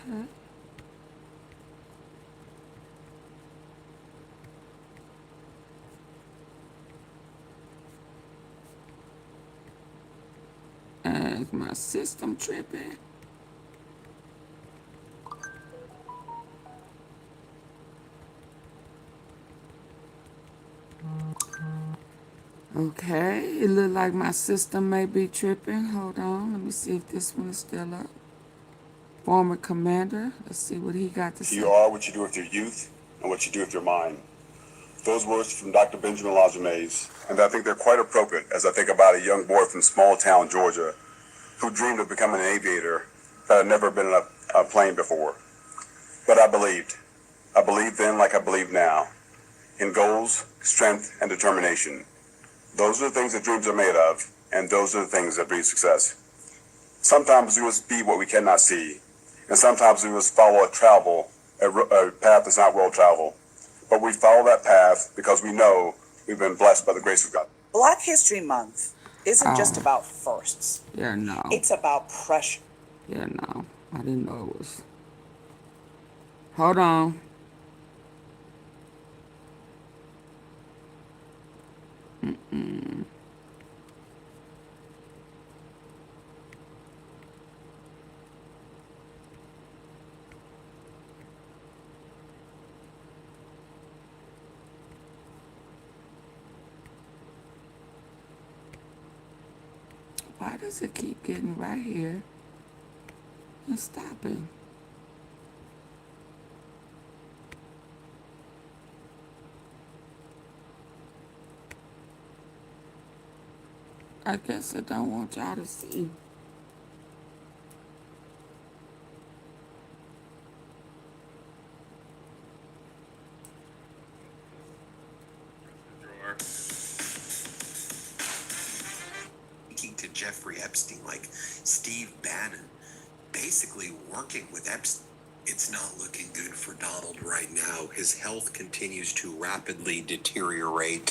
Okay. Is my system tripping? Okay, it look like my system may be tripping. Hold on, let me see if this one is still up. Former commander, let's see what he got to say. You are what you do with your youth and what you do with your mind. Those words from Dr. Benjamin Lajeunesse, and I think they're quite appropriate as I think about a young boy from small town Georgia who dreamed of becoming an aviator that had never been in a plane before. But I believed. I believed then like I believe now, in goals, strength, and determination. Those are the things that dreams are made of, and those are the things that breed success. Sometimes we must be what we cannot see, and sometimes we must follow a path that's not well traveled. But we follow that path because we know we've been blessed by the grace of God. Black History Month isn't just about firsts. Yeah, no. It's about pressure. Yeah, no. I didn't know it was. Hold on. Why does it keep getting right here and stopping? I guess I don't want y'all to see. To Jeffrey Epstein, like Steve Bannon, basically working with Epstein. It's not looking good for Donald right now. His health continues to rapidly deteriorate,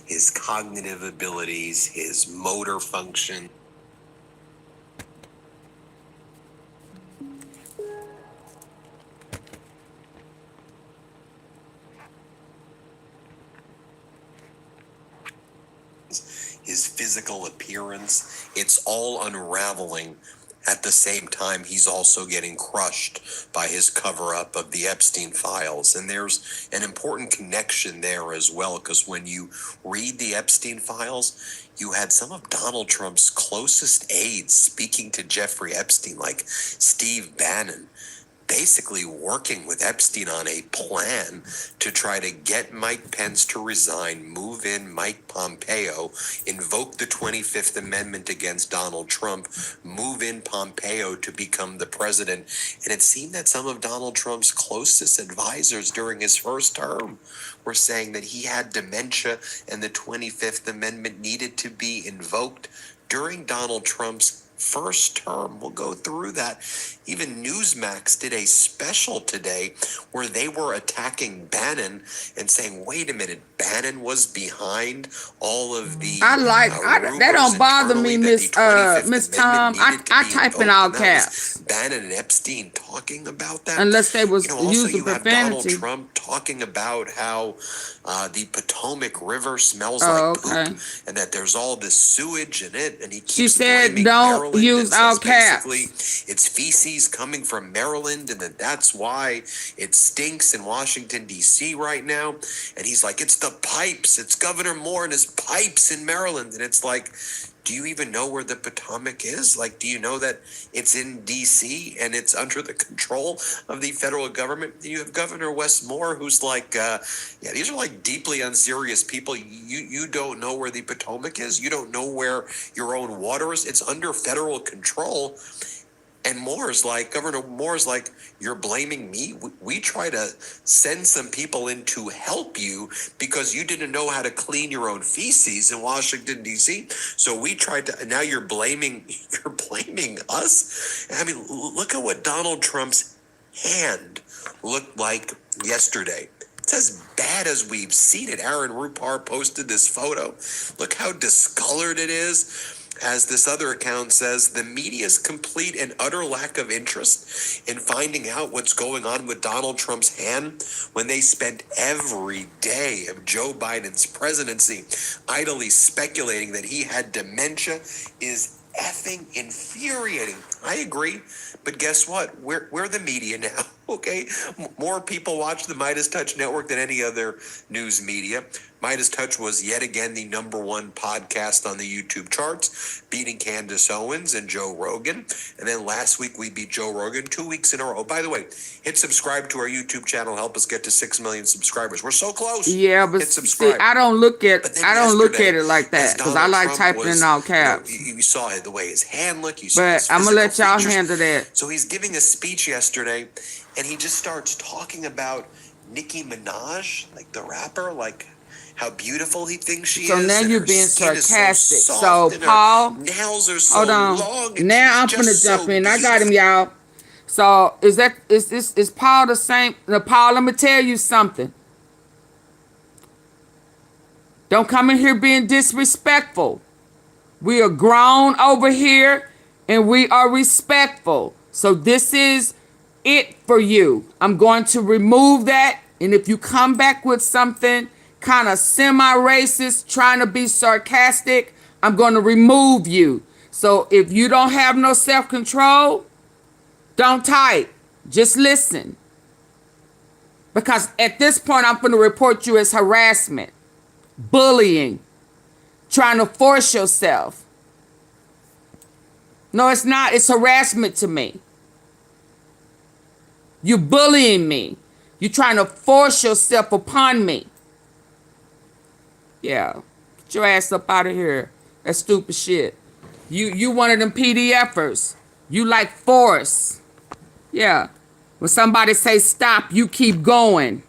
his cognitive abilities, his motor function. His physical appearance, it's all unraveling. At the same time, he's also getting crushed by his cover-up of the Epstein files. And there's an important connection there as well, because when you read the Epstein files, you had some of Donald Trump's closest aides speaking to Jeffrey Epstein, like Steve Bannon, basically working with Epstein on a plan to try to get Mike Pence to resign, move in Mike Pompeo, invoke the 25th Amendment against Donald Trump, move in Pompeo to become the president. And it seemed that some of Donald Trump's closest advisors during his first term were saying that he had dementia and the 25th Amendment needed to be invoked during Donald Trump's first term. We'll go through that. Even Newsmax did a special today where they were attacking Bannon and saying, wait a minute, Bannon was behind all of the that don't bother me, Miss Tom. I type in all caps. Bannon and Epstein talking about that. Unless they was also using you have profanity. Donald Trump talking about how the Potomac River smells like poop and that there's all this sewage in it, and he keeps She said blaming don't Maryland use and all says caps. basically it's feces coming from Maryland and that's why it stinks in Washington D.C. right now. And he's like, it's the pipes, it's Governor Moore and his pipes in Maryland. And it's like, do you even know where the Potomac is? Like, do you know that it's in D.C. and it's under the control of the federal government? You have Governor Wes Moore, who's like, yeah, these are like deeply unserious people. You don't know where the Potomac is. You don't know where your own water is. It's under federal control. And Governor Moore's like, you're blaming me? We try to send some people in to help you because you didn't know how to clean your own feces in Washington, D.C. So we tried to, now you're blaming us? I mean, look at what Donald Trump's hand looked like yesterday. It's as bad as we've seen it. Aaron Rupar posted this photo. Look how discolored it is. As this other account says, the media's complete and utter lack of interest in finding out what's going on with Donald Trump's hand when they spent every day of Joe Biden's presidency idly speculating that he had dementia is effing infuriating. I agree, but guess what? We're the media now, okay? More people watch the Midas Touch Network than any other news media. Midas Touch was yet again the #1 podcast on the YouTube charts, beating Candace Owens and Joe Rogan. And then last week we beat Joe Rogan 2 weeks in a row. By the way, hit subscribe to our YouTube channel. Help us get to 6 million subscribers. We're so close. Yeah, but hit see, subscribe. I don't look at it like As that because I Donald like Trump typing was, in all caps. You saw the way his hand looked. You saw But his I'm gonna let physical y'all features. handle that. So he's giving a speech yesterday, and he just starts talking about Nicki Minaj, like the rapper, like how beautiful he thinks she So is. now and you're her being skin is sarcastic. So, So, soft, and her Paul, nails are so hold on. long. and Now I'm she's gonna just jump so in. I got him, beautiful. y'all. So is Paul the same? Now, Paul, let me tell you something. Don't come in here being disrespectful. We are grown over here and we are respectful. So this is it for you. I'm going to remove that. And if you come back with something kind of semi-racist, trying to be sarcastic, I'm going to remove you. So if you don't have no self-control, don't type. Just listen. Because at this point, I'm going to report you as harassment, bullying, trying to force yourself. No, it's not. It's harassment to me. You're bullying me. You're trying to force yourself upon me. Yeah. Get your ass up out of here. That stupid shit. You one of them PDFers. You like force. Yeah. When somebody say stop, you keep going.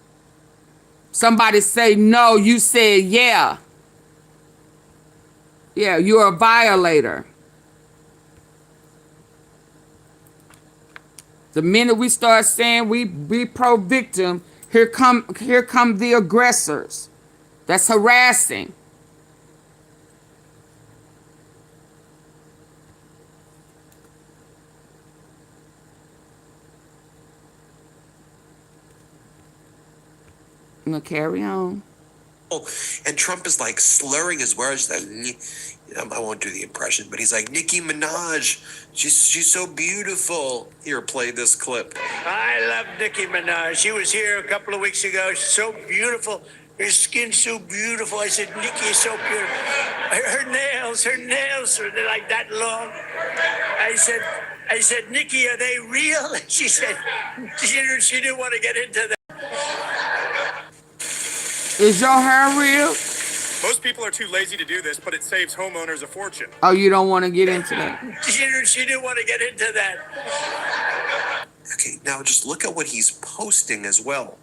Somebody say no, you say yeah. Yeah, you're a violator. The minute we start saying we pro-victim, here come the aggressors. That's harassing. I'm gonna carry on. And Trump is like slurring his words. Like, I won't do the impression, but he's like, Nicki Minaj, she's so beautiful. Here, play this clip. I love Nicki Minaj. She was here a couple of weeks ago. She's so beautiful. Her skin's so beautiful. I said, Nicki is so beautiful. Her nails are like that long. I said, Nicki, are they real? She said, she didn't want to get into that. Is your hair real? Most people are too lazy to do this, but it saves homeowners a fortune. Oh, you don't want to get into that? She didn't want to get into that. Okay, now just look at what he's posting as well.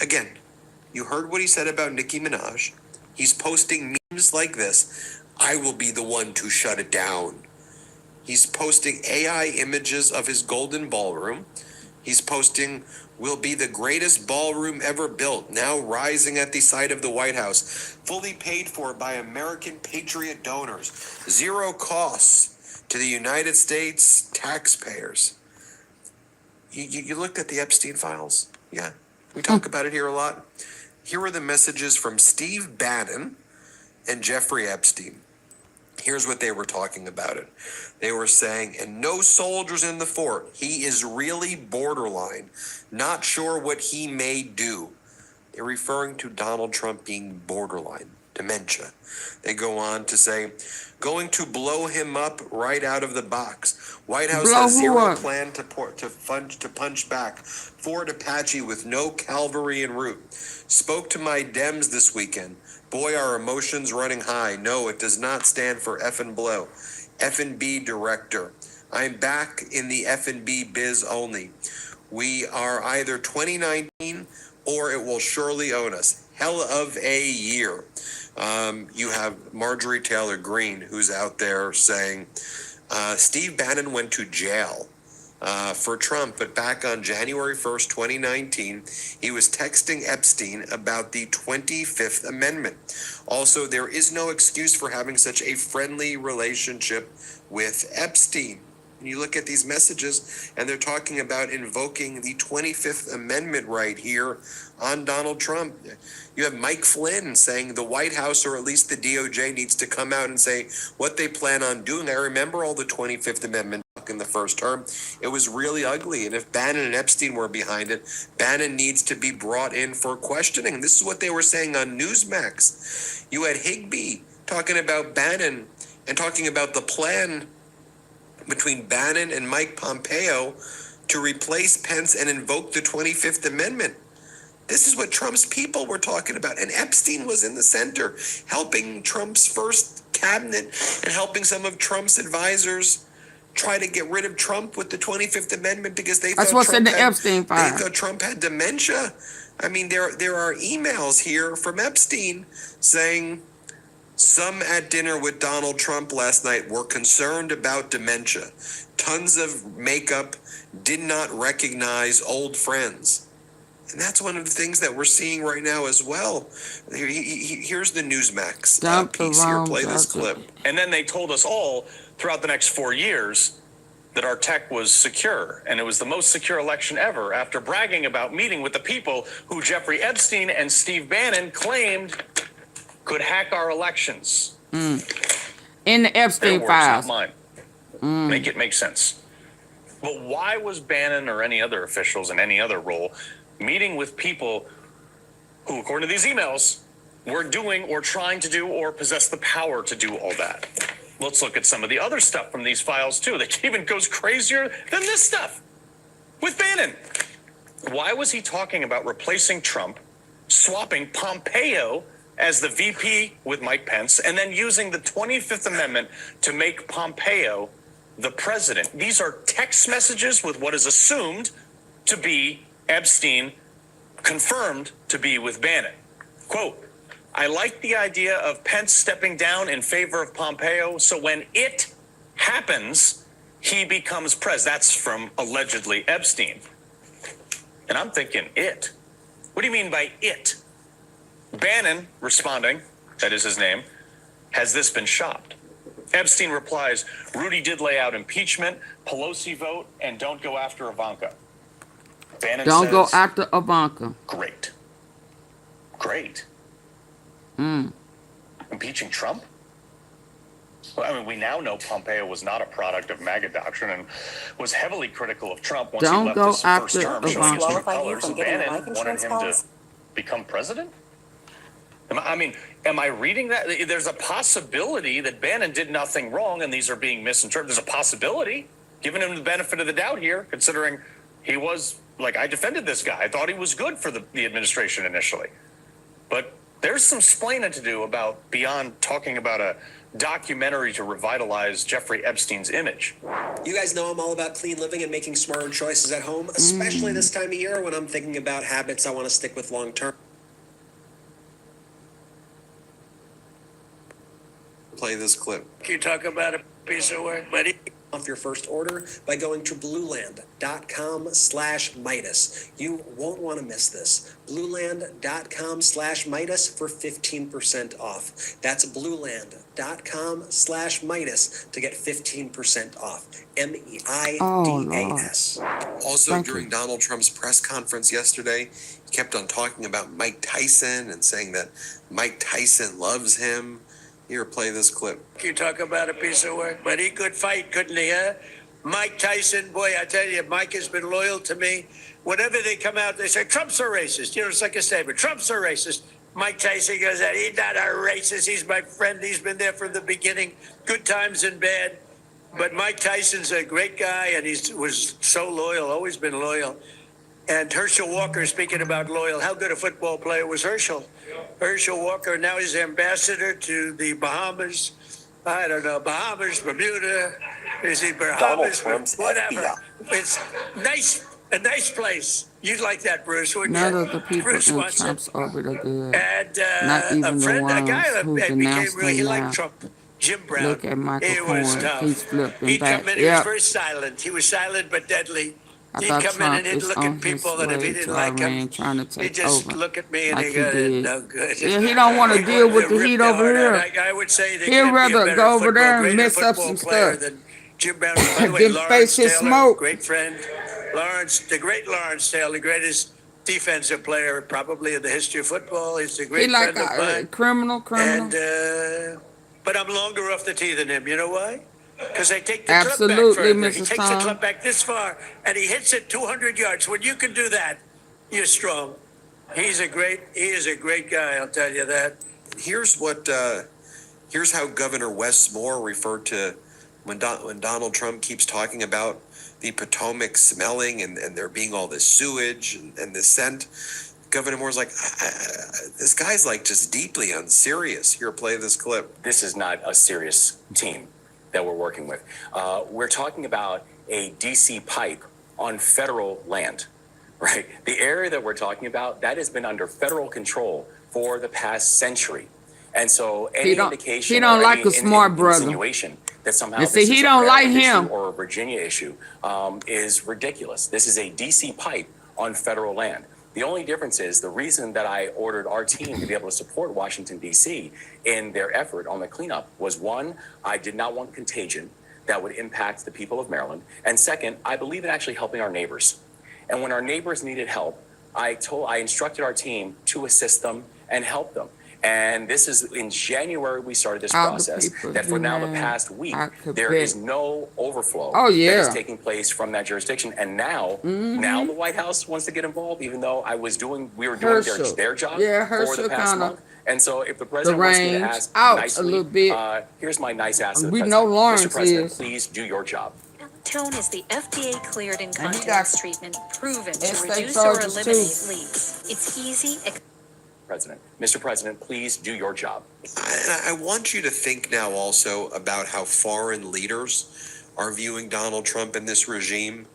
Again, you heard what he said about Nicki Minaj. He's posting memes like this. I will be the one to shut it down. He's posting AI images of his golden ballroom. He's posting, will be the greatest ballroom ever built, now rising at the site of the White House, fully paid for by American patriot donors, zero costs to the United States taxpayers. You looked at the Epstein files? Yeah, we talk about it here a lot. Here are the messages from Steve Bannon and Jeffrey Epstein. Here's what they were talking about it. They were saying, and no soldiers in the fort. He is really borderline. Not sure what he may do. They're referring to Donald Trump being borderline, dementia. They go on to say, going to blow him up right out of the box. White House has zero plan to punch back. Fort Apache with no cavalry en route. Spoke to my Dems this weekend. Boy, our emotions running high. No, it does not stand for F and blow. F&B director. I'm back in the F&B biz only. We are either 2019 or it will surely own us. Hell of a year. You have Marjorie Taylor Greene, who's out there saying, Steve Bannon went to jail for Trump, but back on January 1st, 2019, he was texting Epstein about the 25th Amendment. Also, there is no excuse for having such a friendly relationship with Epstein. You look at these messages, and they're talking about invoking the 25th Amendment right here on Donald Trump. You have Mike Flynn saying the White House, or at least the DOJ, needs to come out and say what they plan on doing. I remember all the 25th Amendment in the first term. It was really ugly, and if Bannon and Epstein were behind it, Bannon needs to be brought in for questioning. This is what they were saying on Newsmax. You had Higbee talking about Bannon and talking about the plan between Bannon and Mike Pompeo to replace Pence and invoke the 25th Amendment. This is what Trump's people were talking about. And Epstein was in the center, helping Trump's first cabinet and helping some of Trump's advisors try to get rid of Trump with the 25th Amendment because they That's thought what's Trump in the Epstein file. They thought Trump had dementia. I mean, there are emails here from Epstein saying some at dinner with Donald Trump last night were concerned about dementia. Tons of makeup, did not recognize old friends. And that's one of the things that we're seeing right now as well. Here's the Newsmax piece here. Play this clip. And then they told us all throughout the next 4 years that our tech was secure, and it was the most secure election ever, after bragging about meeting with the people who Jeffrey Epstein and Steve Bannon claimed could hack our elections. In the Epstein Their words, files. not mine. Make it make sense. But why was Bannon or any other officials in any other role meeting with people who, according to these emails, were doing or trying to do or possess the power to do all that? Let's look at some of the other stuff from these files, too, that even goes crazier than this stuff with Bannon. Why was he talking about replacing Trump, swapping Pompeo as the VP with Mike Pence, and then using the 25th Amendment to make Pompeo the president? These are text messages with what is assumed to be Epstein, confirmed to be with Bannon. Quote, I like the idea of Pence stepping down in favor of Pompeo, so when it happens, he becomes president. That's from allegedly Epstein. And I'm thinking, it? What do you mean by it? Bannon responding, that is his name, has this been shopped? Epstein replies, Rudy did lay out impeachment, Pelosi vote, and don't go after Ivanka. Bannon Don't says, go after Ivanka. Great. Great. Impeaching Trump? Well, I mean, we now know Pompeo was not a product of MAGA doctrine and was heavily critical of Trump once Don't he go left his first after term, showing his true Ivanka. colors, and Bannon wanted him to become president? Am I reading that? There's a possibility that Bannon did nothing wrong and these are being misinterpreted. There's a possibility, giving him the benefit of the doubt here, considering he was, like, I defended this guy. I thought he was good for the administration initially. But there's some splaining to do about beyond talking about a documentary to revitalize Jeffrey Epstein's image. You guys know I'm all about clean living and making smarter choices at home, especially this time of year when I'm thinking about habits I want to stick with long term. Play this clip. You talk about a piece of work, buddy. Off your first order by going to blueland.com/Midas. You won't want to miss this. Blueland.com/Midas for 15% off. That's blueland.com/Midas to get 15% off. MEIDAS. Also, during Donald Trump's press conference yesterday, he kept on talking about Mike Tyson and saying that Mike Tyson loves him. Here, play this clip. You talk about a piece of work, buddy. Good fight, couldn't he, huh? Mike Tyson, boy, I tell you, Mike has been loyal to me. Whenever they come out, they say, Trump's a racist. You know, it's like a statement. Trump's a racist. Mike Tyson goes out, he's not a racist. He's my friend. He's been there from the beginning, good times and bad. But Mike Tyson's a great guy, and he was so loyal, always been loyal. And Herschel Walker, speaking about loyal, how good a football player was Herschel? Herschel Walker, now he's ambassador to the Bahamas. I don't know, Bahamas, Bermuda, is he Bahamas, whatever. It's nice, a nice place. You'd like that, Bruce, wouldn't you? None of the people Bruce in wants Trump's it. orbit are good. And Not even a friend, the a guy ones who that denounced became really, he him liked now. Trump. Jim Brown. Look at Michael He was Cohen. tough. He's flipping He'd back. come in, he was Yep. very silent. He was silent but deadly. I He'd thought come in and Trump he'd is look on at people, his and if he way didn't to like Iran him, trying to he'd take just over look at me and like he'd he go, did. no good. Yeah, he don't want to deal with the Ripped heat the over heart out. here. I would say they He'd can't be a rather better go over football, there and greater mess up football some player stuff than Jim Brown. By the way, than Lawrence face his Taylor, smoke. great friend. Lawrence, the great Lawrence Taylor, the greatest defensive player probably in the history of football. He's a He great like friend of a mine. criminal. And but I'm longer off the tee than him. You know why? Because they take the club back Absolutely, further. He Mrs. takes the Tom. club back this far, and he hits it 200 yards. When you can do that, you're strong. He is a great guy. I'll tell you that. Here's how Governor Wes Moore referred to when Donald Trump keeps talking about the Potomac smelling and there being all this sewage and this scent. Governor Moore's like, this guy's like just deeply unserious. Here, play this clip. This is not a serious team that we're working with. We're talking about a DC pipe on federal land, right? The area that we're talking about, that has been under federal control for the past century. And so any indication he don't or like any a smart brother. insinuation that somehow You this see, is he a don't like Maryland him. issue or a Virginia issue is ridiculous. This is a DC pipe on federal land. The only difference is the reason that I ordered our team to be able to support Washington, D.C. in their effort on the cleanup was, one, I did not want contagion that would impact the people of Maryland. And second, I believe in actually helping our neighbors. And when our neighbors needed help, I instructed our team to assist them and help them. And this is in January we started this process. That for now the past week there is no overflow that is taking place from that jurisdiction. And now, now the White House wants to get involved, even though we were doing their job for the past month. And so if the president wants me to ask nicely, a little bit. Here's my nice ask to the We president. know Lawrence Mr. President, is. please do your job. Tone is the FDA-cleared incontinence got treatment proven to estate reduce or charges, eliminate too. leaks. It's easy. President. Mr. President, please do your job. I want you to think now also about how foreign leaders are viewing Donald Trump and this regime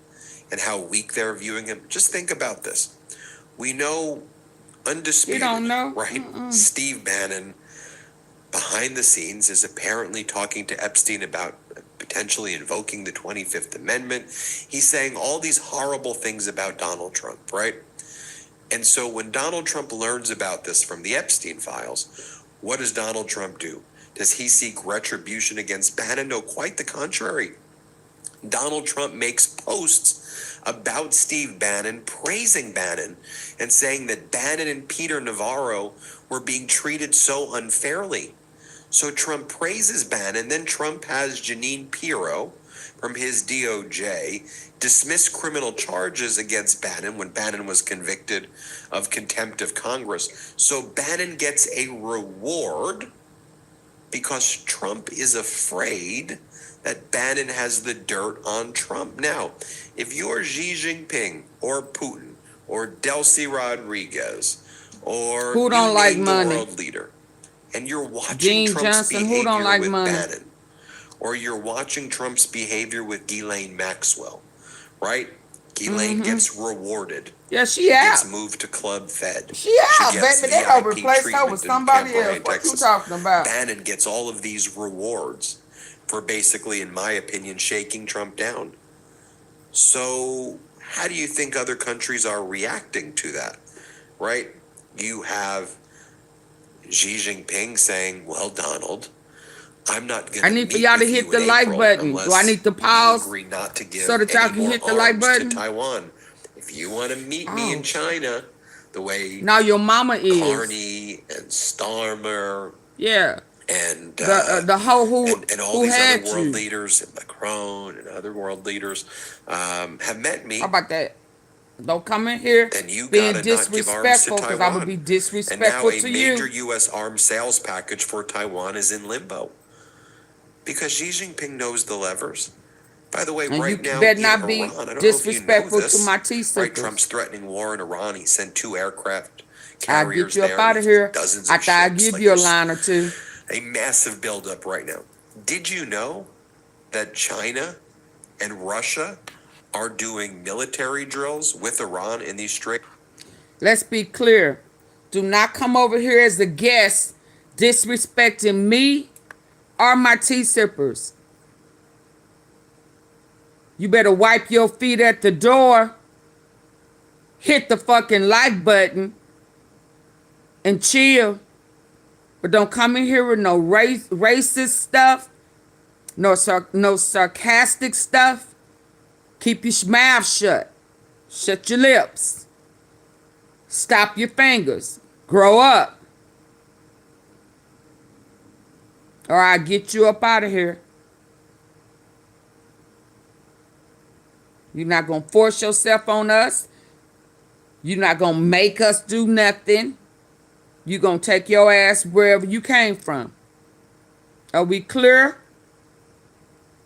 and how weak they're viewing him. Just think about this. We know undisputed, right? Steve Bannon behind the scenes is apparently talking to Epstein about potentially invoking the 25th Amendment. He's saying all these horrible things about Donald Trump, right? And so when Donald Trump learns about this from the Epstein files, what does Donald Trump do? Does he seek retribution against Bannon? No, quite the contrary. Donald Trump makes posts about Steve Bannon, praising Bannon, and saying that Bannon and Peter Navarro were being treated so unfairly. So Trump praises Bannon, then Trump has Jeanine Pirro from his DOJ dismiss criminal charges against Bannon when Bannon was convicted of contempt of Congress. So Bannon gets a reward because Trump is afraid that Bannon has the dirt on Trump. Now, if you're Xi Jinping or Putin or Delcy Rodriguez or who don't like the money, world leader, and you're watching Gene Trump's Johnson, behavior who don't like with money, Bannon, or you're watching Trump's behavior with Ghislaine Maxwell, right? Ghislaine gets rewarded. Yeah, she gets out. moved to Club Fed. She out, gets baby. They gonna VIP replace her treatment with in somebody Camp Ryan, else. What you Texas. talking about? Bannon gets all of these rewards for basically, in my opinion, shaking Trump down. So how do you think other countries are reacting to that, right? You have Xi Jinping saying, well, Donald, I'm not going to I need for y'all to hit the like button. Do I need to pause agree not to give so that y'all any can more hit the like arms button? to Taiwan. If you want to meet me in China, the way Now your mama is. Carney and Starmer Yeah. and the whole and all who these had other world you. leaders and Macron and other world leaders have met me. How about that? Don't come in here You being gotta not give arms to disrespectful because I would Taiwan. be And now disrespectful a to major you. U.S. arms sales package for Taiwan is in limbo because Xi Jinping knows the levers. By the way, And right you now better in not be Iran, I don't know if disrespectful you know this, to my right? T-sickles. Trump's threatening war in Iran. He sent 2 aircraft I'll carriers get you there, up out of here dozens of after I ships. give Like, you a there's line or two. a massive buildup right now. Did you know that China and Russia are doing military drills with Iran in these straits? Let's be clear. Do not come over here as a guest disrespecting me are my tea sippers? You better wipe your feet at the door, hit the fucking like button, and chill. But don't come in here with no racist stuff, no sarcastic stuff. Keep your mouth shut. Shut your lips. Stop your fingers. Grow up. Or I'll get you up out of here. You're not going to force yourself on us. You're not going to make us do nothing. You're going to take your ass wherever you came from. Are we clear?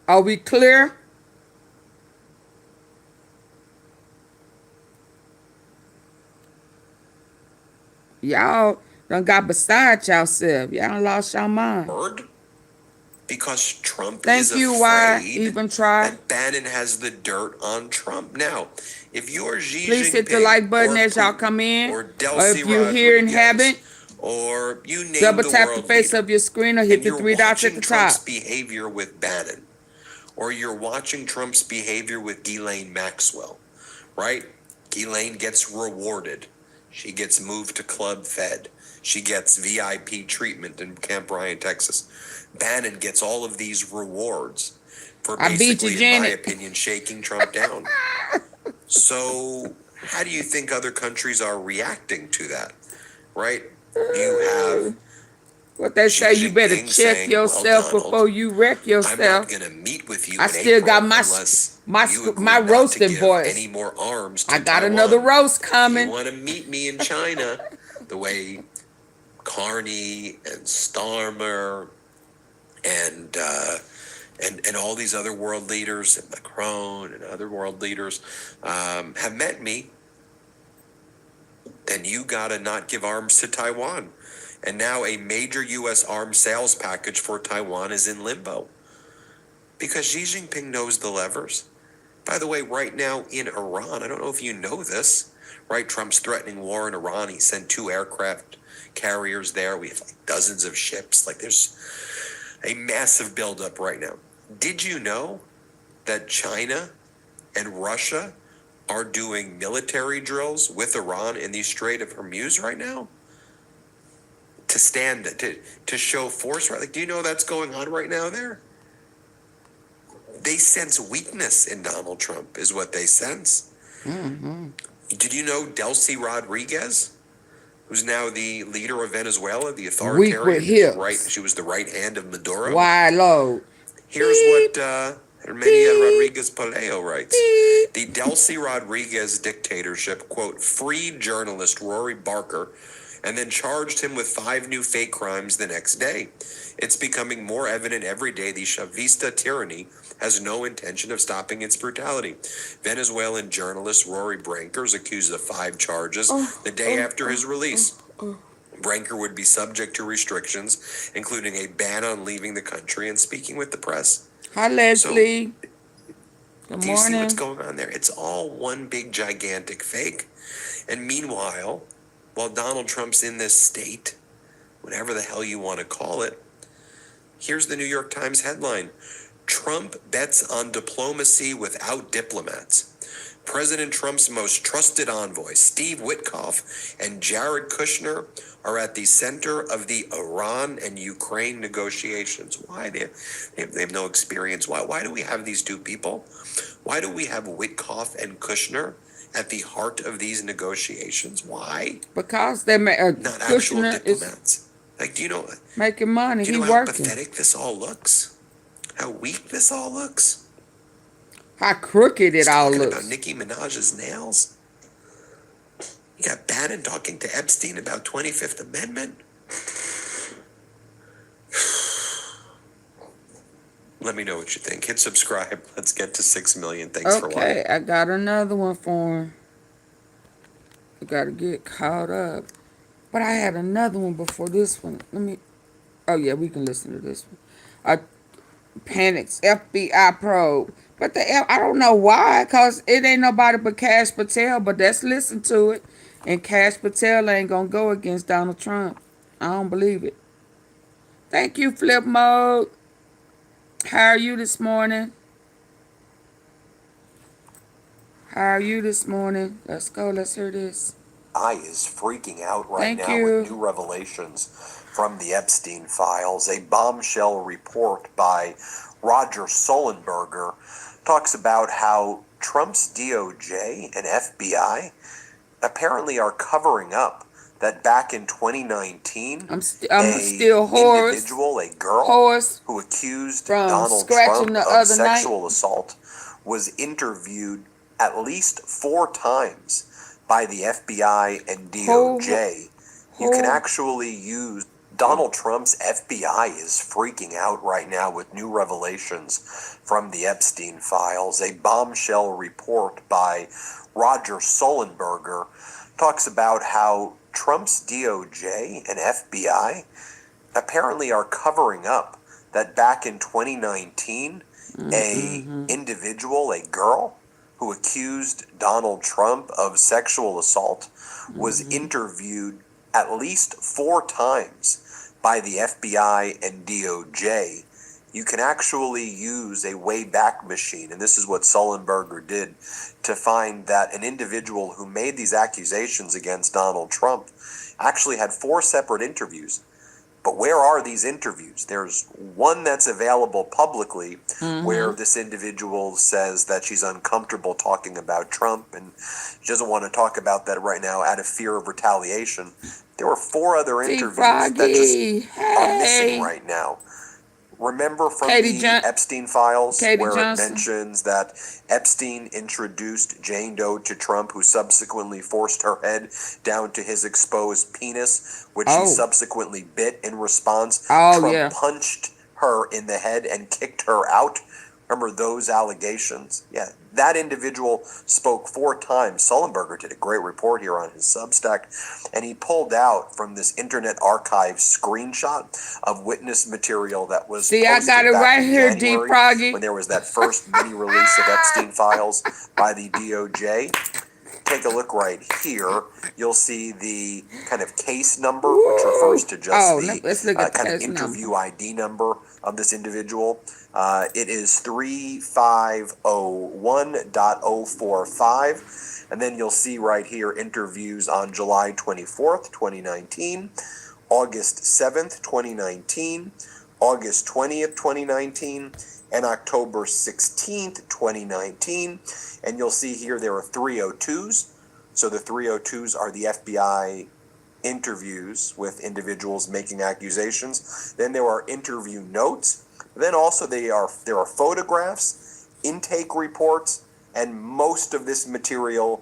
Are we clear? Y'all done got beside yourself. Y'all done lost your mind. Because Trump Thank is you, afraid why even try. that Bannon has the dirt on Trump. Now, if you're Xi Please hit the Jinping like button or as y'all Putin come in. or Or Delcy if you're here and Rodriguez, haven't, or you name double the tap the world face leader, of your screen or hit and the you're three dots at watching the Trump's top. behavior with Bannon, or you're watching Trump's behavior with Ghislaine Maxwell, right? Ghislaine gets rewarded. She gets moved to Club Fed. She gets VIP treatment in Camp Ryan, Texas. Bannon gets all of these rewards for I beat basically, you, in my Janet. opinion, shaking Trump down. So how do you think other countries are reacting to that, right? You have What they say, you better Jinping check saying, yourself well, Donald, before you wreck I'm yourself. not going to meet with you I in still April got my unless you agree my not to roasting give voice. any more arms to I got Taiwan. another roast If coming. you want to meet me in China, the way Carney and Starmer and all these other world leaders and Macron and other world leaders have met me, then you gotta not give arms to Taiwan. And now a major U.S. arms sales package for Taiwan is in limbo because Xi Jinping knows the levers. By the way, right now in Iran, I don't know if you know this, right? Trump's threatening war in Iran. He sent 2 aircraft carriers there. We have like dozens of ships. Like there's a massive buildup right now. Did you know that China and Russia are doing military drills with Iran in the Strait of Hormuz right now? To show force, right? Like, do you know that's going on right now there? They sense weakness in Donald Trump, is what they sense. Mm-hmm. Did you know Delcy Rodriguez, who's now the leader of Venezuela, the Weak authoritarian, with hips. right? She was the right hand of Maduro. Wide load. Here's what Hermenia Rodriguez Paleo writes. The Delcy Rodriguez dictatorship, quote, freed journalist Rory Barker and then charged him with 5 new fake crimes the next day. It's becoming more evident every day the Chavista tyranny has no intention of stopping its brutality. Venezuelan journalist Rory Branker's accused of 5 charges the day after his release. Branker would be subject to restrictions, including a ban on leaving the country and speaking with the press. Hi, Leslie. Good Do you see what's morning. going on there? It's all one big gigantic fake. And meanwhile, while Donald Trump's in this state, whatever the hell you want to call it, here's the New York Times headline. Trump bets on diplomacy without diplomats. President Trump's most trusted envoy, Steve Witkoff, and Jared Kushner are at the center of the Iran and Ukraine negotiations. Why? They have no experience. Why do we have these 2 people? Why do we have Witkoff and Kushner at the heart of these negotiations? Why? Because they Not actual Kushner is diplomats. Like, do you know making money. Do He you know how working. pathetic this all looks? How weak this all looks? How crooked it all Talking looks. about Nicki Minaj's nails. You got Bannon talking to Epstein about 25th Amendment. Let me know what you think. Hit subscribe. Let's get to 6 million. Thanks for watching. Okay, I got another one for him. I gotta get caught up. But I had another one before this one. Oh yeah, we can listen to this one. Panics FBI probe. But I don't know why, cause it ain't nobody but Cash Patel. But let's listen to it. And Cash Patel ain't gonna go against Donald Trump. I don't believe it. Thank you, Flip Mode. How are you this morning? How are you this morning? Let's go. Let's hear this. Is freaking out right Thank now you. with new revelations from the Epstein files. A bombshell report by Roger Sullenberger talks about how Trump's DOJ and FBI apparently are covering up that back in 2019, I'm still hoarse. individual, a girl who accused from Donald scratching Trump the of other sexual night. assault was interviewed at least 4 times by the FBI and DOJ. You can actually use Donald Trump's FBI is freaking out right now with new revelations from the Epstein files. A bombshell report by Roger Sullenberger talks about how Trump's DOJ and FBI apparently are covering up that back in 2019, a individual, a girl who accused Donald Trump of sexual assault was interviewed at least 4 times by the FBI and DOJ. You can actually use a Wayback Machine, and this is what Sullenberger did, to find that an individual who made these accusations against Donald Trump actually had 4 separate interviews. But where are these interviews? There's one that's available publicly where this individual says that she's uncomfortable talking about Trump and she doesn't want to talk about that right now out of fear of retaliation. There were 4 other interviews that just are missing right now. Remember from the Epstein files where it mentions that Epstein introduced Jane Doe to Trump, who subsequently forced her head down to his exposed penis, which he subsequently bit in response. Trump punched her in the head and kicked her out. Remember those allegations? Yeah, that individual spoke 4 times. Sullenberger did a great report here on his Substack, and he pulled out from this Internet Archive screenshot of witness material that was I got it right here, D3TA. when there was that first mini release of Epstein files by the DOJ. Take a look right here. You'll see the kind of case number, which refers to just the kind of interview ID number of this individual. It is 3501.045. And then you'll see right here interviews on July 24th, 2019, August 7th, 2019, August 20th, 2019, and October 16th, 2019. And you'll see here there are 302s. So the 302s are the FBI interviews with individuals making accusations. Then there are interview notes. Then also there are photographs, intake reports, and most of this material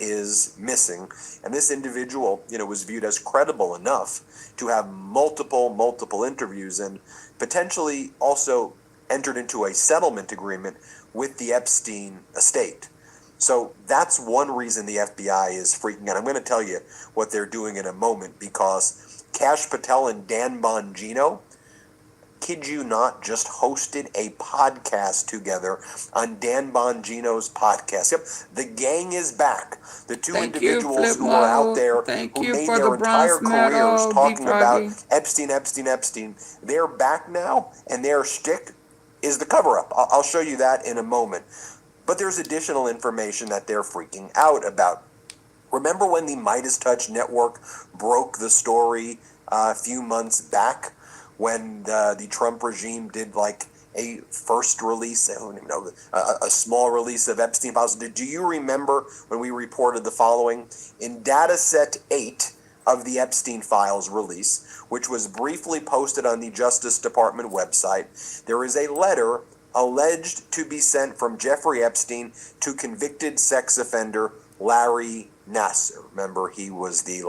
is missing. And this individual, was viewed as credible enough to have multiple interviews and potentially also entered into a settlement agreement with the Epstein estate. So that's one reason the FBI is freaking out. I'm going to tell you what they're doing in a moment, because Kash Patel and Dan Bongino, kid you not, just hosted a podcast together on Dan Bongino's podcast. Yep, the gang is back. The 2 individuals who were out there who made their entire careers talking about Epstein, they're back now, and their shtick is the cover-up. I'll show you that in a moment. But there's additional information that they're freaking out about. Remember when the Midas Touch Network broke the story a few months back when the Trump regime did like a first release, I don't even know, a small release of Epstein files? Do you remember when we reported the following? In data set 8 of the Epstein files release, which was briefly posted on the Justice Department website, there is a letter alleged to be sent from Jeffrey Epstein to convicted sex offender Larry Nassar. Remember, he was the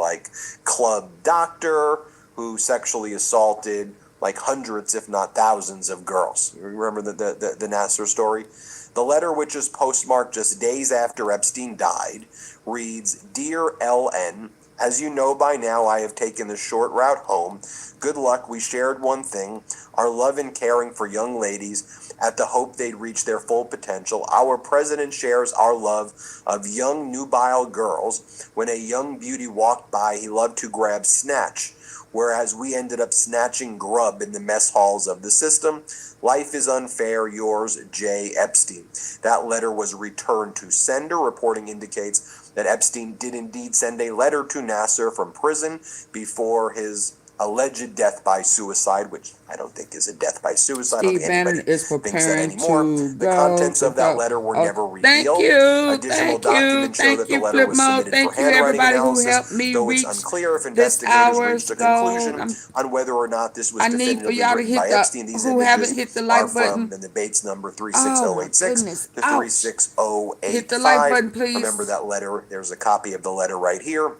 club doctor who sexually assaulted hundreds, if not thousands, of girls. You remember the Nassar story? The letter, which is postmarked just days after Epstein died, reads, "Dear LN, As you know by now, I have taken the short route home. Good luck. We shared one thing, our love and caring for young ladies at the hope they'd reach their full potential. Our president shares our love of young nubile girls. When a young beauty walked by, he loved to grab snatch, whereas we ended up snatching grub in the mess halls of the system. Life is unfair. Yours, J. Epstein. That letter was returned to sender. Reporting indicates that Epstein did indeed send a letter to Nasser from prison before his alleged death by suicide, which I don't think is a death by suicide. I don't Steve think Bannon anybody is thinks that preparing anymore. to The go contents to of that go. letter were Oh, never thank revealed. you, Additional thank you, documents show thank that the you, letter Flip was Mode. submitted Thank for you, handwriting everybody who helped analysis, me though it's reach unclear if this investigators hour's reached a goal. conclusion on whether or not this was I need for definitively y'all to written hit by the Epstein. These who haven't hit images the are like from button. the debates number Oh my 36086 goodness! to Ouch! 36085. Hit the like button, please. Remember that letter. There's a copy of the letter right here.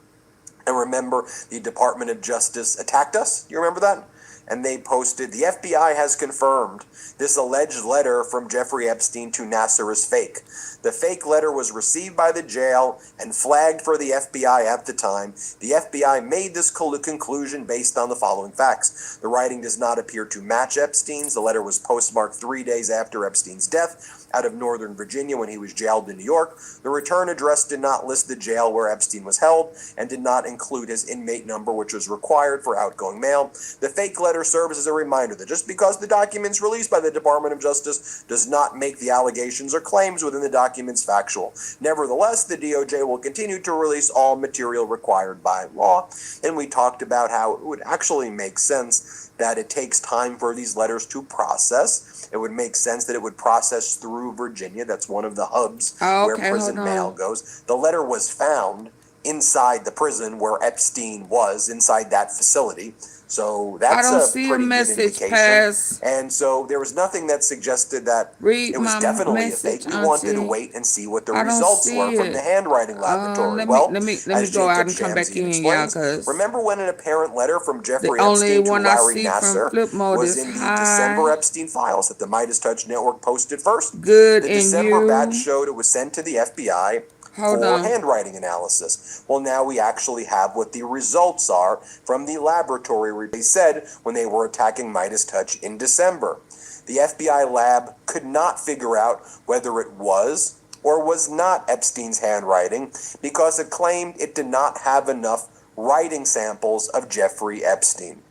And remember, the Department of Justice attacked us. You remember that? And they posted, the FBI has confirmed this alleged letter from Jeffrey Epstein to Nasser is fake. The fake letter was received by the jail and flagged for the FBI at the time. The FBI made this conclusion based on the following facts. The writing does not appear to match Epstein's. The letter was postmarked 3 days after Epstein's death out of Northern Virginia when he was jailed in New York. The return address did not list the jail where Epstein was held and did not include his inmate number, which was required for outgoing mail. The fake letter serves as a reminder that just because the documents released by the Department of Justice does not make the allegations or claims within the documents factual. Nevertheless, the DOJ will continue to release all material required by law. And we talked about how it would actually make sense that it takes time for these letters to process. It would make sense that it would process through Virginia. That's one of the hubs where prison mail goes. The letter was found inside the prison where Epstein was, inside that facility. So that's a pretty good indication. And so there was nothing that suggested that it was definitely a fake. We wanted to wait and see what the results were from the handwriting laboratory. Let me go out and come back in, y'all, because remember when an apparent letter from Jeffrey Epstein to Larry Nasser was in the December Epstein files that the Midas Touch Network posted first? Good, the December batch showed it was sent to the FBI for handwriting analysis. Well, now we actually have what the results are from the laboratory. They said when they were attacking Midas Touch in December. The FBI lab could not figure out whether it was or was not Epstein's handwriting because it claimed it did not have enough writing samples of Jeffrey Epstein,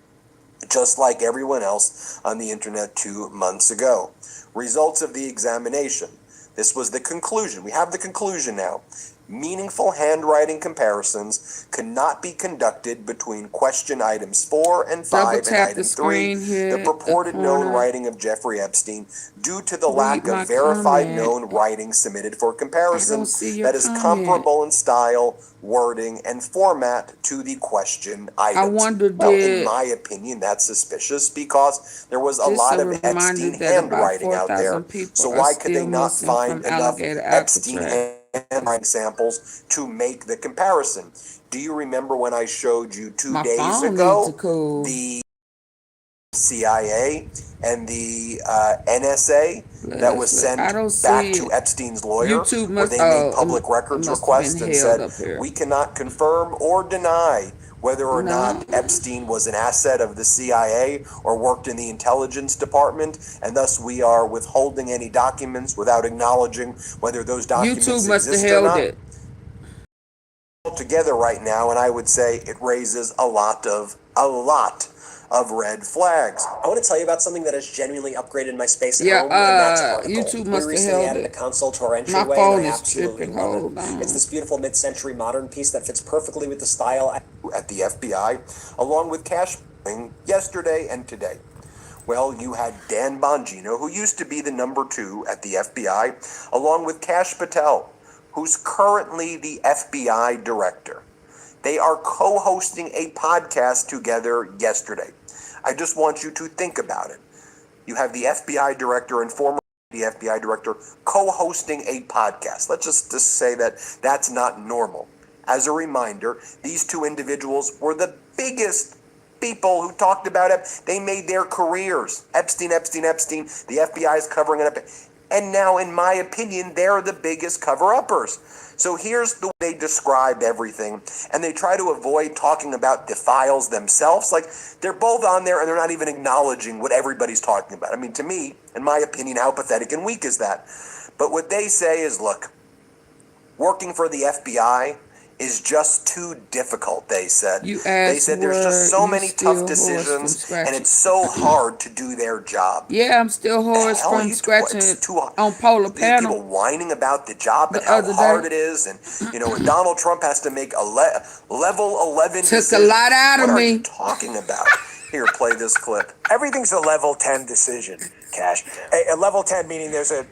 just like everyone else on the internet 2 months ago. Results of the examination. This was the conclusion. We have the conclusion now. Meaningful handwriting comparisons cannot be conducted between question items 4 and 5 and item 3, the purported known writing of Jeffrey Epstein, due to the lack of verified known writing submitted for comparison that is comparable in style, wording, and format to the question items. Well, in my opinion, that's suspicious because there was a lot of Epstein handwriting out there. So why could they not find enough Epstein handwriting samples to make the comparison? Do you remember when I showed you 2 days ago the CIA and the NSA that was sent back to Epstein's lawyer where they made public records requests and said, we cannot confirm or deny whether or not Epstein was an asset of the CIA or worked in the intelligence department, and thus we are withholding any documents without acknowledging whether those documents exist or not. Together right now, and I would say it raises a lot of red flags. I want to tell you about something that has genuinely upgraded my space at home, and that's Article. YouTube must we have recently held added it. a console to our entryway, My phone and I is absolutely tripping. love Hold it. on. It's this beautiful mid-century modern piece that fits perfectly with the style at the FBI, along with cash yesterday and today. Well, you had Dan Bongino, who used to be the number 2 at the FBI, along with Kash Patel, who's currently the FBI director. They are co-hosting a podcast together yesterday. I just want you to think about it. You have the FBI director and former FBI director co-hosting a podcast. Let's just say that that's not normal. As a reminder, these 2 individuals were the biggest people who talked about it. They made their careers. Epstein. The FBI is covering it up. And now, in my opinion, they're the biggest cover-uppers. So here's the way they describe everything, and they try to avoid talking about the files themselves. Like, they're both on there, and they're not even acknowledging what everybody's talking about. I mean, to me, in my opinion, how pathetic and weak is that? But what they say is, look, working for the FBI is just too difficult, they said. They said there's just so many tough decisions, and it's so hard to do their job. Yeah, I'm still hoarse from scratching on polar panel. People whining about the job and how hard it is, and when Donald Trump has to make a level 11 decision. Took a lot out of me. What are you talking about? Here, play this clip. Everything's a level 10 decision, Cash. A level 10 meaning there's a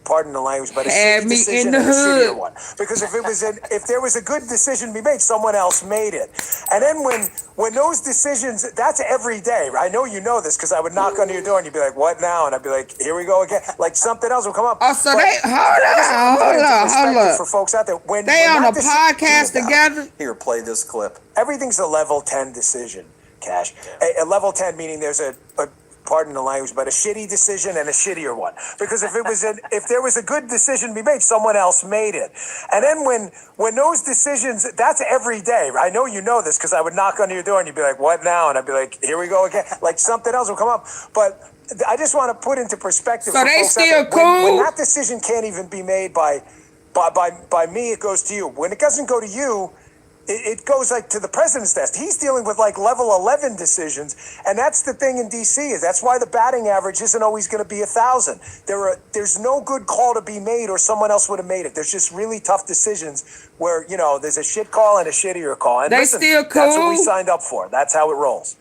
pardon the language, but a shitty decision and a shittier one. Because if there was a good decision to be made, someone else made it. And then when those decisions, that's every day. I know you know this because I would knock on your door and you'd be like, "What now?" And I'd be like, "Here we go again." Like something else will come up. Oh, so they hold on. For folks out there, when they on a podcast together. Here, play this clip. Everything's a level 10 decision, Cash. A level 10 meaning there's a pardon the language, but a shitty decision and a shittier one. Because if there was a good decision to be made, someone else made it. And then when those decisions, that's every day. I know you know this because I would knock on your door and you'd be like, "What now?" And I'd be like, "Here we go again." Like something else will come up. But I just want to put into perspective. So for they folks still out there, cool? when that decision can't even be made by me, it goes to you. When it doesn't go to you, it goes like to the president's desk. He's dealing with like level 11 decisions. And that's the thing in DC. That's why the batting average isn't always going to be 1,000. There's no good call to be made or someone else would have made it. There's just really tough decisions where, there's a shit call and a shittier call. And they still cool? That's what we signed up for. That's how it rolls.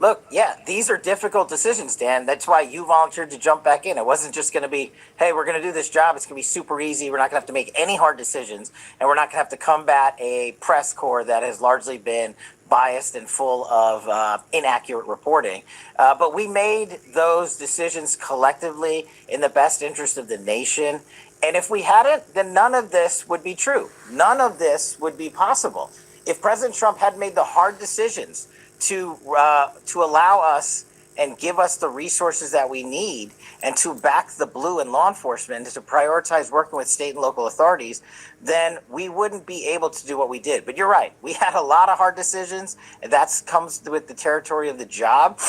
Look, yeah, these are difficult decisions, Dan. That's why you volunteered to jump back in. It wasn't just going to be, hey, we're going to do this job. It's going to be super easy. We're not going to have to make any hard decisions. And we're not going to have to combat a press corps that has largely been biased and full of inaccurate reporting. But we made those decisions collectively in the best interest of the nation. And if we hadn't, then none of this would be true. None of this would be possible. If President Trump had made the hard decisions to allow us and give us the resources that we need and to back the blue in law enforcement and to prioritize working with state and local authorities, then we wouldn't be able to do what we did. But you're right. We had a lot of hard decisions, and that comes with the territory of the job.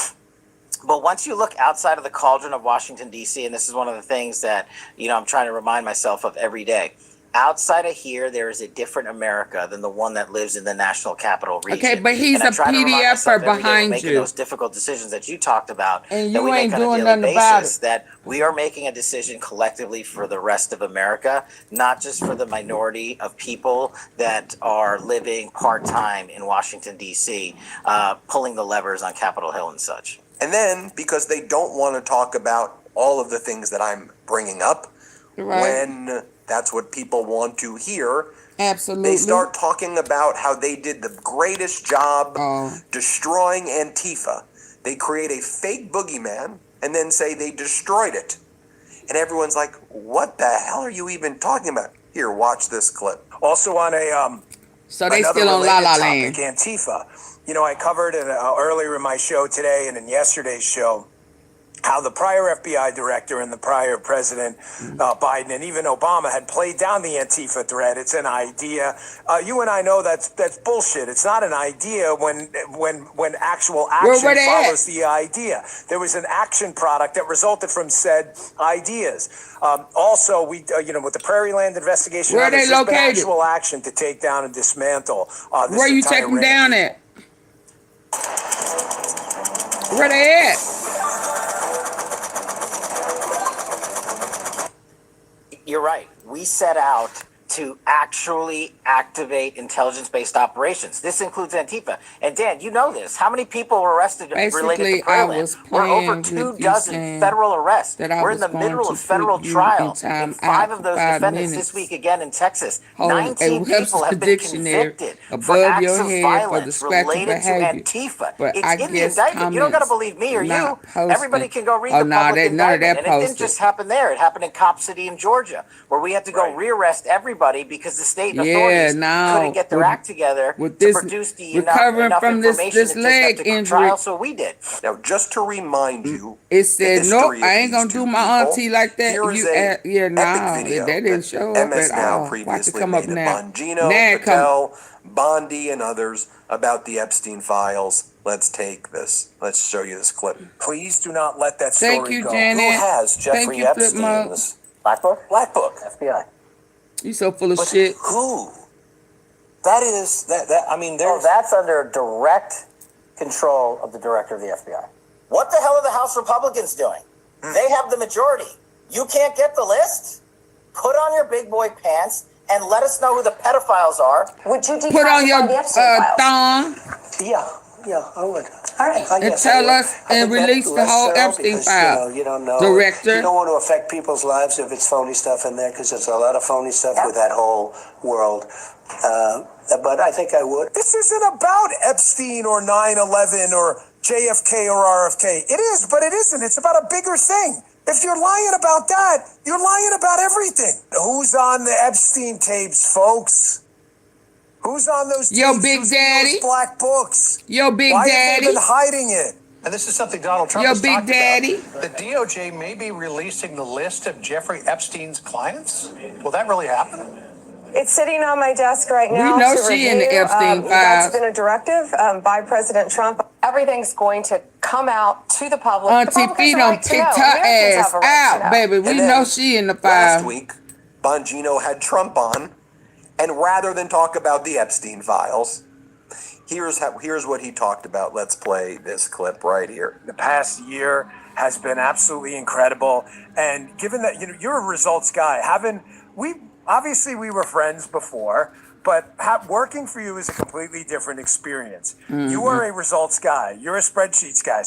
But once you look outside of the cauldron of Washington, D.C., and this is one of the things that, I'm trying to remind myself of every day, outside of here, there is a different America than the one that lives in the national capital region. Okay, but he's a PDFer behind making you. Those difficult decisions that you talked about, and that you we ain't make on a doing daily nothing about basis, it. that we are making a decision collectively for the rest of America, not just for the minority of people that are living part-time in Washington, D.C., pulling the levers on Capitol Hill and such. And then, because they don't want to talk about all of the things that I'm bringing up, when that's what people want to hear. Absolutely. They start talking about how they did the greatest job destroying Antifa. They create a fake boogeyman and then say they destroyed it. And everyone's like, what the hell are you even talking about? Here, watch this clip. Also on a so they still on La La Land. Antifa. I covered it earlier in my show today and in yesterday's show how the prior FBI director and the prior President Biden and even Obama had played down the Antifa threat. It's an idea. You and I know that's bullshit. It's not an idea when actual action follows the idea. There was an action product that resulted from said ideas. Also, we with the Prairie Land investigation, where they located? Actual action to take down and dismantle. This where you take them down at? Where they at? You're right. We set out to actually activate intelligence-based operations. This includes Antifa. And Dan, you know this. How many people were arrested related to Prairie? We're over 24 federal arrests. We're in the middle of federal trials. And 5 of those defendants this week again in Texas. 19 people have been convicted for acts of violence related to Antifa. It's in the indictment. You don't got to believe me or you. Everybody can go read the public indictment. And it didn't just happen there. It happened in Cop City in Georgia, where we had to go rearrest everybody everybody because the state Yeah, authorities now couldn't get their act together with to this produce the recovering enough from this information to take leg up to injury, trial, so we did. Now, just to remind you, it said, nope, history of I ain't these gonna do two my people, auntie like that. here is You, a yeah, epic no, video that didn't that show up MS at Now all. Watch it previously come up made of now. Bongino, Now it come. Patel, Bondi, and others about the Epstein files. Let's take this. Let's show you this clip. Please do not let that Thank story you, go. Janet. Who has Thank Jeffrey you, Flip Mode. Epstein's Black Book? Black Book, FBI. You so full of But shit. who? That is that. I mean, there's. Oh, that's under direct control of the director of the FBI. What the hell are the House Republicans doing? They have the majority. You can't get the list? Put on your big boy pants and let us know who the pedophiles are. Would you Put on your declassify the Epstein files? thong Yeah, I would. All right. and tell us and release the whole Epstein file. You don't know. Director. You don't want to affect people's lives if it's phony stuff in there, because there's a lot of phony stuff with that whole world. But I think I would. This isn't about Epstein or 9/11 or JFK or RFK. It is, but it isn't. It's about a bigger thing. If you're lying about that, you're lying about everything. Who's on the Epstein tapes, folks? Who's on those tapes? Yo, Big Who's in Daddy. those black books? Yo, Big Why Daddy. have they been hiding it? And this is something Donald Trump Yo, has Big talked Daddy. about. The DOJ may be releasing the list of Jeffrey Epstein's clients. Will that really happen? It's sitting on my desk right now. We know to she in the review. Epstein That's files. been a directive by President Trump. Everything's going to come out to the public. Auntie Fee done picked her ass out, baby. We And know then she in the Last file. week, Bongino had Trump on, and rather than talk about the Epstein files, here's what he talked about. Let's play this clip right here. The past year has been absolutely incredible, and given that you're a results guy, obviously we were friends before, but working for you is a completely different experience. You are a results guy. You're a spreadsheets guy.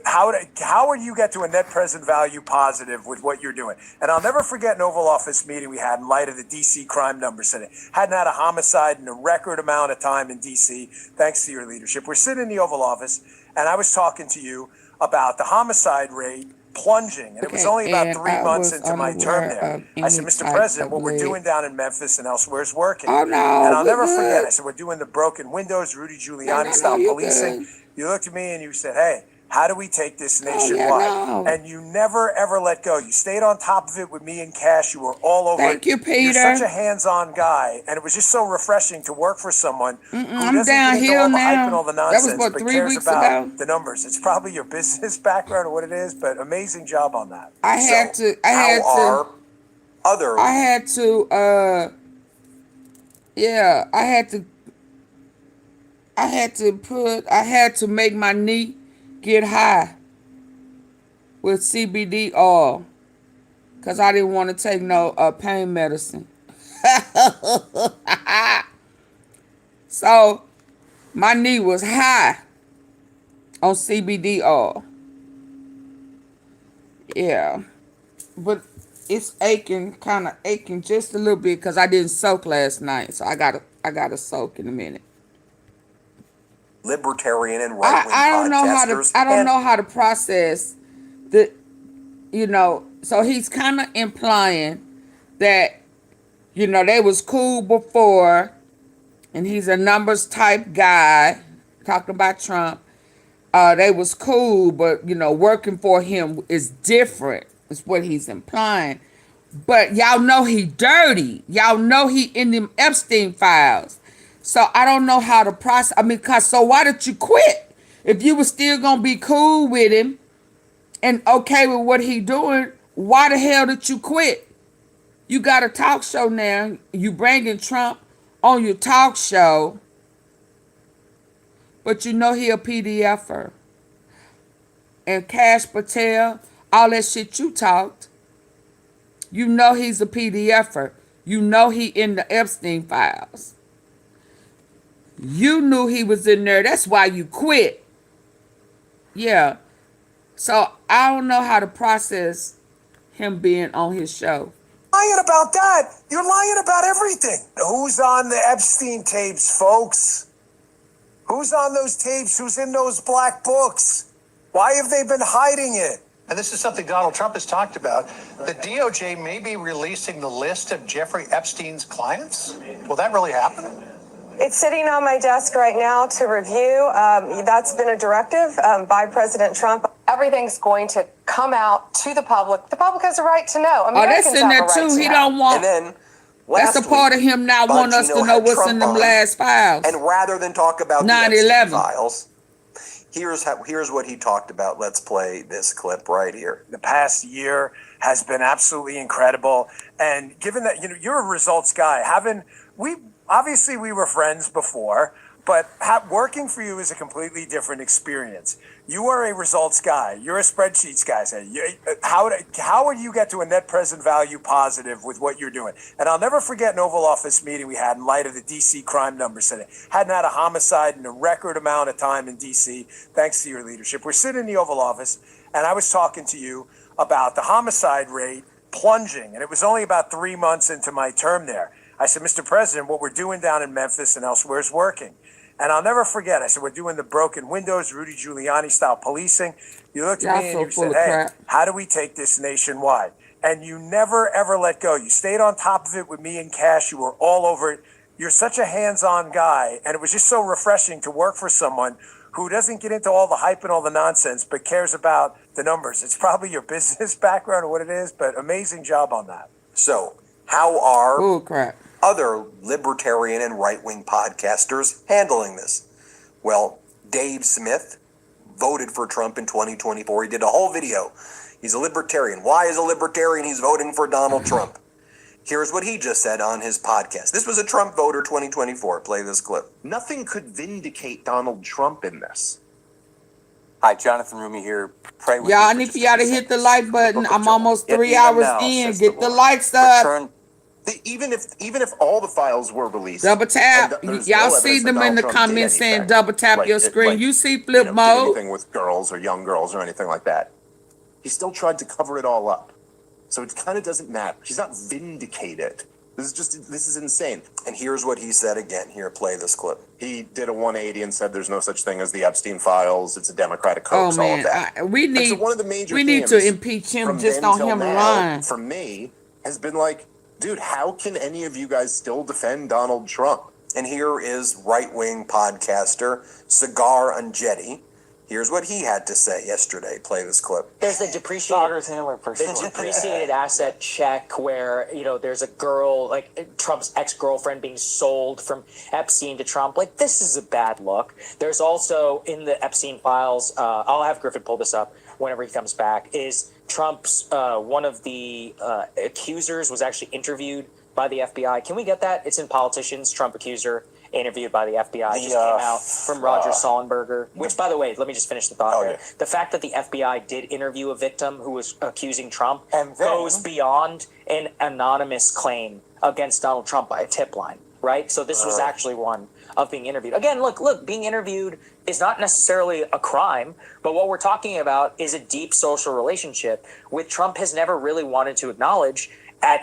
How would you get to a net present value positive with what you're doing? And I'll never forget an Oval Office meeting we had in light of the DC crime numbers today. Hadn't had a homicide in a record amount of time in DC, thanks to your leadership. We're sitting in the Oval Office, and I was talking to you about the homicide rate plunging, and it was only about 3 months into my term there. I said, Mr. President, what we're doing down in Memphis and elsewhere is working. Oh, no, and I'll never good. forget, I said, we're doing the broken windows, Rudy Giuliani style you policing. good. You looked at me and you said, hey, how do we take this nationwide? no. And you never, ever let go. You stayed on top of it with me and Cash. You were all over Thank it. you, Peter. You're such a hands-on guy, and it was just so refreshing to work for someone who I'm doesn't get into downhill all the hype now. and all the That was, nonsense, what, but 3 cares weeks about ago? the numbers. It's probably your business background or what it is, but amazing job on that. I had to make my knee get high with CBD oil because I didn't want to take no pain medicine. So my knee was high on CBD oil. Yeah. But it's kind of aching just a little bit because I didn't soak last night. So I gotta soak in a minute. Libertarian and right-wing I don't podcasters. know how to process the, so he's kind of implying that, they was cool before, and he's a numbers type guy, talking about Trump. They was cool, but, working for him is different, is what he's implying. But y'all know he dirty. Y'all know he in them Epstein files. So I don't know how to process. So why did you quit? If you were still going to be cool with him and okay with what he doing, why the hell did you quit? You got a talk show now. You bringing Trump on your talk show, but he a PDFer. And Cash Patel, all that shit you talked, he's a PDFer. He in the Epstein files. You knew he was in there. That's why you quit. Yeah. So I don't know how to process him being on his show. Lying about that. You're lying about everything. Who's on the Epstein tapes, folks? Who's on those tapes? Who's in those black books? Why have they been hiding it? and this is something Donald Trump has talked about, the DOJ may be releasing the list of Jeffrey Epstein's clients. Will that really happen? It's sitting on my desk right now to review. That's been a directive by President Trump. Everything's going to come out to the public. The public has a right to know. Americans that's in there have a right too. to He know. don't want. And then That's last a part week, of him not wanting us to Bongino know had what's Trump in them on, last files. And rather than talk about the 9/11. Epstein files, here's what he talked about. Let's play this clip right here. The past year has been absolutely incredible. And given that, you're a results guy, obviously we were friends before, but working for you is a completely different experience. You are a results guy. You're a spreadsheets guy. How would you get to a net present value positive with what you're doing? And I'll never forget an Oval Office meeting we had in light of the DC crime numbers today. Hadn't had a homicide in a record amount of time in DC, thanks to your leadership. We're sitting in the Oval Office, and I was talking to you about the homicide rate plunging, and it was only about 3 months into my term there. I said, Mr. President, what we're doing down in Memphis and elsewhere is working. And I'll never forget, I said, we're doing the broken windows, Rudy Giuliani style policing. You looked at me and you said, hey, how do we take this nationwide? And you never, ever let go. You stayed on top of it with me and Cash. You were all over it. You're such a hands-on guy. And it was just so refreshing to work for someone who doesn't get into all the hype and all the nonsense, but cares about the numbers. It's probably your business background or what it is, but amazing job on that. So how are other libertarian and right-wing podcasters handling this? Well, Dave Smith voted for Trump in 2024. He did a whole video. He's a libertarian. Why is a libertarian? He's voting for Donald Trump. Here's what he just said on his podcast. This was a Trump voter 2024. Play this clip. Nothing could vindicate Donald Trump in this. Hi, Jonathan Rumi here. Pray with Y'all, me I for need just for y'all a to few hit the seconds. like button. Book of I'm Joel. almost Yet 3 even hours now, in. says Get the Lord, likes up. return. Even if all the files were released, Double tap. and there's Y'all no see evidence that them in Donald the Trump comments did saying anything, double tap your screen. You see flip did mode. anything with girls or young girls or anything like that. He still tried to cover it all up. So it kind of doesn't matter. He's not vindicated. This is insane. And here's what he said again. Here, play this clip. He did a 180 and said there's no such thing as the Epstein files. It's a Democratic Oh hoax, all of man, that. we And so need one of the major we need to themes impeach him from just then on till him now, lying. for me, has been like, dude, how can any of you guys still defend Donald Trump? And here is right-wing podcaster Cigar Unjetti. Here's what he had to say yesterday. Play this clip. There's the depreciated asset check where, there's a girl, like Trump's ex-girlfriend being sold from Epstein to Trump. Like, this is a bad look. There's also in the Epstein files, I'll have Griffin pull this up whenever he comes back, is Trump's, one of the accusers was actually interviewed by the FBI. Can we get that? It's in Politicians, Trump accuser interviewed by the FBI. Just came out from Roger Sollenberger, which, by the way, let me just finish the thought there. Yeah. The fact that the FBI did interview a victim who was accusing Trump goes beyond an anonymous claim against Donald Trump by a tip line, right? So this was actually one of being interviewed. Again, look, being interviewed is not necessarily a crime, but what we're talking about is a deep social relationship, which Trump has never really wanted to acknowledge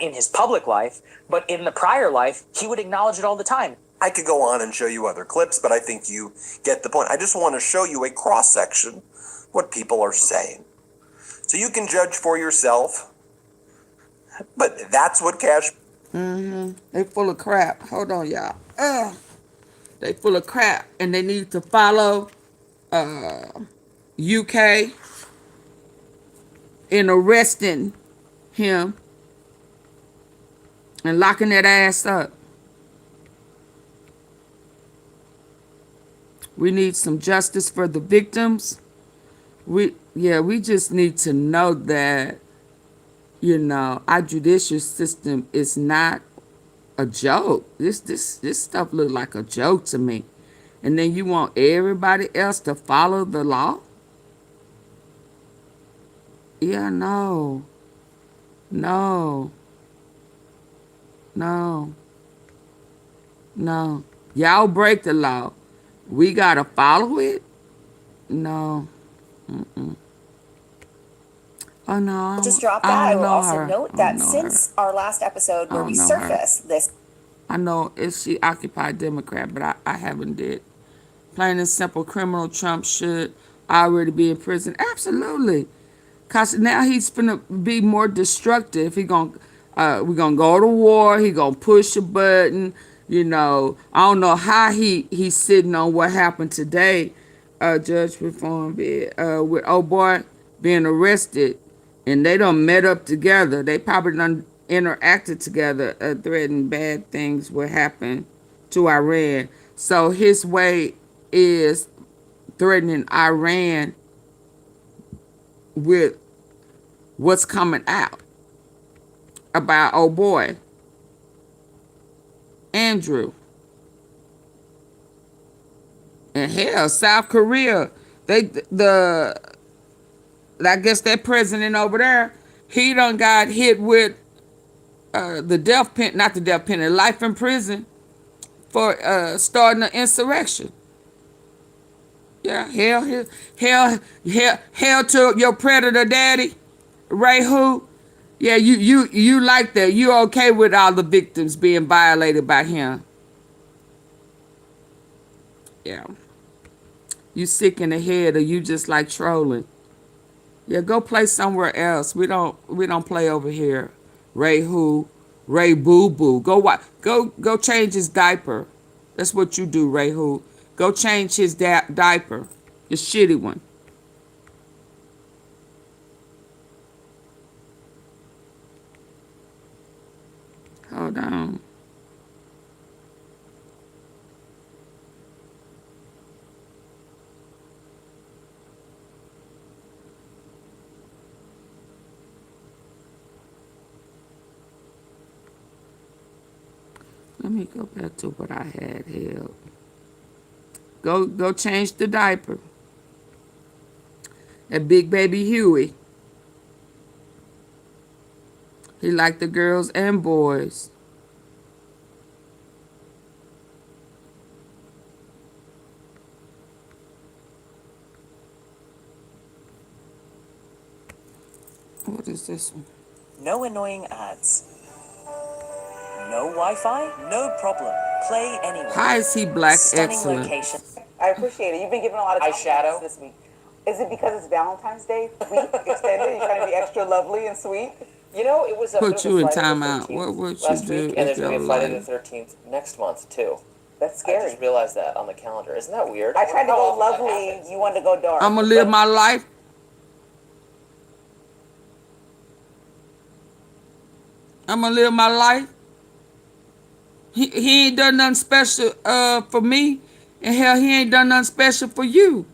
in his public life, but in the prior life, he would acknowledge it all the time. I could go on and show you other clips, but I think you get the point. I just want to show you a cross-section what people are saying. So you can judge for yourself, but that's what Cash... They full of crap. Hold on, y'all. They full of crap, and they need to follow UK in arresting him and locking that ass up. We need some justice for the victims. We just need to know that, our judicial system is not a joke. This stuff looks like a joke to me. And then you want everybody else to follow the law? Yeah, no. Y'all break the law. We gotta follow it? No. Oh no. Just drop that. I will also note that since our last episode where we surfaced this. I know she occupied Democrat, but I haven't did. Plain and simple criminal Trump should already be in prison. Absolutely. Cause now he's gonna be more destructive. We're gonna go to war. He gonna push a button. You know, I don't know how he's sitting on what happened today, Judge Reform, with old boy being arrested, and they done met up together. They probably done interacted together, threatening bad things will happen to Iran. So his way is threatening Iran with what's coming out about old boy Andrew. And hell, South Korea, I guess that president over there, he done got hit with the death penalty, not the death penalty, life in prison for starting an insurrection. Yeah, hell to your predator daddy, Ray who? Yeah, you like that. You okay with all the victims being violated by him? Yeah. You sick in the head, or you just like trolling? Yeah, go play somewhere else. We don't play over here. Ray who? Ray Boo Boo. Go change his diaper. That's what you do, Ray who. Go change his diaper. Your shitty one. Hold on. Let me go back to what I had here. Go change the diaper. That big baby Huey. He liked the girls and boys. What is this one? No annoying ads. No Wi-Fi? No problem. Play anywhere. How is he black Stunning excellent? location. I appreciate it. You've been giving a lot of eyeshadow this week. Is it because it's Valentine's Day week extended? You're trying to be extra lovely and sweet? You know, it was Put you in timeout. timeout. What would you last do week, and if there's going your to be a Friday life? the 13th next month, too. That's scary. I just realized that on the calendar. Isn't that weird? I tried to How go often that lovely. happens? You wanted to go dark. I'm gonna live my life. I'm gonna live my life. He ain't done nothing special for me, and hell, he ain't done nothing special for you.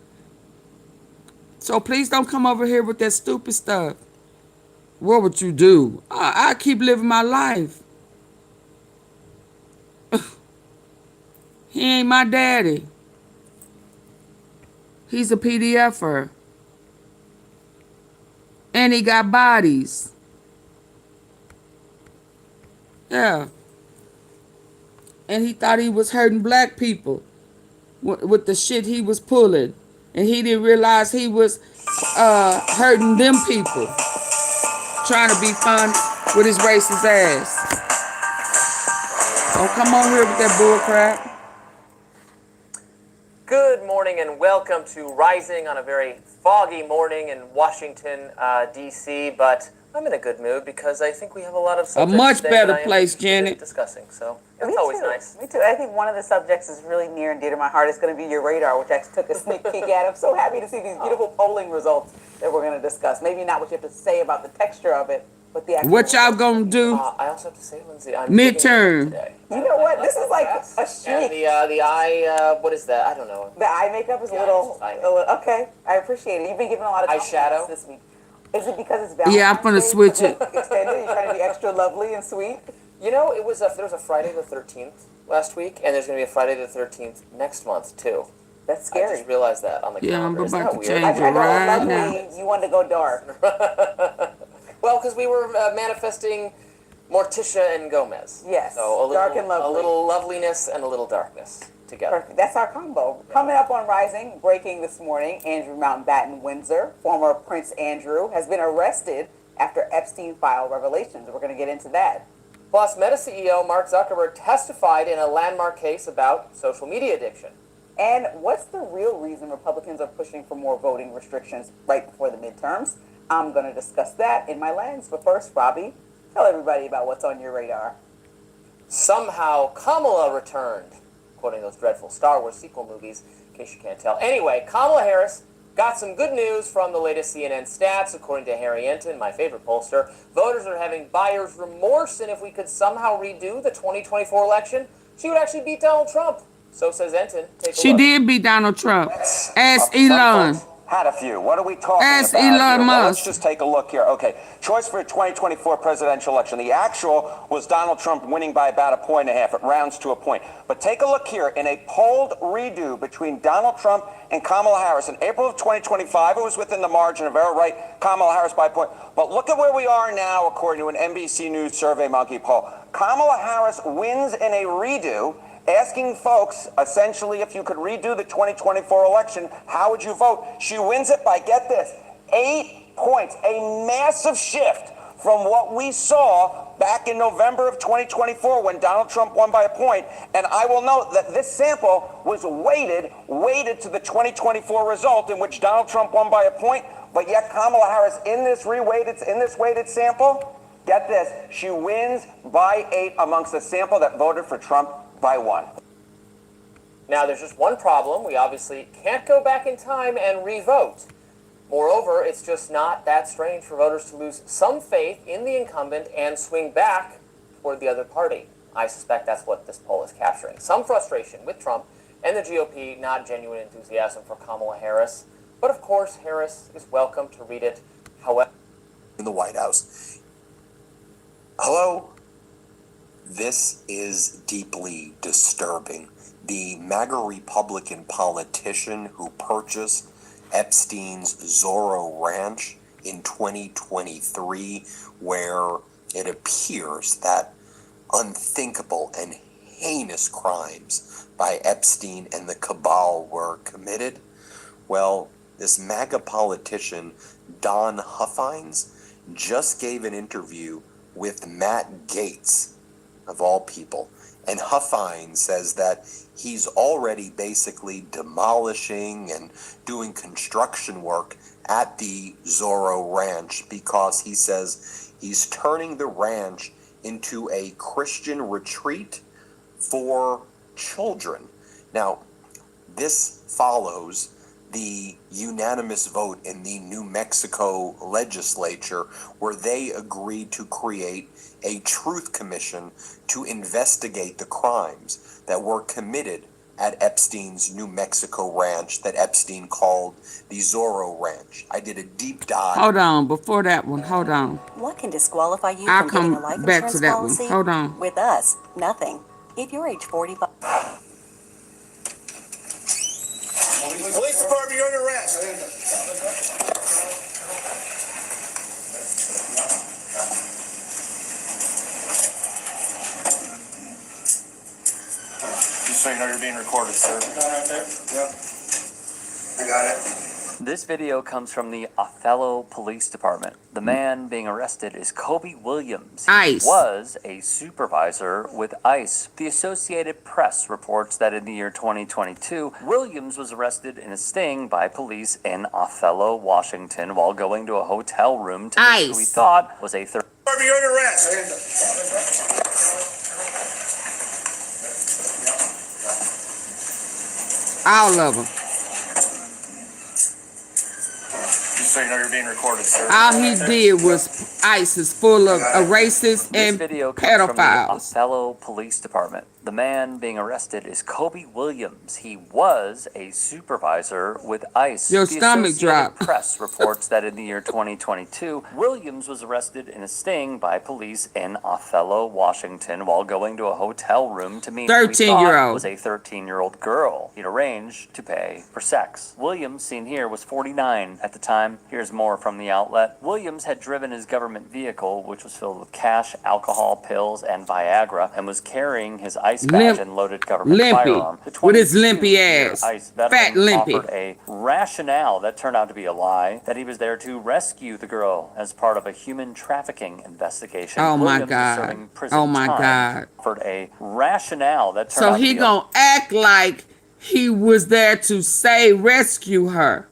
So please don't come over here with that stupid stuff. What would you do? I keep living my life. He ain't my daddy. He's a PDFer. And he got bodies. Yeah. And he thought he was hurting black people with the shit he was pulling. And he didn't realize he was hurting them people. Trying to be fun with his racist ass. Don't come on here with that bull crap. Good morning and welcome to Rising on a very foggy morning in Washington, D.C., but I'm in a good mood because I think we have a lot of subjects much today better that I am place, interested in Janet. discussing, so that's Me always too. nice. Me too. I think one of the subjects is really near and dear to my heart. It's going to be your radar, which I took a sneak peek at. I'm so happy to see these beautiful polling results that we're going to discuss. Maybe not what you have to say about the texture of it, but the actual What y'all gonna do? I also have to say, Lindsay, I'm Midterm. today. You know what? This is like a And chic. the eye, what is that? I don't know. The eye makeup is a little. Okay, I appreciate it. You've been giving a lot of Eyeshadow? compliments this week. Is it because it's Valentine's Yeah, I'm gonna Day switch it. extended? You're trying to be extra lovely and sweet. You know, there was a Friday the 13th last week, and there's going to be a Friday the 13th next month, too. That's I scary. just realized that on the Yeah, I'm calendar. Isn't about that to weird? change I tried to go right now. lovely. You wanted to go dark. Well, because we were manifesting Morticia and Gomez. Yes, So a little, dark and lovely. A little loveliness and a little darkness together. Perfect. That's our combo. Coming up on Rising, breaking this morning, Andrew Mountbatten Windsor, former Prince Andrew, has been arrested after Epstein file revelations. We're going to get into that. Plus, Meta CEO Mark Zuckerberg testified in a landmark case about social media addiction. And what's the real reason Republicans are pushing for more voting restrictions right before the midterms? I'm going to discuss that in my lens. But first, Robbie, tell everybody about what's on your radar. Somehow Kamala returned, quoting those dreadful Star Wars sequel movies, in case you can't tell. Anyway, Kamala Harris got some good news from the latest CNN stats. According to Harry Enton, my favorite pollster, voters are having buyer's remorse, and if we could somehow redo the 2024 election, she would actually beat Donald Trump. So says Enton. Take a She look. did beat Donald Trump. Ask Elon. Had a few. What are we talking Ask about Elon here? Well, Musk. let's just take a look here. Okay, choice for 2024 presidential election. The actual was Donald Trump winning by about 1.5 points. It rounds to a point. But take a look here. In a polled redo between Donald Trump and Kamala Harris in April of 2025, it was within the margin of error, right? Kamala Harris by a point. But look at where we are now, according to an NBC News SurveyMonkey poll. Kamala Harris wins in a redo, asking folks, essentially, if you could redo the 2024 election, how would you vote? She wins it by, get this, 8 points, a massive shift from what we saw back in November of 2024 when Donald Trump won by a point. And I will note that this sample was weighted to the 2024 result in which Donald Trump won by a point, but yet Kamala Harris in this weighted sample, get this, she wins by 8 amongst the sample that voted for Trump by 1. Now, there's just one problem. We obviously can't go back in time and re-vote. Moreover, it's just not that strange for voters to lose some faith in the incumbent and swing back toward the other party. I suspect that's what this poll is capturing. Some frustration with Trump and the GOP, not genuine enthusiasm for Kamala Harris. But of course, Harris is welcome to read it however. In the White House. Hello? This is deeply disturbing. The MAGA Republican politician who purchased Epstein's Zorro Ranch in 2023, where it appears that unthinkable and heinous crimes by Epstein and the cabal were committed. Well, this MAGA politician, Don Huffines, just gave an interview with Matt Gaetz, of all people. And Huffines says that he's already basically demolishing and doing construction work at the Zorro Ranch because he says he's turning the ranch into a Christian retreat for children. Now, this follows the unanimous vote in the New Mexico legislature where they agreed to create a truth commission to investigate the crimes that were committed at Epstein's New Mexico ranch that Epstein called the Zorro Ranch. I did a deep dive. Hold on, before that one, hold on. What can disqualify you I'll from getting a come life back insurance to that policy? one. Hold on. With us, nothing. If you're age 45. Police department, you're under arrest. Just so you know you're being recorded, sir. Right there? Yep. I got it. This video comes from the Othello Police Department. The man being arrested is Kobe Williams. He ICE. was a supervisor with ICE. The Associated Press reports that in the year 2022, Williams was arrested in a sting by police in Othello, Washington, while going to a hotel room to meet who he thought was a third. You're under arrest. All of them. Just so you know you're being recorded, sir. All he did was ICE is full of racists This and video comes from the pedophiles. Othello Police Department. The man being arrested is Kobe Williams. He was a supervisor with ICE. Your The stomach Associated dropped. Press reports that in the year 2022, Williams was arrested in a sting by police in Othello, Washington, while going to a hotel room to meet who he thought 13-year-old. was a 13-year-old girl. He'd arranged to pay for sex. Williams, seen here, was 49 at the time. Here's more from the outlet. Williams had driven his government vehicle, which was filled with cash, alcohol, pills, and Viagra, and was carrying his ICE badge and loaded government firearm. The with his limpy 22-year ass. ICE Fat veteran limpy. offered a rationale that turned out to be a lie, that he was there to rescue the girl as part of a human trafficking investigation. Oh my Williams is God. serving prison Oh my time. God. Offered a rationale that turned So out to he be gonna act like he was there to rescue her.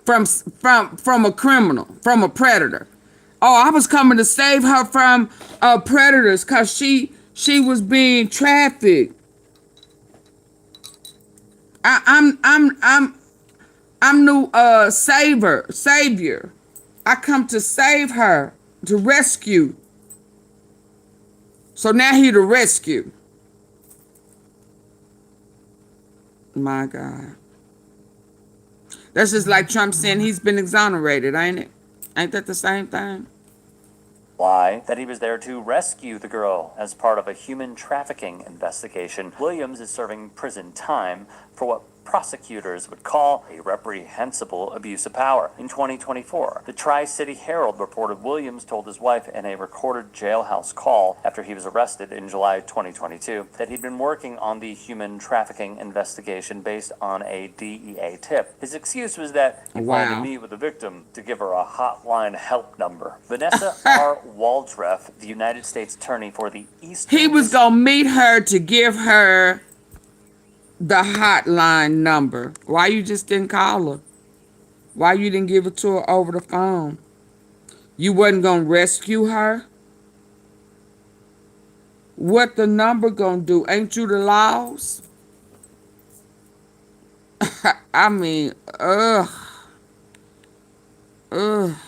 from a criminal, from a predator. Oh, I was coming to save her from predators because she was being trafficked. I'm new savior. I come to save her, to rescue. So now he the rescue. My God. That's just like Trump saying he's been exonerated, ain't it? Ain't that the same thing? Why? That he was there to rescue the girl as part of a human trafficking investigation. Williams is serving prison time for what prosecutors would call a reprehensible abuse of power. In 2024, the Tri-City Herald reported Williams told his wife in a recorded jailhouse call after he was arrested in July 2022 that he'd been working on the human trafficking investigation based on a DEA tip. His excuse was that he planned to meet with the victim to give her a hotline help number. Vanessa R. Waldref, the United States Attorney for the Eastern... He was going to meet her to give her the hotline number. Why you just didn't call her? Why you didn't give it to her over the phone? You wasn't going to rescue her? What the number going to do? Ain't you the laws? I mean, on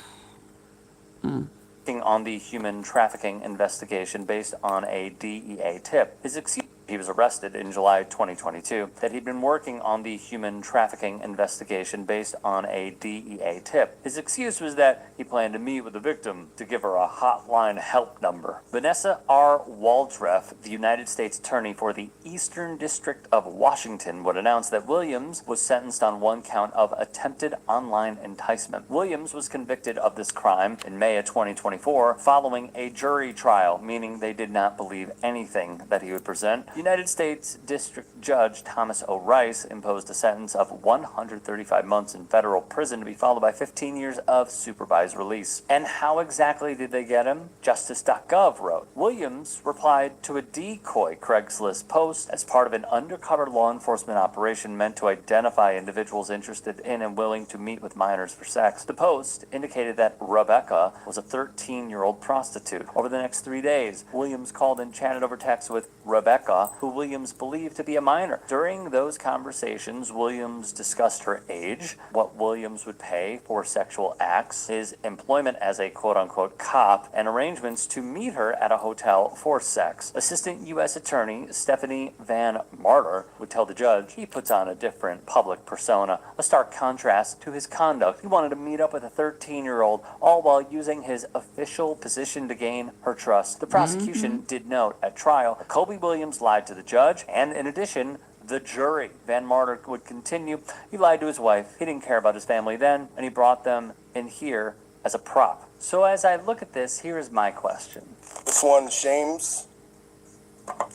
the human trafficking investigation based on a DEA tip. His excuse... He was arrested in July 2022 that he'd been working on the human trafficking investigation based on a DEA tip. His excuse was that he planned to meet with the victim to give her a hotline help number. Vanessa R. Waldref, the United States Attorney for the Eastern District of Washington, would announce that Williams was sentenced on one count of attempted online enticement. Williams was convicted of this crime in May of 2024 following a jury trial, meaning they did not believe anything that he would present. United States District Judge Thomas O. Rice imposed a sentence of 135 months in federal prison to be followed by 15 years of supervised release. And how exactly did they get him? Justice.gov wrote, Williams replied to a decoy Craigslist post as part of an undercover law enforcement operation meant to identify individuals interested in and willing to meet with minors for sex. The post indicated that Rebecca was a 13-year-old prostitute. Over the next 3 days, Williams called and chatted over text with Rebecca, who Williams believed to be a minor. During those conversations, Williams discussed her age, what Williams would pay for sexual acts, his employment as a quote-unquote cop, and arrangements to meet her at a hotel for sex. Assistant U.S. Attorney Stephanie Van Martyr would tell the judge he puts on a different public persona, a stark contrast to his conduct. He wanted to meet up with a 13-year-old, all while using his official position to gain her trust. The prosecution did note at trial that Kobe Williams lied to the judge, and in addition, the jury. Van Martyr would continue. He lied to his wife. He didn't care about his family then, and he brought them in here as a prop. So as I look at this, here is my question. This one shames.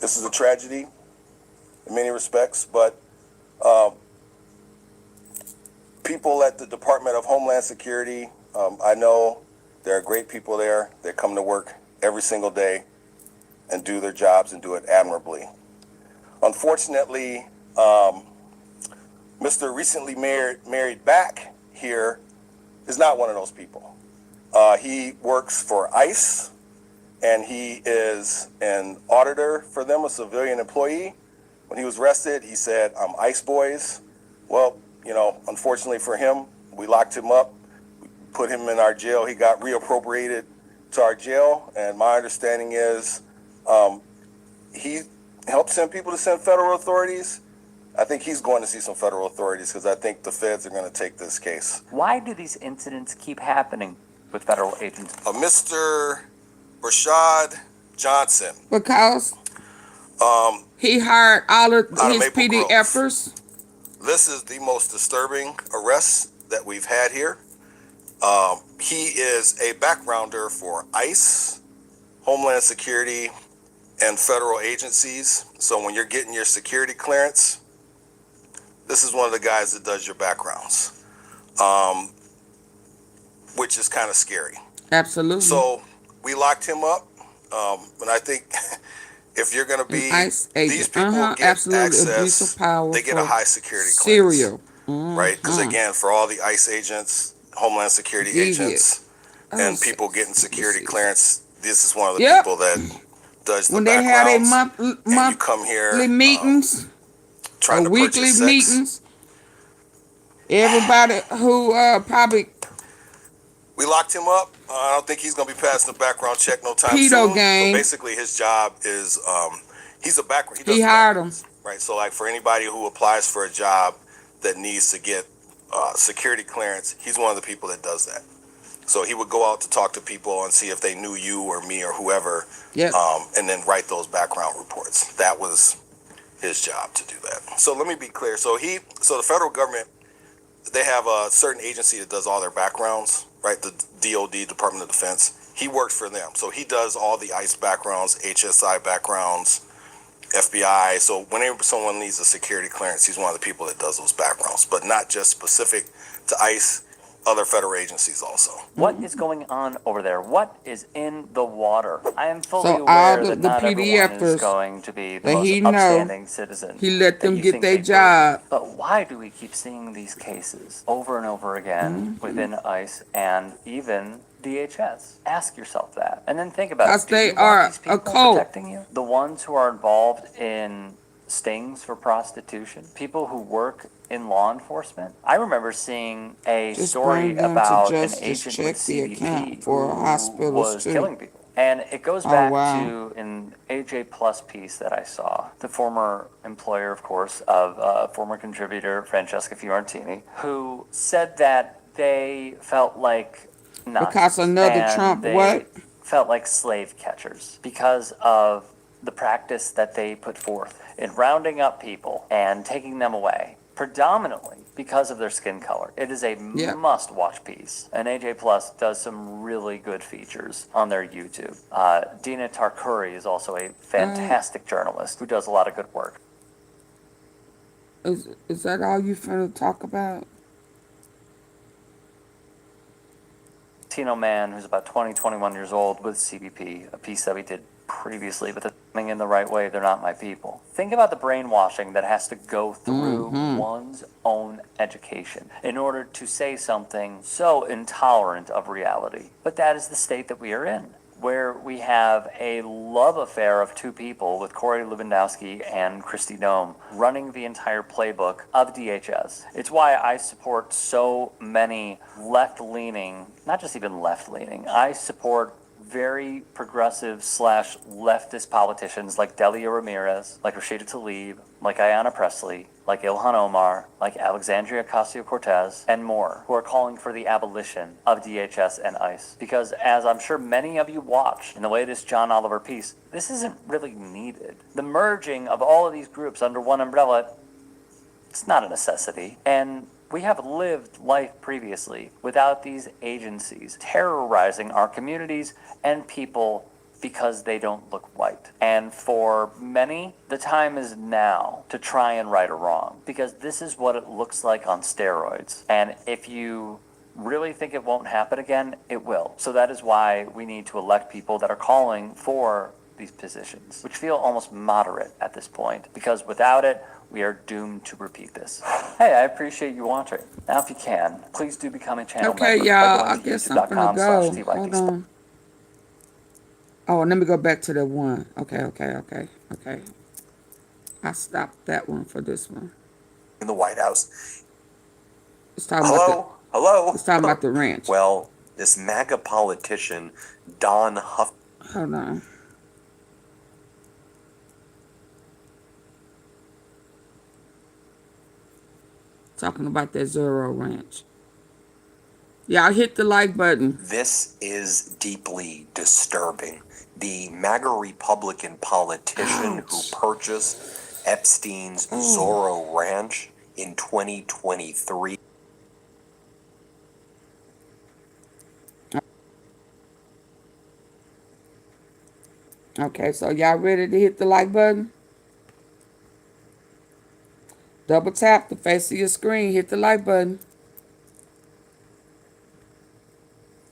This is a tragedy in many respects, but people at the Department of Homeland Security, I know there are great people there that come to work every single day and do their jobs and do it admirably. Unfortunately, Mr. recently married back here is not one of those people. He works for ICE, and he is an auditor for them, a civilian employee. When he was arrested, he said, "I'm ICE boys." Well, you know, unfortunately for him, we locked him up, we put him in our jail. He got reappropriated to our jail, and my understanding is he helped send people to send federal authorities. I think he's going to see some federal authorities because I think the feds are going to take this case. Why do these incidents keep happening with federal agents? Mr. Rashad Johnson. Because he hired all of his PDFers. This is the most disturbing arrest that we've had here. He is a backgrounder for ICE, Homeland Security, and federal agencies. So when you're getting your security clearance, this is one of the guys that does your backgrounds, which is kind of scary. Absolutely. So we locked him up, and I think if you're going to be, these people get access, they get a high security clearance. right? Because again, for all the ICE agents, Homeland Security agents, and people getting security clearance, this is one of the people that does the when they have their backgrounds. And you come here meetings, trying to weekly purchase sex. meetings. Everybody who probably we locked him up. I don't think he's gonna be passing the background check no time pedo soon. gang. So basically, his job is he's a background. He hired him. Right. So like for anybody who applies for a job that needs to get security clearance, he's one of the people that does that. So he would go out to talk to people and see if they knew you or me or whoever, and then write those background reports. That was his job to do that. So let me be clear. So the federal government, they have a certain agency that does all their backgrounds, right? The DOD, Department of Defense. He works for them. So he does all the ICE backgrounds, HSI backgrounds, FBI. So whenever someone needs a security clearance, he's one of the people that does those backgrounds, but not just specific to ICE, other federal agencies also. What is going on over there? What is in the water? I am fully So aware all that the not everyone is PDFers going to be the that most he know, upstanding citizen. he let that them you get think their they will be. job. But why do we keep seeing these cases over and over again within ICE and even DHS? Ask yourself that, and then think about it. Because Do they you want are these a people cult. protecting you? The ones who are involved in stings for prostitution, people who work in law enforcement. I remember seeing a Just story bring them about to an justice, agent check with the CBP account for who hospitals was too. killing people. And it goes Oh, back wow. to an AJ Plus piece that I saw. The former employer, of course, of former contributor Francesca Fiorentini, who said that they felt like Nazis. Because another and Trump they what? felt like slave catchers because of the practice that they put forth in rounding up people and taking them away, predominantly because of their skin color. It is a must-watch piece. And AJ Plus does some really good features on their YouTube. Dina Tarkuri is also a fantastic journalist who does a lot of good work. Is that all you finna talk about? Latino man who's about 20, 21 years old with CBP, a piece that we did previously, but they're coming in the right way. They're not my people. Think about the brainwashing that has to go through one's own education in order to say something so intolerant of reality. But that is the state that we are in, where we have a love affair of two people with Corey Lewandowski and Kristi Noem running the entire playbook of DHS. It's why I support so many left-leaning, not just even left-leaning, I support very progressive / leftist politicians like Delia Ramirez, like Rashida Tlaib, like Ayanna Pressley, like Ilhan Omar, like Alexandria Ocasio-Cortez, and more, who are calling for the abolition of DHS and ICE. Because as I'm sure many of you watch in the latest John Oliver piece, this isn't really needed. The merging of all of these groups under one umbrella, it's not a necessity. And we have lived life previously without these agencies terrorizing our communities and people because they don't look white. And for many, the time is now to try and right a wrong, because this is what it looks like on steroids. And if you really think it won't happen again, it will. So that is why we need to elect people that are calling for these positions, which feel almost moderate at this point, because without it, we are doomed to repeat this. Hey, I appreciate you watching. Now, if you can, please do become a channel member. Okay, y'all, I guess I'm gonna go. youtube.com/TYT. Hold on. Oh, let me go back to the one. Okay. I stopped that one for this one. In the White House. It's talking about Hello? It's talking about the ranch. Well, this MAGA politician, Don Huff. Hold on. Talking about that Zero Ranch. Y'all hit the like button. This is deeply disturbing. The MAGA Republican politician who purchased Epstein's Zorro Ranch in 2023. Okay, so y'all ready to hit the like button? Double tap the face of your screen, hit the like button.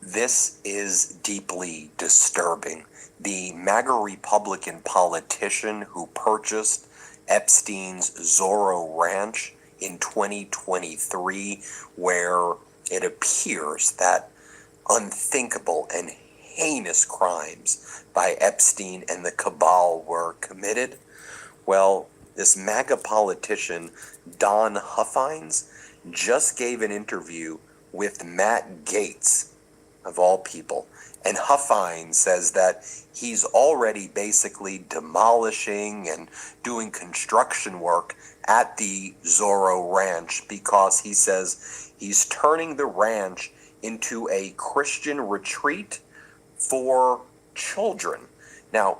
This is deeply disturbing. The MAGA Republican politician who purchased Epstein's Zorro Ranch in 2023, where it appears that unthinkable and heinous crimes by Epstein and the cabal were committed. Well, this MAGA politician, Don Huffines, just gave an interview with Matt Gaetz, of all people. And Huffines says that he's already basically demolishing and doing construction work at the Zorro Ranch because he says he's turning the ranch into a Christian retreat for children. Now,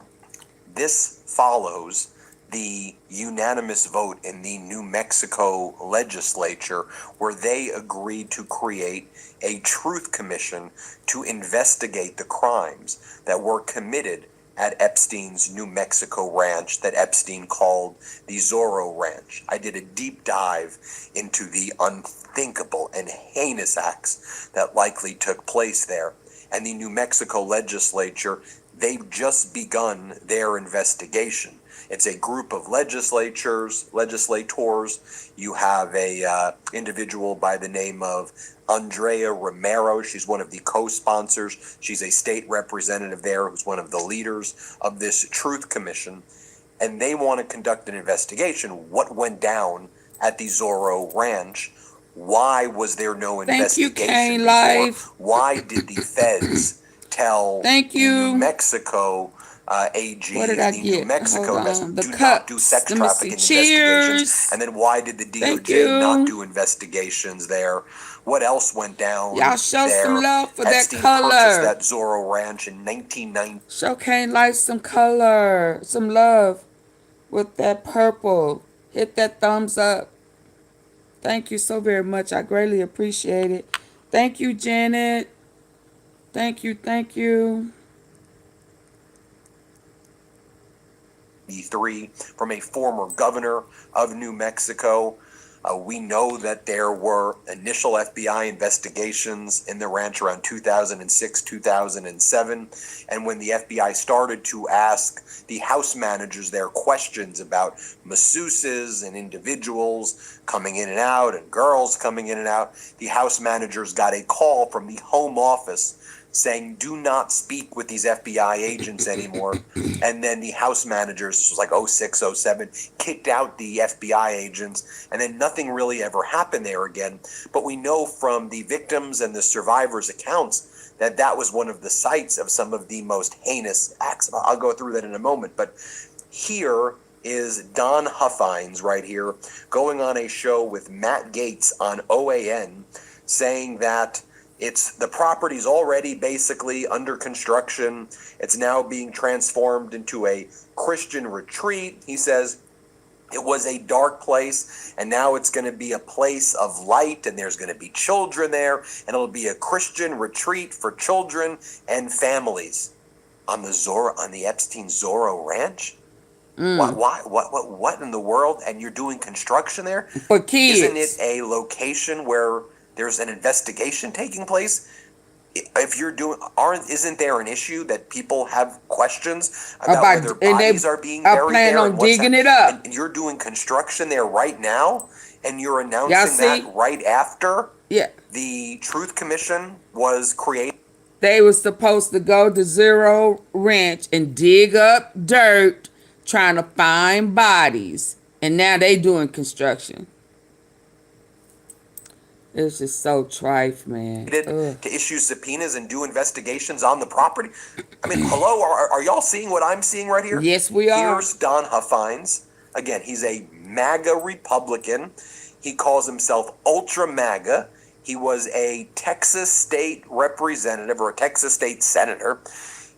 this follows the unanimous vote in the New Mexico legislature where they agreed to create a truth commission to investigate the crimes that were committed at Epstein's New Mexico ranch that Epstein called the Zorro Ranch. I did a deep dive into the unthinkable and heinous acts that likely took place there. And the New Mexico legislature, they've just begun their investigation. It's a group of legislators. You have a individual by the name of Andrea Romero. She's one of the co-sponsors. She's a state representative there who's one of the leaders of this Truth Commission. And they want to conduct an investigation. What went down at the Zorro Ranch? Why was there no investigation Kane before? Live. Why did the feds tell New Mexico AG What did I in get? New Mexico Hold that on. The do cups. not do sex Let me trafficking see. investigations? Cheers. And then why did the DOJ not do investigations there? What else went down Y'all show there? some love for Epstein that purchased color. that Zorro Ranch in 1990. Show Kane Light some color, some love with that purple. Hit that thumbs up. Thank you so very much. I greatly appreciate it. Thank you, Janet. Thank you. Thank you. From a former governor of New Mexico. We know that there were initial FBI investigations in the ranch around 2006, 2007. And when the FBI started to ask the house managers their questions about masseuses and individuals coming in and out and girls coming in and out, the house managers got a call from the Home Office saying, do not speak with these FBI agents anymore. And then the house managers, this was like 06, 07, kicked out the FBI agents, and then nothing really ever happened there again. But we know from the victims and the survivors' accounts that that was one of the sites of some of the most heinous acts. I'll go through that in a moment. But here is Don Huffines right here going on a show with Matt Gaetz on OAN saying that the property's already basically under construction. It's now being transformed into a Christian retreat. He says it was a dark place, and now it's going to be a place of light, and there's going to be children there, and it'll be a Christian retreat for children and families on the Epstein Zorro Ranch. What in the world? And you're doing construction there for kids? Isn't it a location where there's an investigation taking place? If you're isn't there an issue that people have questions about whether bodies are being buried there? On digging it up. And you're doing construction there right now, and you're announcing that right after the Truth Commission was created. They were supposed to go to Zorro Ranch and dig up dirt, trying to find bodies, and now they doing construction. It's just so trite, man. To issue subpoenas and do investigations on the property. I mean, hello, are y'all seeing what I'm seeing right here? Yes, we are. Here's Don Huffines. Again, he's a MAGA Republican. He calls himself Ultra MAGA. He was a Texas state representative or a Texas state senator.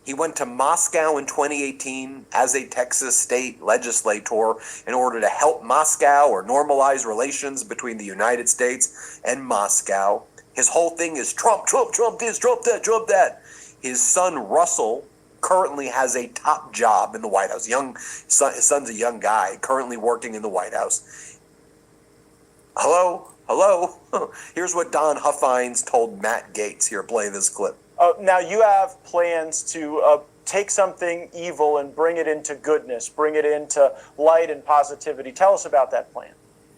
He went to Moscow in 2018 as a Texas state legislator in order to help Moscow or normalize relations between the United States and Moscow. His whole thing is Trump, Trump, Trump this, Trump that, Trump that. His son, Russell, currently has a top job in the White House. His son's a young guy, currently working in the White House. Hello? Here's what Don Huffines told Matt Gaetz. Here, play this clip. Now you have plans to take something evil and bring it into goodness, bring it into light and positivity. Tell us about that plan.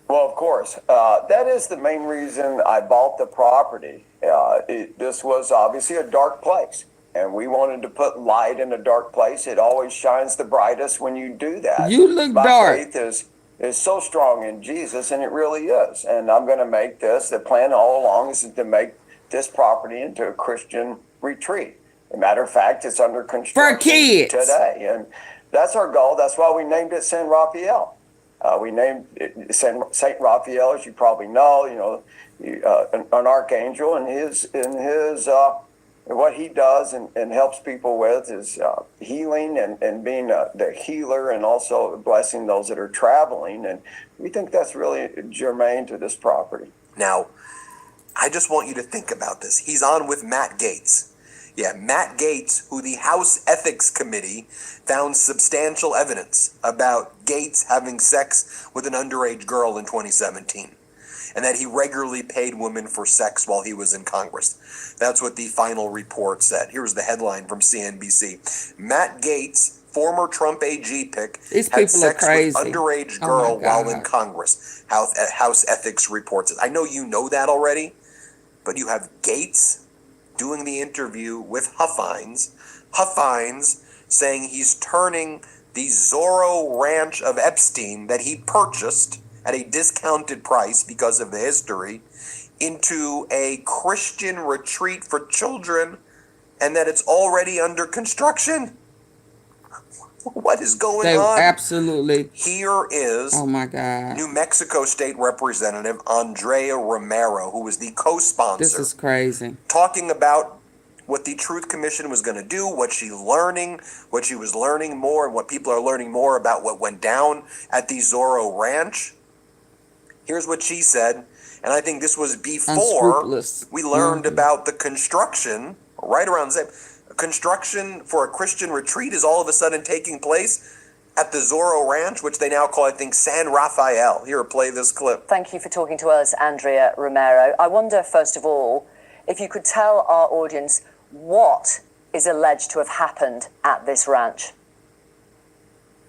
Well, of course. That is the main reason I bought the property. This was obviously a dark place, and we wanted to put light in a dark place. It always shines the brightest when you do that. You look My dark. faith is so strong in Jesus, and it really is. And I'm going to make this, the plan all along is to make this property into a Christian retreat. As a matter of fact, it's under construction For kids. today. And that's our goal. That's why we named it San Rafael. We named it Saint Raphael, as you probably know, an archangel, and his what he does and helps people with is healing and being the healer, and also blessing those that are traveling. And we think that's really germane to this property. Now, I just want you to think about this. He's on with Matt Gaetz. Yeah, Matt Gaetz, who the House Ethics Committee found substantial evidence about Gaetz having sex with an underage girl in 2017, and that he regularly paid women for sex while he was in Congress. That's what the final report said. Here's the headline from CNBC. Matt Gaetz, former Trump AG pick, had sex with underage girl while in Congress. House Ethics reports it. I know you know that already, but you have Gaetz doing the interview with Huffines saying he's turning the Zorro Ranch of Epstein that he purchased at a discounted price because of the history into a Christian retreat for children, and that it's already under construction. What is going on? Absolutely. Here is oh my God. New Mexico State Representative Andrea Romero, who was the co-sponsor. This is crazy. Talking about what the Truth Commission was going to do, what she was learning more, and what people are learning more about what went down at the Zorro Ranch. Here's what she said, and I think this was before we learned about the construction, right around the same. Construction for a Christian retreat is all of a sudden taking place at the Zorro Ranch, which they now call, I think, San Rafael. Here, play this clip. Thank you for talking to us, Andrea Romero. I wonder, first of all, if you could tell our audience what is alleged to have happened at this ranch.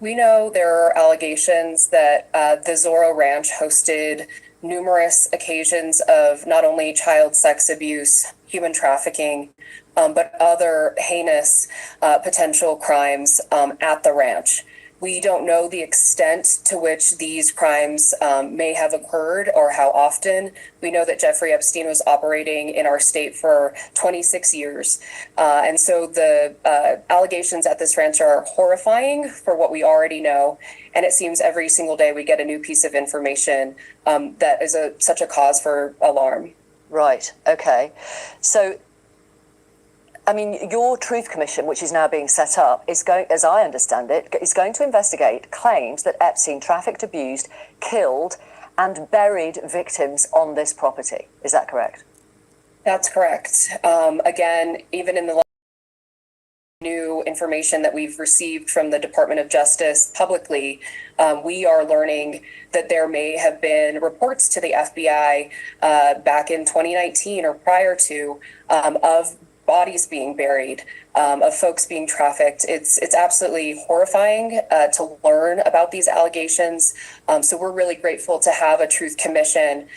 We know there are allegations that the Zorro Ranch hosted numerous occasions of not only child sex abuse, human trafficking, but other heinous potential crimes at the ranch. We don't know the extent to which these crimes may have occurred or how often. We know that Jeffrey Epstein was operating in our state for 26 years. And so the allegations at this ranch are horrifying for what we already know. And it seems every single day we get a new piece of information that is such a cause for alarm. Right. Okay. So, I mean, your Truth Commission, which is now being set up, is going, as I understand it, is going to investigate claims that Epstein trafficked, abused, killed, and buried victims on this property. Is that correct? That's correct. Again, even in the new information that we've received from the Department of Justice publicly, we are learning that there may have been reports to the FBI back in 2019 or prior to of bodies being buried, of folks being trafficked. It's absolutely horrifying to learn about these allegations. So we're really grateful to have a Truth Commission.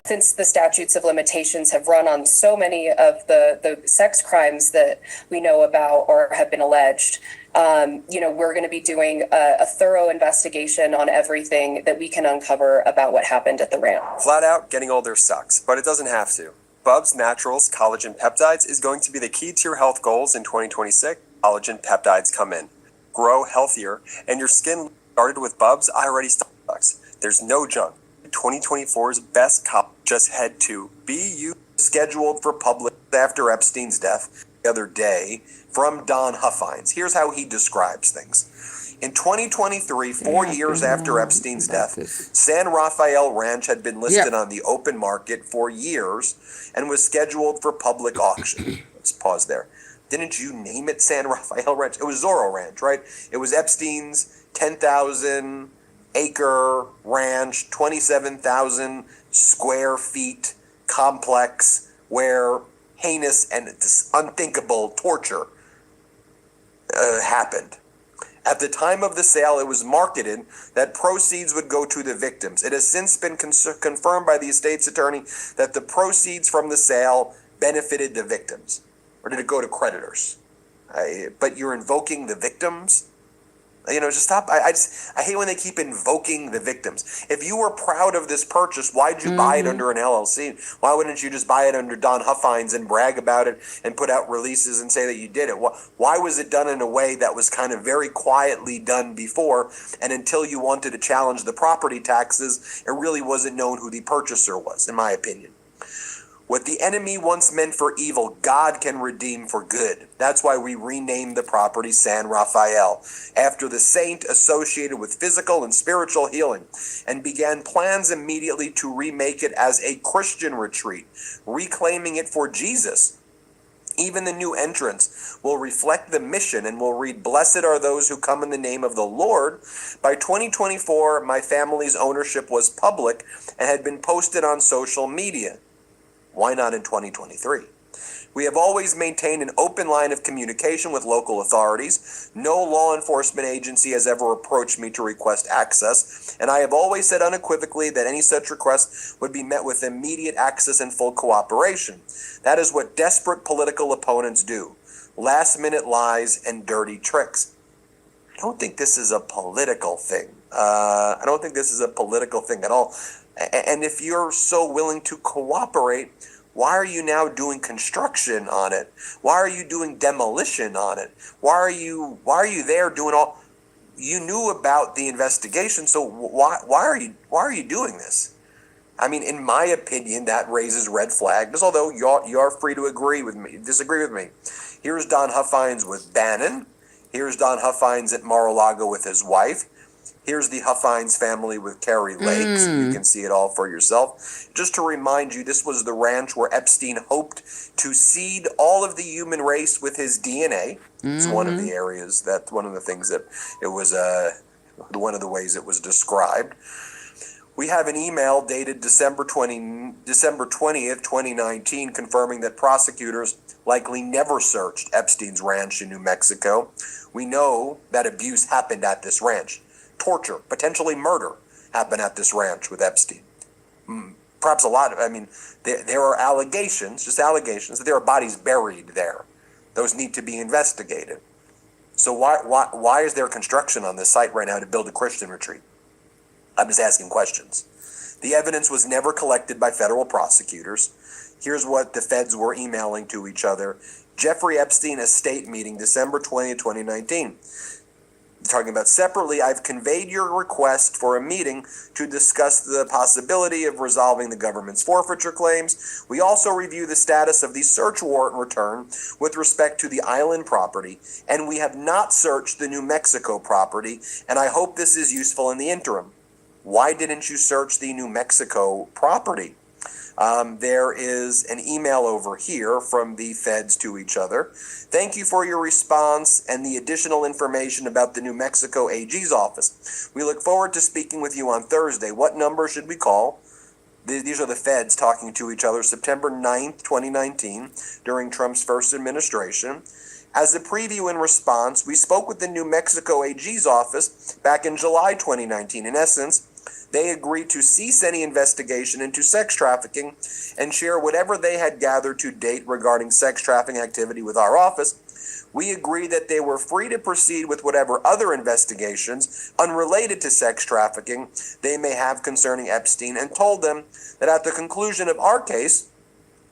Since the statutes of limitations have run on so many of the sex crimes that we know about or have been alleged, we're going to be doing a thorough investigation on everything that we can uncover about what happened at the ranch. Flat out, getting older sucks, but it doesn't have to. Bubs Naturals Collagen Peptides is going to be the key to your health goals in 2026. Collagen peptides come in. Grow healthier, and your skin started with Bubs. I already started. There's no junk. 2024's best cop. Just head to BU scheduled for public after Epstein's death the other day from Don Huffines. Here's how he describes things. In 2023, 4 years after Epstein's death, San Rafael Ranch had been listed on the open market for years and was scheduled for public auction. Let's pause there. Didn't you name it San Rafael Ranch? It was Zorro Ranch, right? It was Epstein's 10,000 acre ranch, 27,000 square feet complex where heinous and unthinkable torture happened. At the time of the sale, it was marketed that proceeds would go to the victims. It has since been confirmed by the estate's attorney that the proceeds from the sale benefited the victims. Or did it go to creditors? But you're invoking the victims? Just stop. I hate when they keep invoking the victims. If you were proud of this purchase, why'd you buy it under an LLC? Why wouldn't you just buy it under Don Huffines and brag about it and put out releases and say that you did it? Why was it done in a way that was kind of very quietly done before? And until you wanted to challenge the property taxes, it really wasn't known who the purchaser was, in my opinion. What the enemy once meant for evil, God can redeem for good. That's why we renamed the property San Rafael, after the saint associated with physical and spiritual healing, and began plans immediately to remake it as a Christian retreat, reclaiming it for Jesus. Even the new entrance will reflect the mission and will read, "Blessed are those who come in the name of the Lord." By 2024, my family's ownership was public and had been posted on social media. Why not in 2023? We have always maintained an open line of communication with local authorities. No law enforcement agency has ever approached me to request access, and I have always said unequivocally that any such request would be met with immediate access and full cooperation. That is what desperate political opponents do. Last-minute lies and dirty tricks. I don't think this is a political thing. I don't think this is a political thing at all. And if you're so willing to cooperate, why are you now doing construction on it? Why are you doing demolition on it? Why are you there doing all? You knew about the investigation, so why are you doing this? I mean, in my opinion, that raises red flags. Although you're free to disagree with me. Here's Don Huffines with Bannon. Here's Don Huffines at Mar-a-Lago with his wife. Here's the Huffines family with Carrie Lakes. You can see it all for yourself. Just to remind you, this was the ranch where Epstein hoped to seed all of the human race with his DNA. It's one of the areas one of the things that it was, one of the ways it was described. We have an email dated December 20th, 2019, confirming that prosecutors likely never searched Epstein's ranch in New Mexico. We know that abuse happened at this ranch. Torture, potentially murder, happened at this ranch with Epstein. Perhaps there are allegations, just allegations, that there are bodies buried there. Those need to be investigated. So why is there construction on this site right now to build a Christian retreat? I'm just asking questions. The evidence was never collected by federal prosecutors. Here's what the feds were emailing to each other. Jeffrey Epstein estate meeting, December 20th, 2019. Talking about separately, I've conveyed your request for a meeting to discuss the possibility of resolving the government's forfeiture claims. We also review the status of the search warrant return with respect to the island property, and we have not searched the New Mexico property, and I hope this is useful in the interim. Why didn't you search the New Mexico property? There is an email over here from the feds to each other. Thank you for your response and the additional information about the New Mexico AG's office. We look forward to speaking with you on Thursday. What number should we call? These are the feds talking to each other September 9th, 2019, during Trump's first administration. As a preview in response, we spoke with the New Mexico AG's office back in July 2019. In essence, they agreed to cease any investigation into sex trafficking and share whatever they had gathered to date regarding sex trafficking activity with our office. We agreed that they were free to proceed with whatever other investigations unrelated to sex trafficking they may have concerning Epstein, and told them that at the conclusion of our case,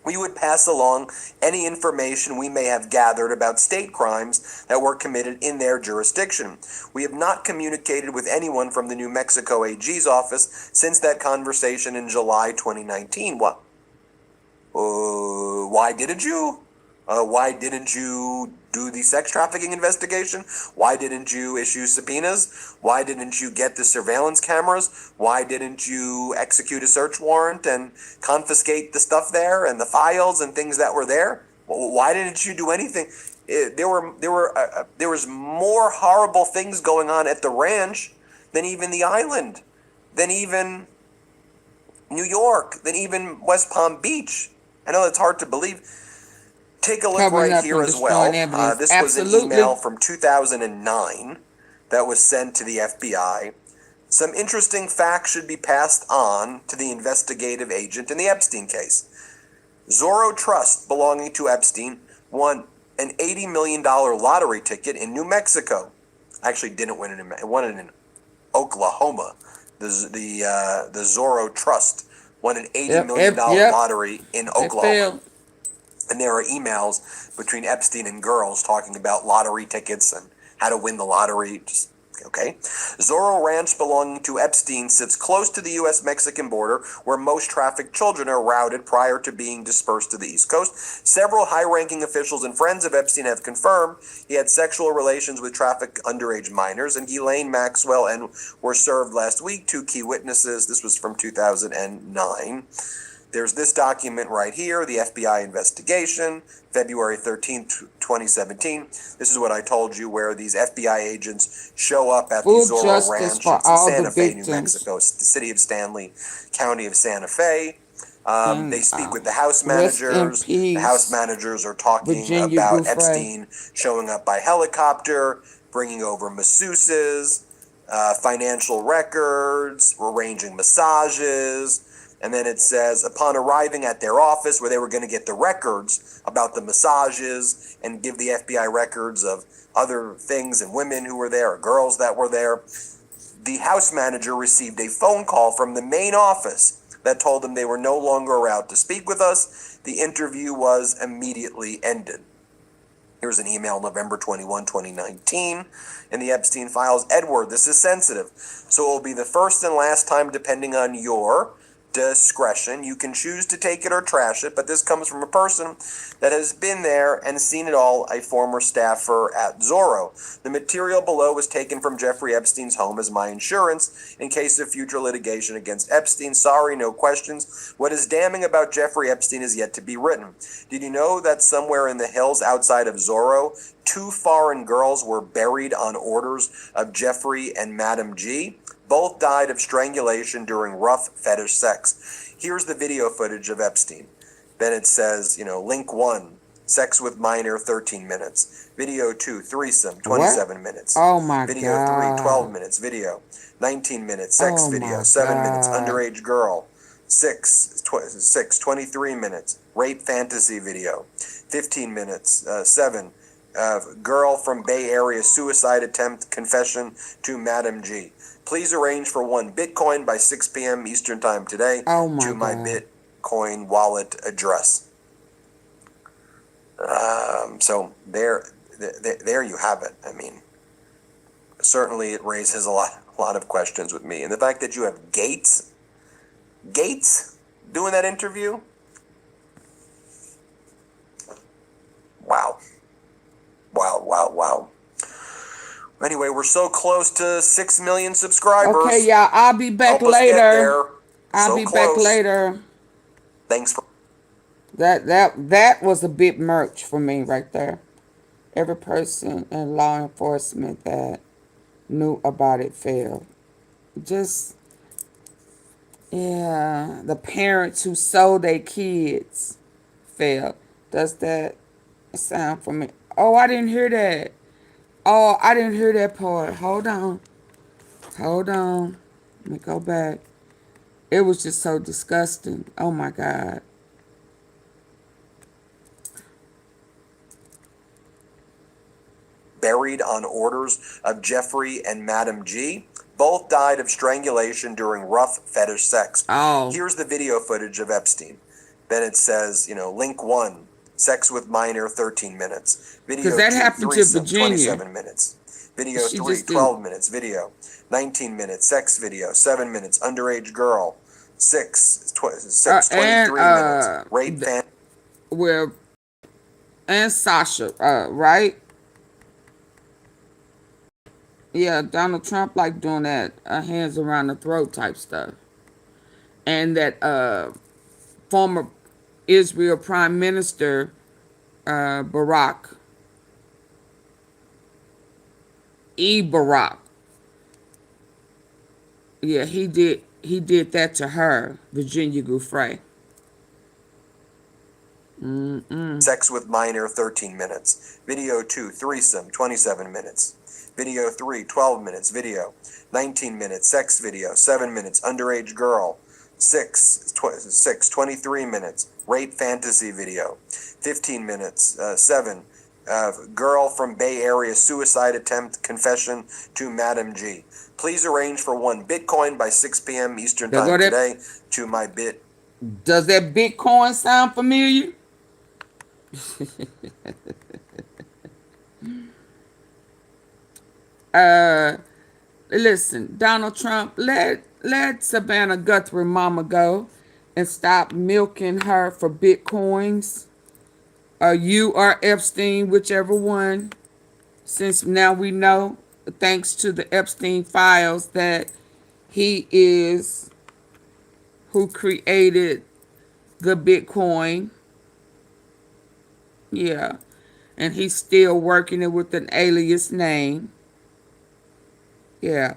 we would pass along any information we may have gathered about state crimes that were committed in their jurisdiction. We have not communicated with anyone from the New Mexico AG's office since that conversation in July 2019. What? Why didn't you? Why didn't you do the sex trafficking investigation? Why didn't you issue subpoenas? Why didn't you get the surveillance cameras? Why didn't you execute a search warrant and confiscate the stuff there and the files and things that were there? Why didn't you do anything? There was more horrible things going on at the ranch than even the island, than even New York, than even West Palm Beach. I know that's hard to believe. Take a look right here as well. This was an email from 2009 that was sent to the FBI, some interesting facts should be passed on to the investigative agent in the Epstein case. Zorro Trust, belonging to Epstein, won an $80 million lottery ticket in New Mexico. Actually, didn't win it it won it in Oklahoma. The Zorro Trust won an $80 million lottery in Oklahoma. And there are emails between Epstein and girls talking about lottery tickets and how to win the lottery. Just okay. Zorro Ranch, belonging to Epstein, sits close to the U.S.-Mexican border, where most trafficked children are routed prior to being dispersed to the East Coast. Several high-ranking officials and friends of Epstein have confirmed he had sexual relations with trafficked underage minors, and Ghislaine Maxwell and were served last week. 2 key witnesses. This was from 2009. There's this document right here, the FBI investigation, February 13th, 2017. This is what I told you, where these FBI agents show up at the Zorro Ranch in Santa Fe, New Mexico, the city of Stanley, county of Santa Fe. They speak with the house managers. The house managers are talking about Epstein showing up by helicopter, bringing over masseuses, financial records, arranging massages. And then it says, upon arriving at their office where they were going to get the records about the massages and give the FBI records of other things and women who were there or girls that were there, the house manager received a phone call from the main office that told them they were no longer allowed to speak with us. The interview was immediately ended. Here's an email, November 21, 2019, in the Epstein files. Edward, this is sensitive, so it will be the first and last time, depending on your discretion. You can choose to take it or trash it, but this comes from a person that has been there and seen it all, a former staffer at Zorro. The material below was taken from Jeffrey Epstein's home as my insurance in case of future litigation against Epstein. Sorry, no questions. What is damning about Jeffrey Epstein is yet to be written. Did you know that somewhere in the hills outside of Zorro, 2 foreign girls were buried on orders of Jeffrey and Madam G? Both died of strangulation during rough fetish sex. Here's the video footage of Epstein. Then it says, link 1, sex with minor, 13 minutes. Video 2, threesome, 27 minutes. Oh my Video God. 3, 12 minutes. Video 19 minutes. Sex video, 7 minutes. Underage girl, 23 minutes. Rape fantasy video, 15 minutes. 7. Girl from Bay Area suicide attempt confession to Madam G. Please arrange for 1 Bitcoin by 6 p.m. Eastern Time today to my Bitcoin wallet address. So there you have it. I mean, certainly it raises a lot of questions with me, and the fact that you have Gates doing that interview. Wow. Anyway, we're so close to 6 million subscribers. Okay, y'all, I'll be back Help us get later. there. I'll be back later. Thanks for that was a bit merch for me right there. Every person in law enforcement that knew about it failed. The parents who sold their kids failed. Does that sound familiar? Oh, I didn't hear that. Oh, I didn't hear that part. Hold on. Let me go back. It was just so disgusting. Oh my God. buried on orders of Jeffrey and Madam G. Both died of strangulation during rough fetish sex. Oh. Here's the video footage of Epstein. Then it says, link 1, sex with minor, 13 minutes. Video 2, that happened to threesome, Virginia. 27 minutes. Video 3, 12 minutes. Video 19 minutes. Sex video, 7 minutes. Underage girl, 23 minutes. Rape fan. And Sasha, right? Yeah, Donald Trump like doing that hands around the throat type stuff. And that former Israel Prime Minister Barack. Yeah, he did that to her, Virginia Giuffre. Sex with minor, 13 minutes. Video 2, threesome, 27 minutes. Video 3, 12 minutes. Video 19 minutes. Sex video, 7 minutes. Underage girl, 23 minutes. Rape fantasy video, 15 minutes. 7, girl from Bay Area suicide attempt confession to Madam G. Please arrange for 1 Bitcoin by 6 p.m. Eastern time today to my bit. Does that Bitcoin sound familiar? Listen, Donald Trump, let Savannah Guthrie mama go and stop milking her for Bitcoins. You or Epstein, whichever one. Since now we know, thanks to the Epstein files, that he is who created the Bitcoin. Yeah. And he's still working it with an alias name. Yeah.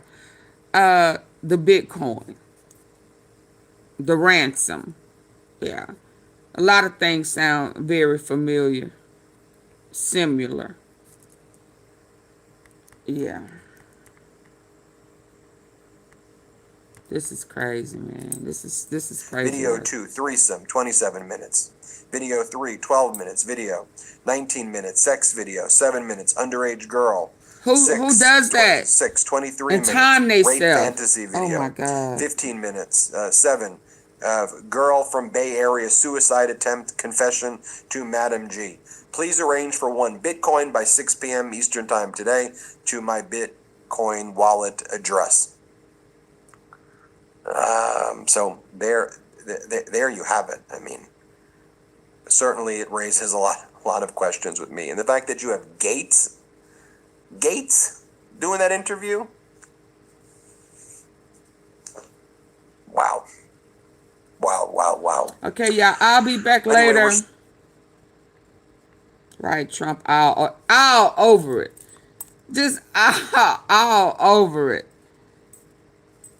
The Bitcoin. The ransom. Yeah. A lot of things sound very familiar. Similar. Yeah. This is crazy, man. This is crazy. Video 2, threesome, 27 minutes. Video 3, 12 minutes. Video 19 minutes. Sex video, 7 minutes. Underage girl. Who does that? 23 and minutes. Time they Rape sell. fantasy video. Oh my God. 15 minutes. 7. Girl from Bay Area suicide attempt confession to Madam G. Please arrange for 1 Bitcoin by 6 p.m. Eastern time today to my Bitcoin wallet address. So there you have it. I mean, certainly it raises a lot of questions with me. And the fact that you have Gates doing that interview. Wow. Okay, y'all, I'll be back later. Right, Trump, all over it. Just all over it.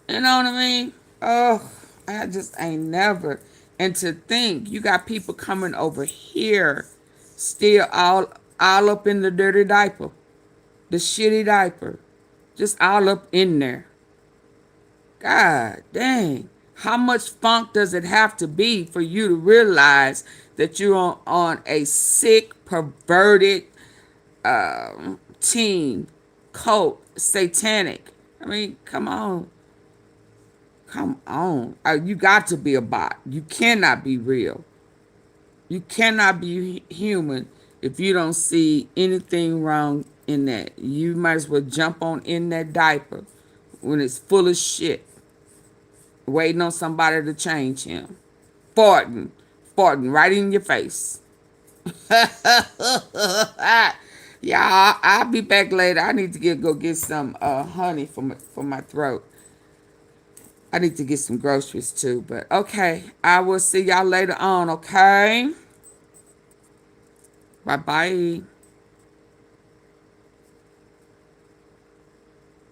You know what I mean? Oh, I just ain't never. And to think, you got people coming over here, still all up in the dirty diaper. The shitty diaper. Just all up in there. God dang. How much funk does it have to be for you to realize that you're on a sick, perverted team, cult, satanic? I mean, come on. Come on. You got to be a bot. You cannot be real. You cannot be human if you don't see anything wrong in that. You might as well jump on in that diaper when it's full of shit. Waiting on somebody to change him. Farting right in your face. Yeah, I'll be back later. I need to go get some honey for my throat. I need to get some groceries too, but okay. I will see y'all later on, okay? Bye-bye.